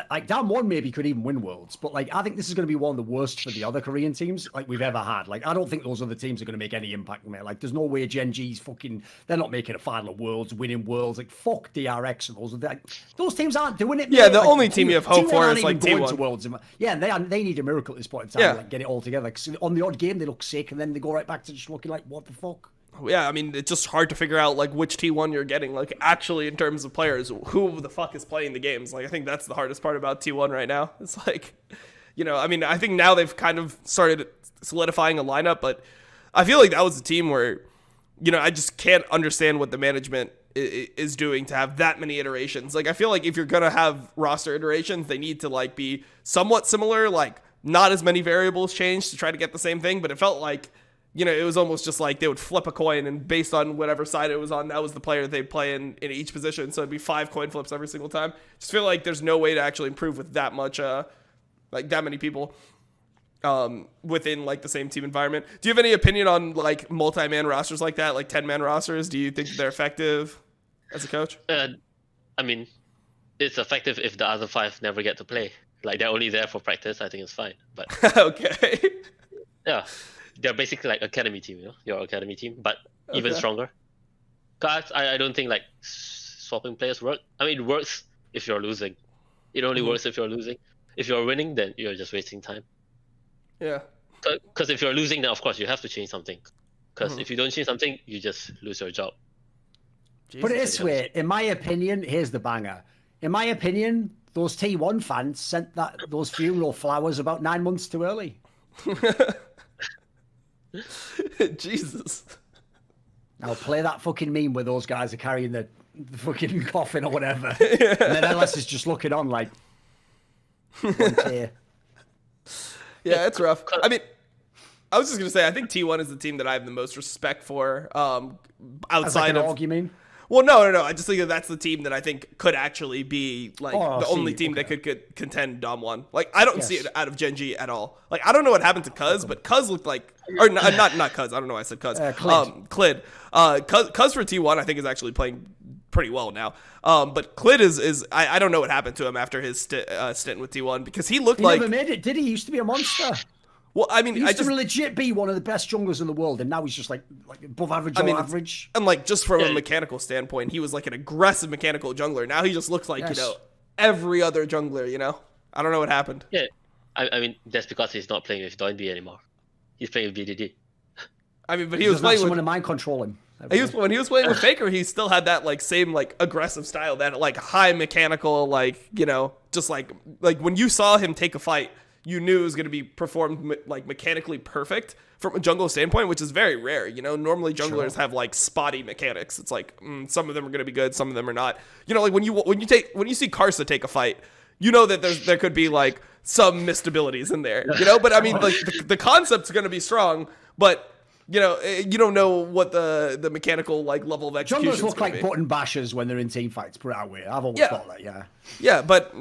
like Dam1 maybe could even win Worlds, but like I think this is going to be one of the worst for the other Korean teams like we've ever had. Like I don't think those other teams are going to make any impact, mate. Like there's no way Gen G's fucking they're not making a final of Worlds, winning Worlds. Like fuck DRX and those teams aren't doing it. Mate. Yeah, the like, only team you have hope for is like T1. Worlds. Yeah, they need a miracle at this point in time. Like get it all together. Cause on the odd game they look sick, and then they go right back to just looking like what the fuck. Yeah, I mean, it's just hard to figure out, like, which T1 you're getting, like, actually, in terms of players, who the fuck is playing the games? Like, I think that's the hardest part about T1 right now. It's like, you know, I mean, I think now they've kind of started solidifying a lineup, but I feel like that was a team where, you know, I just can't understand what the management is doing to have that many iterations. Like, I feel like if you're going to have roster iterations, they need to, like, be somewhat similar, like, not as many variables changed to try to get the same thing, but it felt like, you know, it was almost just like they would flip a coin, and based on whatever side it was on, that was the player they'd play in each position. So it'd be 5 coin flips every single time. Just feel like there's no way to actually improve with that much, like that many people within like the same team environment. Do you have any opinion on like multi-man rosters like that, like 10-man rosters? Do you think they're effective as a coach? I mean, it's effective if the other 5 never get to play. Like they're only there for practice. I think it's fine. But okay. Yeah. They're basically like academy team, you know, your academy team, but even stronger. Cause I don't think like swapping players work. I mean, it works if you're losing. It only works if you're losing. If you're winning, then you're just wasting time. Yeah. Because if you're losing, then of course you have to change something. Because if you don't change something, you just lose your job. Put it this way, in my opinion, here's the banger. In my opinion, those T1 fans sent those funeral flowers about 9 months too early. Jesus. I'll play that fucking meme where those guys are carrying the fucking coffin or whatever. And then LS is just looking on like... Yeah, it's rough. I mean, I was just going to say, I think T1 is the team that I have the most respect for outside of... you mean? Well, no. I just think that that's the team that I think could actually be like the only team that could contend Dom1. Like, I don't see it out of Gen G at all. Like, I don't know what happened to Kha'Zix, but Kha'Zix looked like, or not Kha'Zix. I don't know why I said Kha'Zix. Klid. Kha'Zix for T1, I think is actually playing pretty well now. But Klid is I don't know what happened to him after his stint with T1 because he looked like he never made it. Did he? Used to be a monster. Well, I mean, he used to legit be one of the best junglers in the world, and now he's just like above average or average. And like just from a mechanical standpoint, he was like an aggressive mechanical jungler. Now he just looks like you know every other jungler. You know, I don't know what happened. Yeah, I mean that's because he's not playing with Doinby anymore. He's playing with BDD. I mean, but he was playing with someone to mind control him. When he was playing with Faker, he still had that like same like aggressive style, that like high mechanical, like you know, just like when you saw him take a fight, you knew it was going to be performed like mechanically perfect from a jungle standpoint, which is very rare. You know, normally junglers have like spotty mechanics. It's like some of them are going to be good, some of them are not. You know, like when you see Karsa take a fight, you know that there could be like some missed abilities in there. You know, but I mean, like the concept's going to be strong, but you know, you don't know what the mechanical like level of execution. Junglers look like button bashers when they're in team fights. Put it that way. I've always thought that. Yeah, but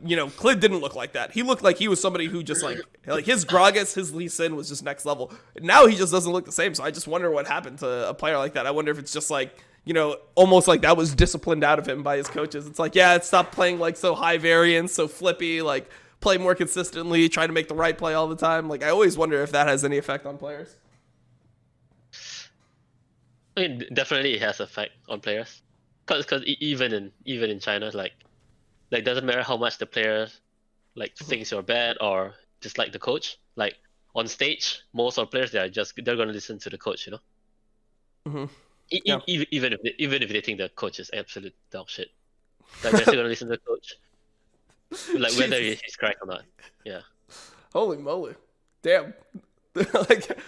you know, Klid didn't look like that. He looked like he was somebody who just like his Gragas, his Lee Sin was just next level. Now he just doesn't look the same. So I just wonder what happened to a player like that. I wonder if it's just like, you know, almost like that was disciplined out of him by his coaches. It's like, yeah, stop playing like so high variance, so flippy, like play more consistently, try to make the right play all the time. Like I always wonder if that has any effect on players. I mean, definitely it has effect on players, because even in China, like doesn't matter how much the player like thinks you're bad or dislike the coach. Like on stage, most of the players they're gonna listen to the coach, you know. Even if they think the coach is absolute dog shit, like they're still gonna listen to the coach, like whether he's correct or not. Yeah. Holy moly, damn. Like,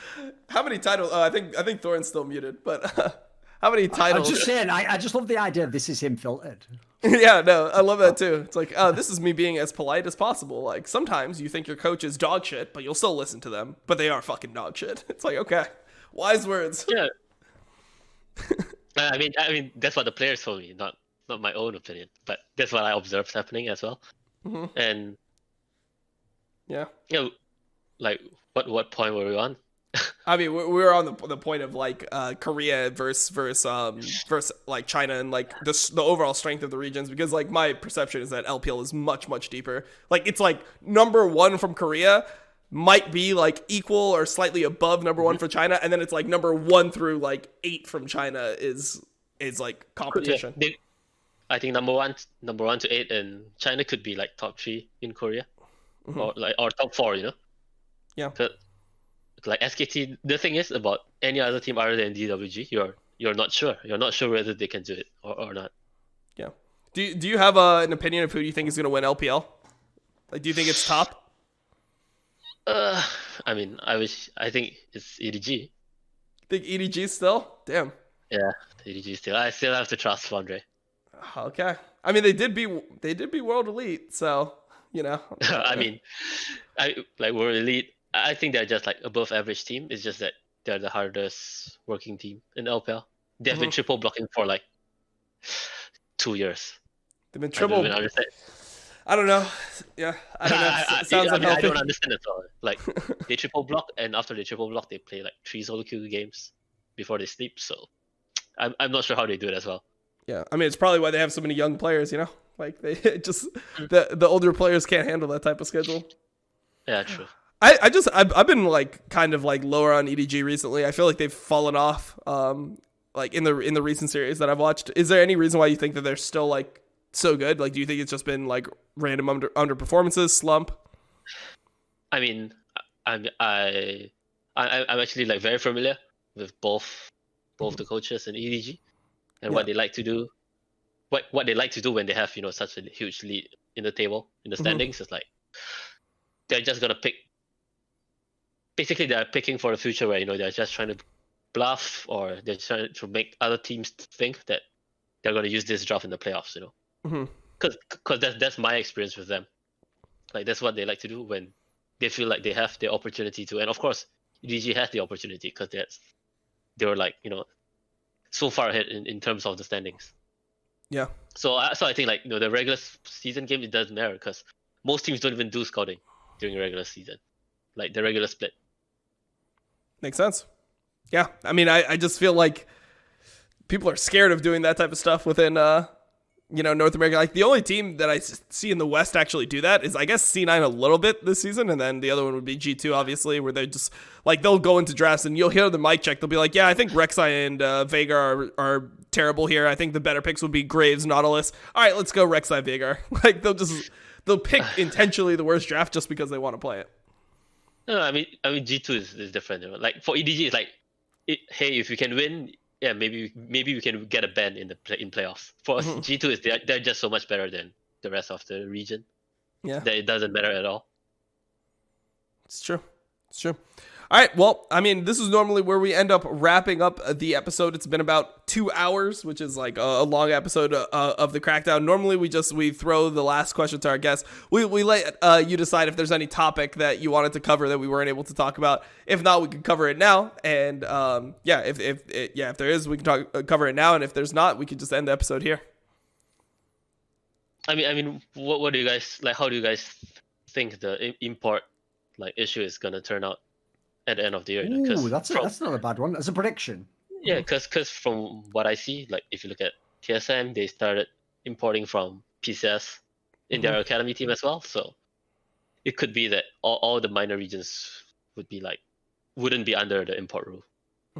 how many titles? I think Thorin's still muted, but how many titles? I'm just saying, I just love the idea of this is him filtered. Yeah, no, I love that too. It's like, this is me being as polite as possible. Like, sometimes you think your coach is dog shit, but you'll still listen to them, but they are fucking dog shit. It's like, okay, wise words. Yeah. I mean, that's what the players told me, not my own opinion, but that's what I observed happening as well. And yeah, you know, like. What point were we on? I mean, we were on the point of like Korea versus like China and like the overall strength of the regions, because like my perception is that LPL is much deeper. Like it's like number 1 from Korea might be like equal or slightly above number 1 for China, and then it's like number 1 through like 8 from China is like competition. Yeah, I think number one to 8 in China could be like top 3 in Korea, or top 4. You know. Yeah. Like SKT, the thing is about any other team other than DWG, you're not sure. You're not sure whether they can do it or not. Yeah. Do you have an opinion of who you think is going to win LPL? Like, do you think it's top? I mean, I think it's EDG. Think EDG still? Damn. Yeah, EDG still. I still have to trust Fondre. Okay. I mean, they did be World Elite, so you know. I mean, World Elite. I think they're just like above average team. It's just that they're the hardest working team in LPL. They've been triple blocking for like 2 years. They've been triple. I don't know. Yeah, I don't know. Sounds I don't understand at all. Like they triple block, and after they triple block, they play like 3 solo queue games before they sleep. So I'm not sure how they do it as well. Yeah, I mean it's probably why they have so many young players. You know, like they just the older players can't handle that type of schedule. Yeah, true. I've been like kind of like lower on EDG recently. I feel like they've fallen off like in the recent series that I've watched. Is there any reason why you think that they're still like so good? Like do you think it's just been like random underperformances, slump? I mean, I'm actually like very familiar with both the coaches and EDG and what they like to do. What they like to do when they have, you know, such a huge lead in the table, in the standings. Is like they're just gonna pick. Basically, they're picking for the future where, you know, they're just trying to bluff, or they're trying to make other teams think that they're going to use this draft in the playoffs, you know? Because that's my experience with them. Like, that's what they like to do when they feel like they have the opportunity to. And, of course, EDG has the opportunity because they were, like, you know, so far ahead in terms of the standings. Yeah. So I think, like, you know, the regular season game, it doesn't matter because most teams don't even do scouting during the regular season. Like, the regular split. Makes sense. Yeah, I mean, I just feel like people are scared of doing that type of stuff within, you know, North America. Like the only team that I see in the West actually do that is, I guess, C9 a little bit this season, and then the other one would be G2, obviously, where they just like they'll go into drafts and you'll hear the mic check. They'll be like, "Yeah, I think Rek'Sai and Veigar are terrible here. I think the better picks would be Graves, Nautilus. All right, let's go Rek'Sai, Veigar." Like they'll pick intentionally the worst draft just because they want to play it. No, I mean G2 is different. You know? Like for EDG, it's like, hey, if we can win, yeah, maybe we can get a ban in playoffs. For us, G2 is they're just so much better than the rest of the region. Yeah, that it doesn't matter at all. It's true. All right, well, I mean, this is normally where we end up wrapping up the episode. It's been about 2 hours, which is like a long episode of the Crackdown. Normally, we throw the last question to our guests. We let you decide if there's any topic that you wanted to cover that we weren't able to talk about. If not, we can cover it now. And if there is, we can cover it now. And if there's not, we can just end the episode here. I mean, what do you guys like? How do you guys think the import like issue is gonna turn out at the end of the year? Ooh, that's not a bad one. As a prediction. Yeah, because from what I see, like if you look at TSM, they started importing from PCS in their academy team as well. So it could be that all the minor regions wouldn't be under the import rule.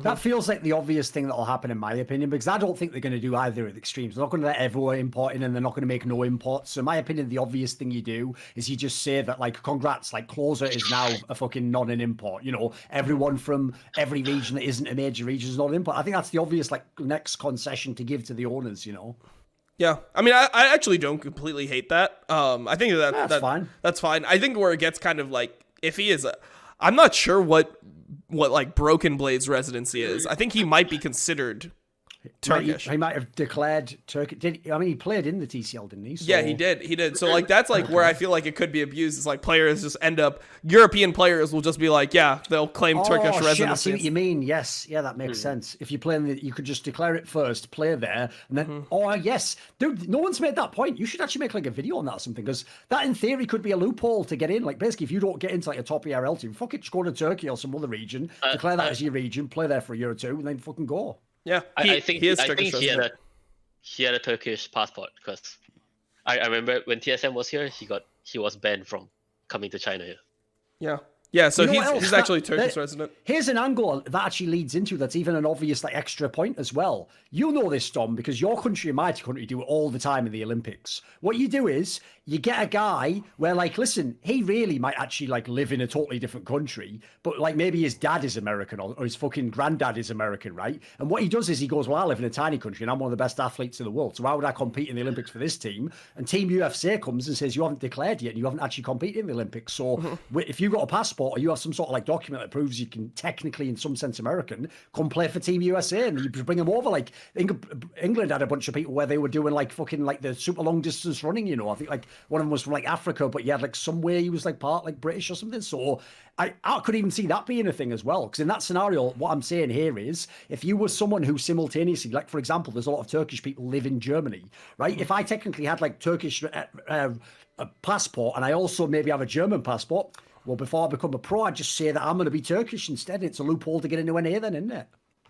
That feels like the obvious thing that will happen, in my opinion, because I don't think they're going to do either of the extremes. They're not going to let everyone import in, and they're not going to make no imports. So in my opinion, the obvious thing you do is you just say that, like, congrats, like, Closer is now a fucking not an import. You know, everyone from every region that isn't a major region is not an import. I think that's the obvious, like, next concession to give to the owners, you know? Yeah, I mean, I actually don't completely hate that. I think that's fine. That's fine. I think where it gets kind of, like, iffy is, I'm not sure what like Broken Blade's residency is. I think he might be considered Turkish. He might have declared Turkish. He played in the TCL, didn't he? So... Yeah, he did. So like that's like where I feel like it could be abused. It's like players just end up, European players will just be like, yeah, they'll claim Turkish residency. I see what you mean. Yes, yeah, that makes sense. If you play you could just declare it first, play there, and then yes, dude, no one's made that point. You should actually make like a video on that or something, because that in theory could be a loophole to get in. Like basically, if you don't get into like a top ERL team, fuck it, just go to Turkey or some other region, declare that as your region, play there for a year or two, and then fucking go. Yeah, I think he had a Turkish passport, because I remember when TSM was here, he was banned from coming to China here. Yeah, so he's actually Turkish resident. Here's an angle that actually leads into that's even an obvious like extra point as well. You know this, Dom, because your country and my country do it all the time in the Olympics. What you do is you get a guy where like, listen, he really might actually like live in a totally different country, but like maybe his dad is American or his fucking granddad is American, right? And what he does is he goes, well, I live in a tiny country and I'm one of the best athletes in the world, so why would I compete in the Olympics for this team? And Team UFC comes and says, you haven't declared yet and you haven't actually competed in the Olympics. So if you've got a passport or you have some sort of like document that proves you can technically in some sense American, come play for Team USA, and you bring them over. Like England had a bunch of people where they were doing like fucking like the super long distance running, I think like one of them was from like Africa, but he had like somewhere he was like part like British or something. So I could even see that being a thing as well, because in that scenario, what I'm saying here is if you were someone who simultaneously, like for example, there's a lot of Turkish people live in Germany, right? If I technically had like Turkish a passport and I also maybe have a German passport, well, before I become a pro, I'd just say that I'm going to be Turkish instead. It's a loophole to get into NA then, isn't it?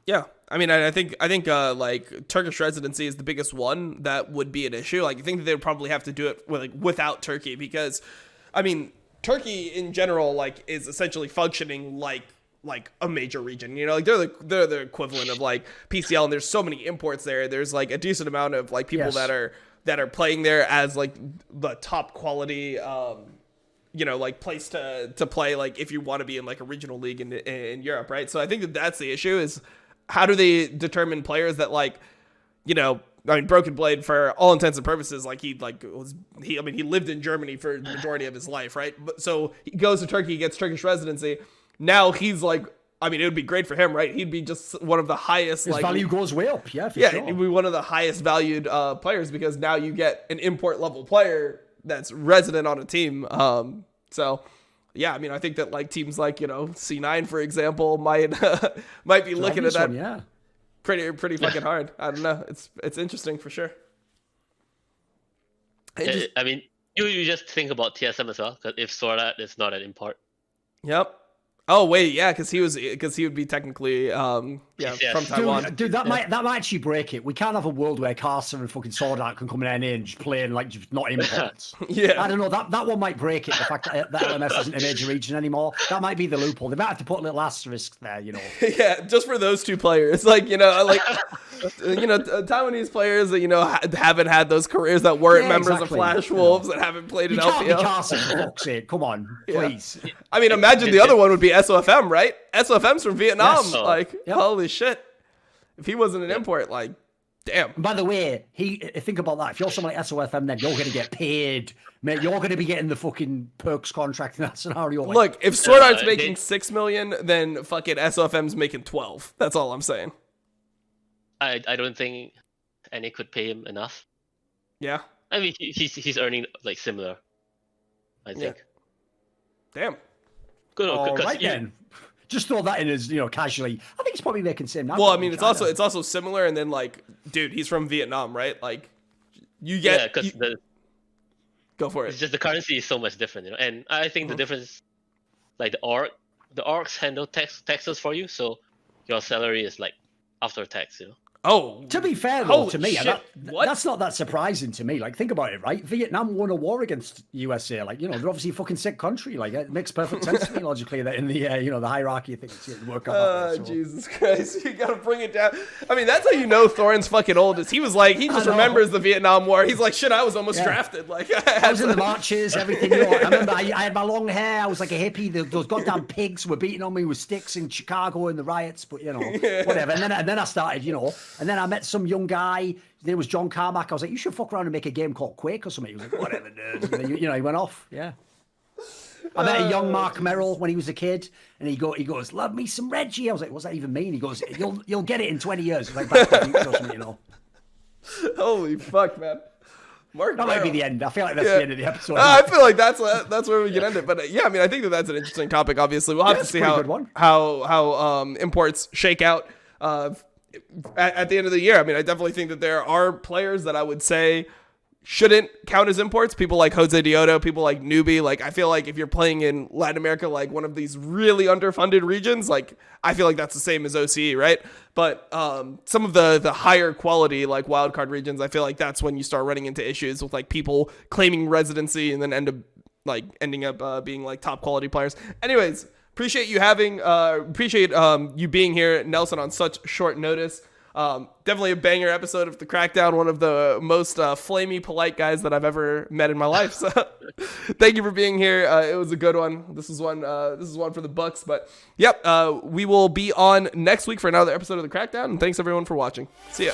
Yeah, I mean, I think like Turkish residency is the biggest one that would be an issue. Like, I think that they would probably have to do it without Turkey, because, I mean, Turkey in general like is essentially functioning like a major region. Like they're the equivalent of like PCL, and there's so many imports there. There's like a decent amount of like people that are playing there as like the top quality. Like place to play, like if you want to be in like a regional league in Europe, right? So I think that's the issue, is how do they determine players that like, I mean, Broken Blade for all intents and purposes, like he lived in Germany for the majority of his life, right? But so he goes to Turkey, gets Turkish residency. Now he's like, I mean, it would be great for him, right? He'd be just one of the highest. His value goes way up, sure. He'd be one of the highest valued players, because now you get an import level player that's resident on a team. So yeah, I mean, I think that like teams like, C9, for example, might be looking at that pretty fucking hard. I don't know. It's interesting for sure. I mean, you just think about TSM as well, because if SwordArt is not an import. Yep. Oh wait, yeah, because he would be technically from Taiwan. Dude, that might actually break it. We can't have a world where kha'zix and fucking SwordArt can come in NA and just play and like just not imports. Yeah, I don't know. That one mimight break it. The fact that LMS isn't a major region anymore, that might be the loophole. They might have to put a little asterisk there, Yeah, just for those two players, like Taiwanese players that haven't had those careers, that weren't members of Flash Wolves, that haven't played in LPL. You can't be kha'zix, for fuck's sake. Come on, please. I mean, imagine the other one would be SOFM, right? SOFM's from Vietnam. Yes. Holy shit. If he wasn't an import, like, damn. And by the way, think about that. If you're someone like SOFM, then you're going to get paid. Mate, you're going to be getting the fucking Perkz contract in that scenario. Look, if SwordArt's making 6 million, then fucking SOFM's making 12. That's all I'm saying. I don't think any could pay him enough. Yeah. I mean, he's earning like similar, I think. Yeah. Damn. Good. All right then. Just throw that in as casually. I think he's probably making same now. Well, I mean, it's also similar, and then like, dude, he's from Vietnam, right? Like, you get go for it. It's just the currency is so much different, And I think the difference, like the orgs handle taxes for you, so your salary is like after tax, Oh, to be fair though, to me, that's not that surprising to me. Like, think about it, right? Vietnam won a war against USA. Like, they're obviously a fucking sick country. Like, it makes perfect sense to me logically that in the the hierarchy of things work out. So. Jesus Christ, you gotta bring it down. I mean, that's how you know Thorin's fucking old. Is he was like, he just remembers the Vietnam War. He's like, shit, I was almost drafted. Like, I was in the marches, everything. I remember I had my long hair. I was like a hippie. Those goddamn pigs were beating on me with sticks in Chicago in the riots. But whatever. And then I started, and then I met some young guy. His name was John Carmack. I was like, you should fuck around and make a game called Quake or something. He was like, whatever, nerd. And then, he went off. Yeah. I met a young Mark Merrill when he was a kid, and he goes, love me some Reggie. I was like, what's that even mean? He goes, you'll get it in 20 years. It's like Back to the Future or something, you know. Holy fuck, man. Mark that Merrill. might be the end. I feel like that's the end of the episode. I feel like that's where we can end it. But yeah, I mean, I think that's an interesting topic. Obviously, we'll have to see how imports shake out at the end of the year. I mean, I definitely think that there are players that I would say shouldn't count as imports. People like Jose Dioto, people like Newbie. Like, I feel like if you're playing in Latin America, like one of these really underfunded regions, like I feel like that's the same as OCE, right? But some of the higher quality like wildcard regions, I feel like that's when you start running into issues with like people claiming residency and then ending up being like top quality players. Anyways, appreciate you being here, Nelson, on such short notice. Definitely a banger episode of the Crackdown, one of the most flamey, polite guys that I've ever met in my life. So thank you for being here. It was a good one. This is one for the books. But yep, we will be on next week for another episode of the Crackdown. And thanks everyone for watching. See ya.